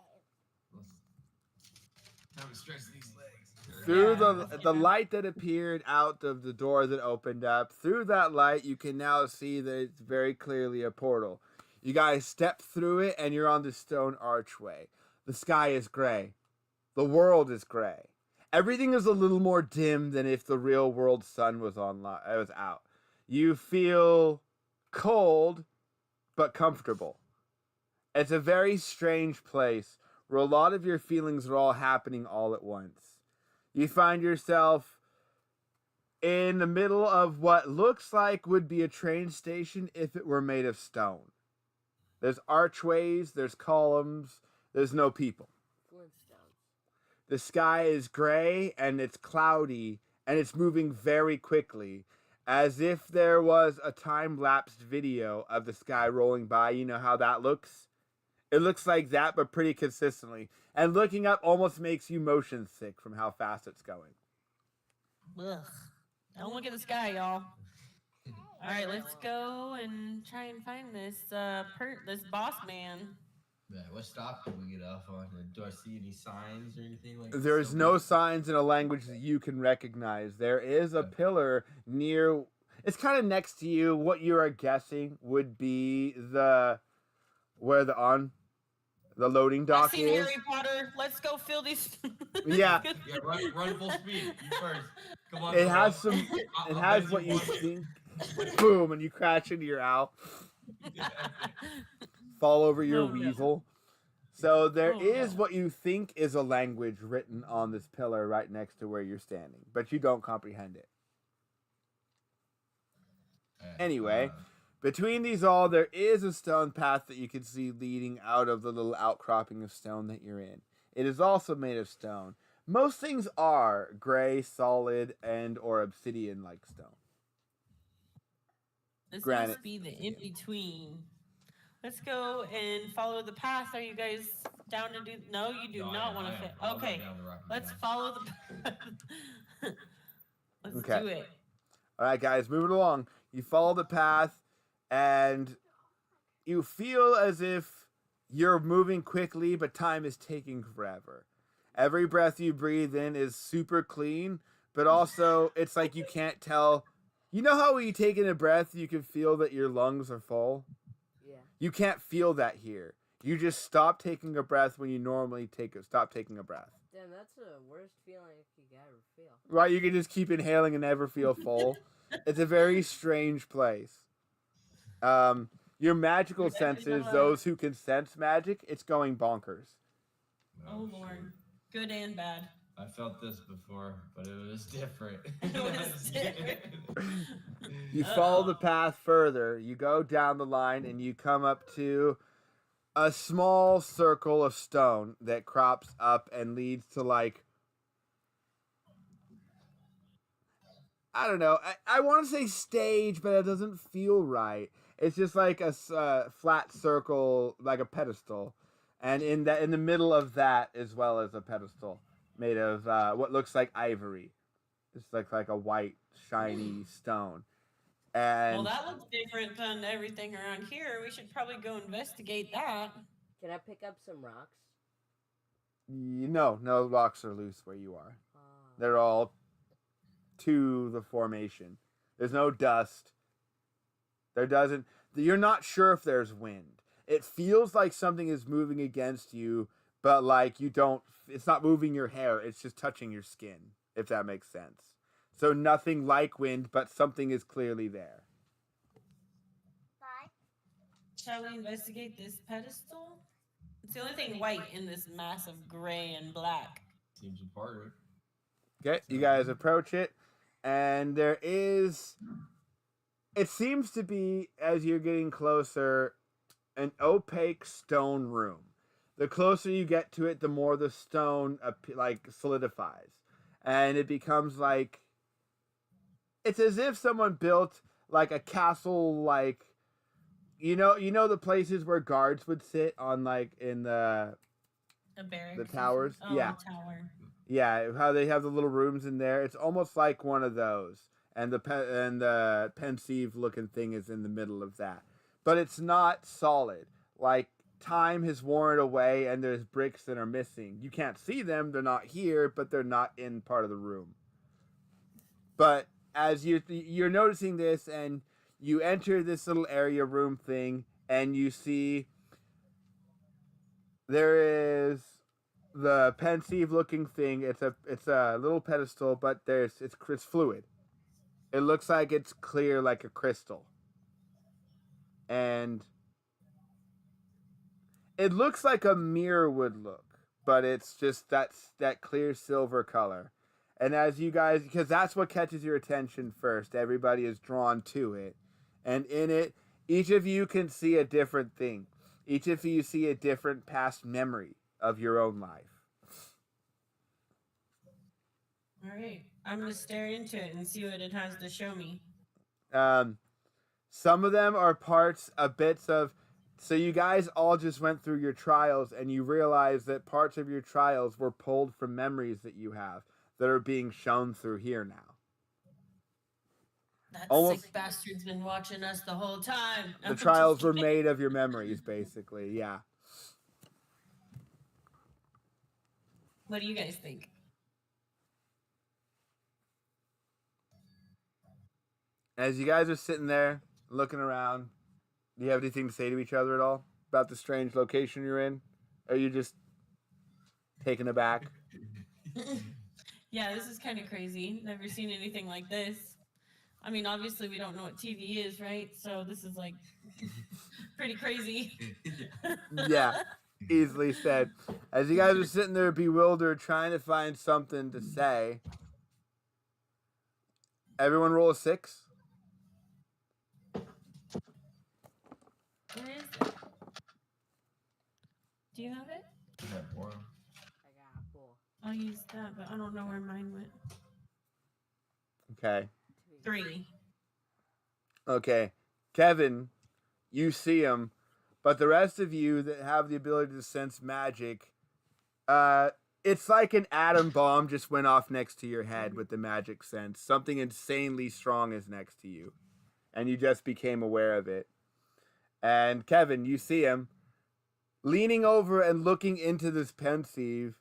C: Time to stretch these legs.
A: Through
D: Yeah.
A: the light that appeared out of the door that opened up, through that light, you can now see that it's very clearly a portal. You guys step through it, and you're on the stone archway. The sky is gray. The world is gray. Everything is a little more dim than if the real world sun was was out. You feel cold, but comfortable. It's a very strange place where a lot of your feelings are all happening all at once. You find yourself in the middle of what looks like would be a train station if it were made of stone. There's archways, there's columns, there's no people.
B: Flintstones.
A: The sky is gray and it's cloudy and it's moving very quickly, as if there was a time-lapsed video of the sky rolling by. You know how that looks? It looks like that, but pretty consistently. And looking up almost makes you motion sick from how fast it's going.
D: Ugh. Don't look at the sky, y'all. All right, let's go and try and find this this boss man.
C: Yeah, what stop can we get off on? Do I see any signs or anything like that?
A: There's no signs in a language that you can recognize. There is a pillar near... It's kind of next to you. What you are guessing would be the loading
D: I've
A: dock
D: seen
A: is.
D: Harry Potter. Let's go fill these.
A: Yeah.
C: Yeah, run full speed. You first. Come on.
A: It
C: come
A: has
C: on.
A: some... It
C: I'll
A: has
C: bet
A: what you
C: one.
A: think. Boom, and you crash into your owl. Fall over your
D: Oh, no.
A: weasel. So there
D: Oh,
A: is
D: no.
A: what you think is a language written on this pillar right next to where you're standing, but you don't comprehend it. Anyway, between these all, there is a stone path that you can see leading out of the little outcropping of stone that you're in. It is also made of stone. Most things are gray, solid, and or obsidian-like stone.
D: This
A: Granite.
D: must be the in between. Let's go and follow the path. Are you guys down to do? No, you do
C: No,
D: not want
C: I
D: to
C: am.
D: fit.
C: I'll go
D: Okay,
C: down the rocky
D: let's
C: path.
D: follow the path. Let's
A: Okay.
D: do it.
A: All right, guys, moving along. You follow the path, and you feel as if you're moving quickly, but time is taking forever. Every breath you breathe in is super clean, but also it's like you can't tell. You know how when you take in a breath, you can feel that your lungs are full?
B: Yeah.
A: You can't feel that here. You just stop taking a breath when you normally stop taking a breath.
B: Damn, that's the worst feeling you could ever feel.
A: Right? You can just keep inhaling and never feel full. It's a very strange place. Your magical senses, those who can sense magic, it's going bonkers.
D: Oh Lord, good and bad.
C: I felt this before, but it was different.
D: It was different.
A: You follow the path further, you go down the line, and you come up to a small circle of stone that crops up and leads to, like, I don't know. I want to say stage, but it doesn't feel right. It's just like a flat circle, like a pedestal, and in the middle of that, as well as a pedestal made of what looks like ivory. It's like a white, shiny stone. And
D: Well, that looks different than everything around here. We should probably go investigate that.
B: Can I pick up some rocks?
A: no rocks are loose where you are.
B: Ah.
A: They're all to the formation. There's no dust. You're not sure if there's wind. It feels like something is moving against you, but like it's not moving your hair, it's just touching your skin, if that makes sense. So nothing like wind, but something is clearly there.
F: Bye.
D: Shall we investigate this pedestal? It's the only thing white in this mass of gray and black.
C: Seems a part of it.
A: Okay, you guys approach it, and it seems to be, as you're getting closer, an opaque stone room. The closer you get to it, the more the stone solidifies, and it becomes like it's as if someone built like a castle, like you know the places where guards would sit on, like in the
D: barracks.
A: The towers?
D: Oh,
A: Yeah.
D: the tower.
A: Yeah, how they have the little rooms in there. It's almost like one of those, and the pensive looking thing is in the middle of that. But it's not solid. Like time has worn it away, and there's bricks that are missing. You can't see them; they're not here, but they're not in part of the room. But as you're noticing this, and you enter this little area room thing, and you see there is the pensive looking thing. It's a little pedestal, but it's fluid. It looks like it's clear like a crystal. And it looks like a mirror would look, but it's just that clear silver color. And as you guys, because that's what catches your attention first, everybody is drawn to it. And in it, each of you can see a different thing. Each of you see a different past memory of your own life.
D: All right, I'm gonna stare into it and see what it has to show me.
A: Some of them are bits of. So you guys all just went through your trials, and you realize that parts of your trials were pulled from memories that you have that are being shown through here now.
D: That
A: Almost-
D: sick bastard's been watching us the whole time.
A: The trials were made of your memories, basically. Yeah.
D: What do you guys think?
A: As you guys are sitting there looking around, do you have anything to say to each other at all about the strange location you're in? Or are you just taken aback?
D: Yeah, this is kind of crazy. Never seen anything like this. I mean, obviously we don't know what TV is, right? So this is like pretty crazy.
A: Yeah. Easily said. As you guys are sitting there bewildered, trying to find something to say, everyone roll a 6.
D: Where is it? Do you have it?
C: Yeah, boy.
B: I got a 4.
D: I'll use that, but I don't know where mine went.
A: Okay.
D: 3.
A: Okay. Kevin, you see him, but the rest of you that have the ability to sense magic, it's like an atom bomb just went off next to your head with the magic sense. Something insanely strong is next to you, and you just became aware of it. And Kevin, you see him leaning over and looking into this pensieve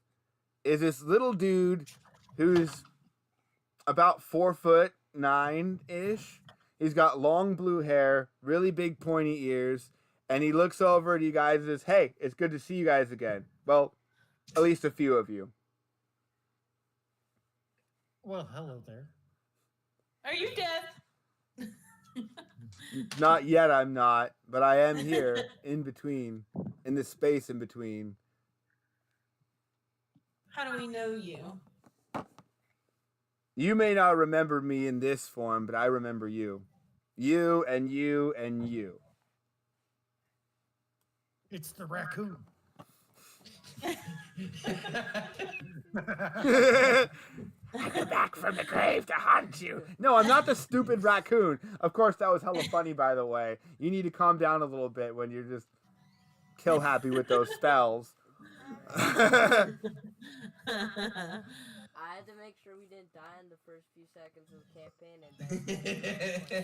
A: is this little dude who's about 4'9" He's got long blue hair, really big pointy ears, and he looks over at you guys and says, "Hey, it's good to see you guys again." Well, at least a few of you.
E: Well, hello there.
D: Are you dead?
A: Not yet, I'm not, but I am here in between, in this space in between.
D: How do we know you?
A: You may not remember me in this form, but I remember you. You and you and you.
E: It's the raccoon.
A: I come back from the grave to hunt you. No, I'm not the stupid raccoon. Of course, that was hella funny, by the way. You need to calm down a little bit when you're just kill happy with those spells.
B: I had to make sure we didn't die in the first few seconds of the campaign. And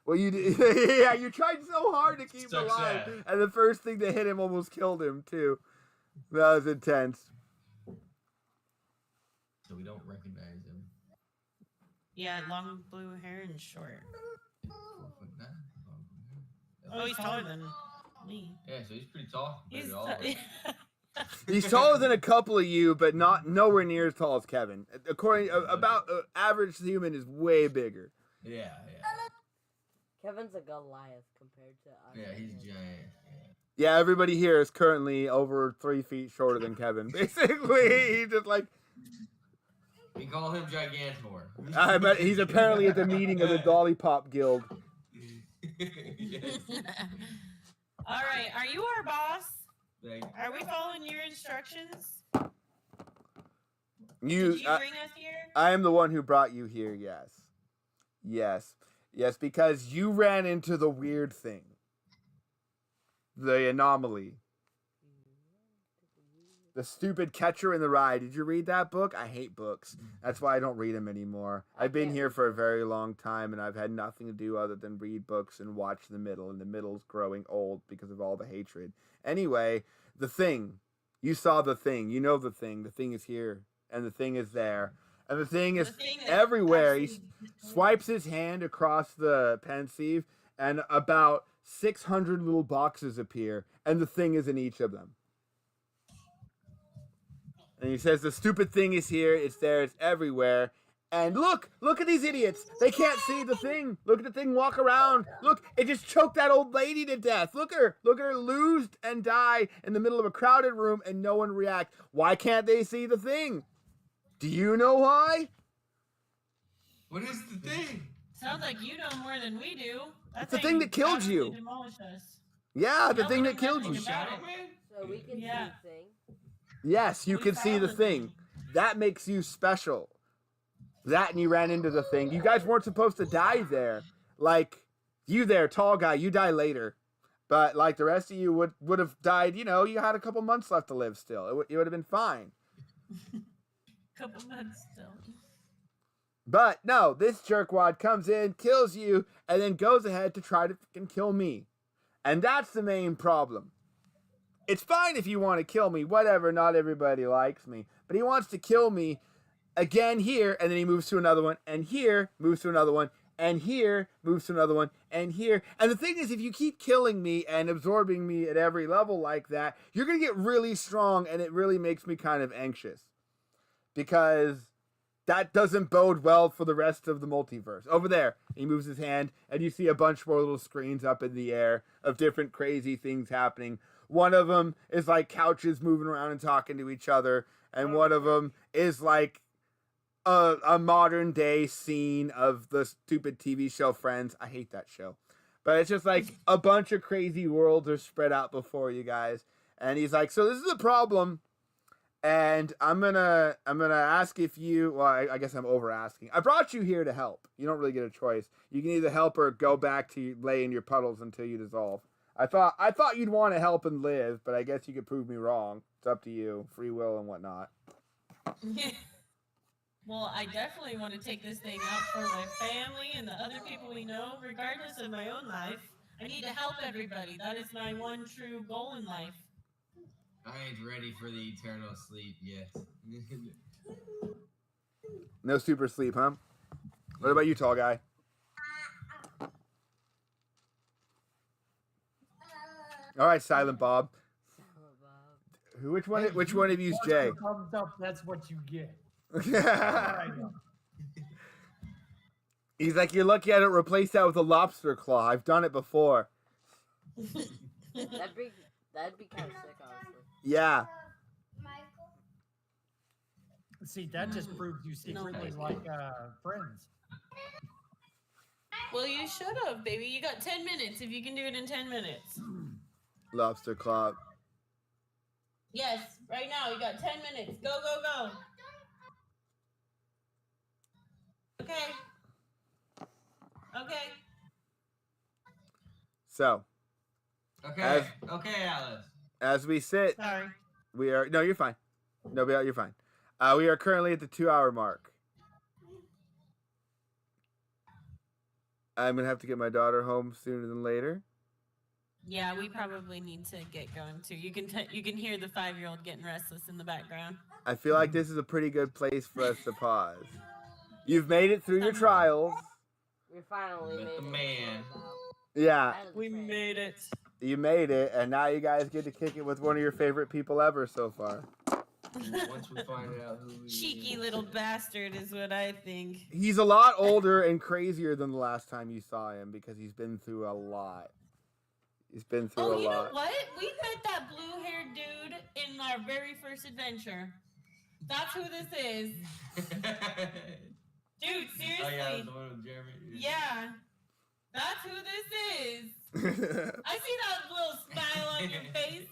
A: Well, you yeah, you tried so hard to keep him alive,
C: sad.
A: and the first thing that hit him almost killed him too. That was intense.
C: So we don't recognize him.
D: Yeah, long blue hair and short.
C: 4'9".
D: Oh, he's taller than me.
C: Yeah, so he's pretty tall. compared
D: He's
C: to all of us.
A: He's taller than a couple of you, but nowhere near as tall as Kevin. According about average human is way bigger.
C: Yeah.
B: Kevin's a Goliath compared to us.
C: Yeah, he's giant.
A: Yeah, everybody here is currently over 3 feet shorter than Kevin. Basically, he's just like.
C: We call him Gigantor.
A: I bet he's apparently at the meeting of the Dolly Pop Guild.
C: Yes.
D: All right, are you our boss?
C: Like,
D: Are we following your instructions?
A: You,
D: Did you bring us here?
A: I am the one who brought you here. Yes, because you ran into the weird thing, the anomaly. The stupid Catcher in the Rye. Did you read that book? I hate books. That's why I don't read them anymore. I've been here for a very long time, and I've had nothing to do other than read books and watch The Middle, and The Middle's growing old because of all the hatred. Anyway, the Thing. You saw the Thing. You know the Thing. The Thing is here, and the Thing is there. And the Thing is everywhere. He swipes his hand across the pensieve, and about 600 little boxes appear, and the Thing is in each of them. And he says, the stupid thing is here, it's there, it's everywhere. And look at these idiots. They can't see the thing. Look at the thing walk around. Look, it just choked that old lady to death. Look at her lose and die in the middle of a crowded room and no one react. Why can't they see the thing? Do you know why?
C: what is the thing?
D: Sounds like you know more than we do.
A: It's the thing that killed you.
D: absolutely demolished us.
A: Yeah, the
D: No,
A: thing
D: we
A: that
D: don't
A: killed
D: know
A: you.
D: anything about
C: Shadow
D: it.
C: Man?
B: So we can
D: Yeah.
B: see the thing.
A: Yes, you
D: We
A: can see
D: found
A: the
D: the
A: thing. That makes you special. That and you ran into the thing. You guys weren't supposed to die there. Like, you there, tall guy, you die later. But like the rest of you would have died, you had a couple months left to live still. It would have been fine.
D: Couple months still.
A: But no, this jerkwad comes in, kills you, and then goes ahead to try to fucking kill me. And that's the main problem. It's fine if you want to kill me, whatever, not everybody likes me. But he wants to kill me again here, and then he moves to another one, and here, moves to another one, and here, moves to another one, and here. And the thing is, if you keep killing me and absorbing me at every level like that, you're going to get really strong, and it really makes me kind of anxious. Because that doesn't bode well for the rest of the multiverse. Over there, he moves his hand, and you see a bunch more little screens up in the air of different crazy things happening. one of them is like couches moving around and talking to each other, and one of them is like a modern day scene of the stupid TV show Friends. I hate that show. But it's just like a bunch of crazy worlds are spread out before you guys. And he's like, so this is a problem. And I'm gonna ask if you, well, I guess I'm over asking. I brought you here to help. You don't really get a choice. You can either help or go back to lay in your puddles until you dissolve. I thought you'd want to help and live, but I guess you could prove me wrong. It's up to you. Free will and whatnot.
D: Well, I definitely want to take this thing out for my family and the other people we know, regardless of my own life. I need to help everybody. That is my one true goal in life.
C: I ain't ready for the eternal sleep yet.
A: No super sleep, huh? What about you, tall guy? All right, Silent Bob. Which one of you's Jay?
E: Thumbs up, that's what you get.
A: He's like, you're lucky I don't replace that with a lobster claw. I've done it before.
B: That'd be kind of sick, honestly.
A: Yeah.
E: See, that just proves you secretly like friends.
D: Well, you should have, baby. You got 10 minutes if you can do it in 10 minutes.
A: Lobster claw.
D: Yes, right now. You got 10 minutes. Go, go, go. Okay. Okay.
A: So,
C: Okay, okay, Alice.
A: as we sit,
D: Sorry.
A: we are. No, you're fine. No, you're fine. We are currently at the 2-hour mark. I'm gonna have to get my daughter home sooner than later.
D: Yeah, we probably need to get going too. You can hear the 5-year-old getting restless in the background.
A: I feel like this is a pretty good place for us to pause. You've made it through your trials.
B: We finally
C: Met
B: made
C: the
B: it.
C: man.
A: Yeah,
B: Out of the train.
D: it.
A: you made it, and now you guys get to kick it with one of your favorite people ever so far.
C: Once we find out who he
D: Cheeky
C: is.
D: little bastard is what I think.
A: He's a lot older and crazier than the last time you saw him because he's been through a lot. He's been through
D: Oh,
A: a
D: you know
A: lot.
D: what? We met that blue-haired dude in our very first adventure. That's who this is. Dude, seriously.
C: Oh yeah, the one with Jeremy.
D: Yeah. That's who this is. I see that little smile on your face.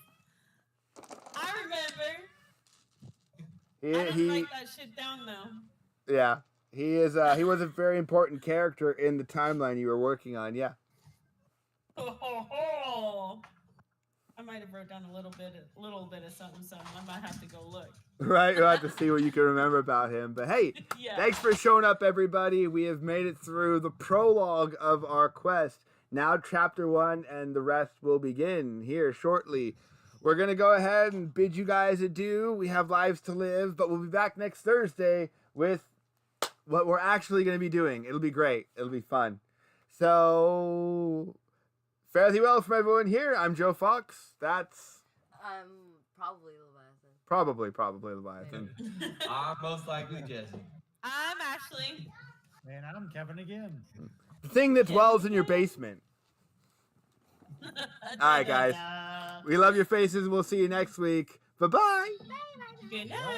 D: I remember. I didn't
A: he
D: write that shit down though.
A: yeah. He is he was a very important character in the timeline you were working on, yeah.
D: Oh. I might have wrote down a little bit of something. I might have to go look.
A: Right, you'll have to see what you can remember about him. But hey,
D: Yeah.
A: thanks for showing up, everybody. We have made it through the prologue of our quest. Now chapter 1 and the rest will begin here shortly. We're going to go ahead and bid you guys adieu. We have lives to live, but we'll be back next Thursday with what we're actually going to be doing. It'll be great. It'll be fun. So, fare thee well from everyone here. I'm Joe Fox. That's
B: Probably Leviathan.
A: probably Leviathan.
C: I'm most likely Jesse.
D: I'm Ashley.
E: And I'm Kevin again.
A: The thing that dwells in your basement. All right, guys. We love your faces. We'll see you next week. Bye-bye.
D: Good night.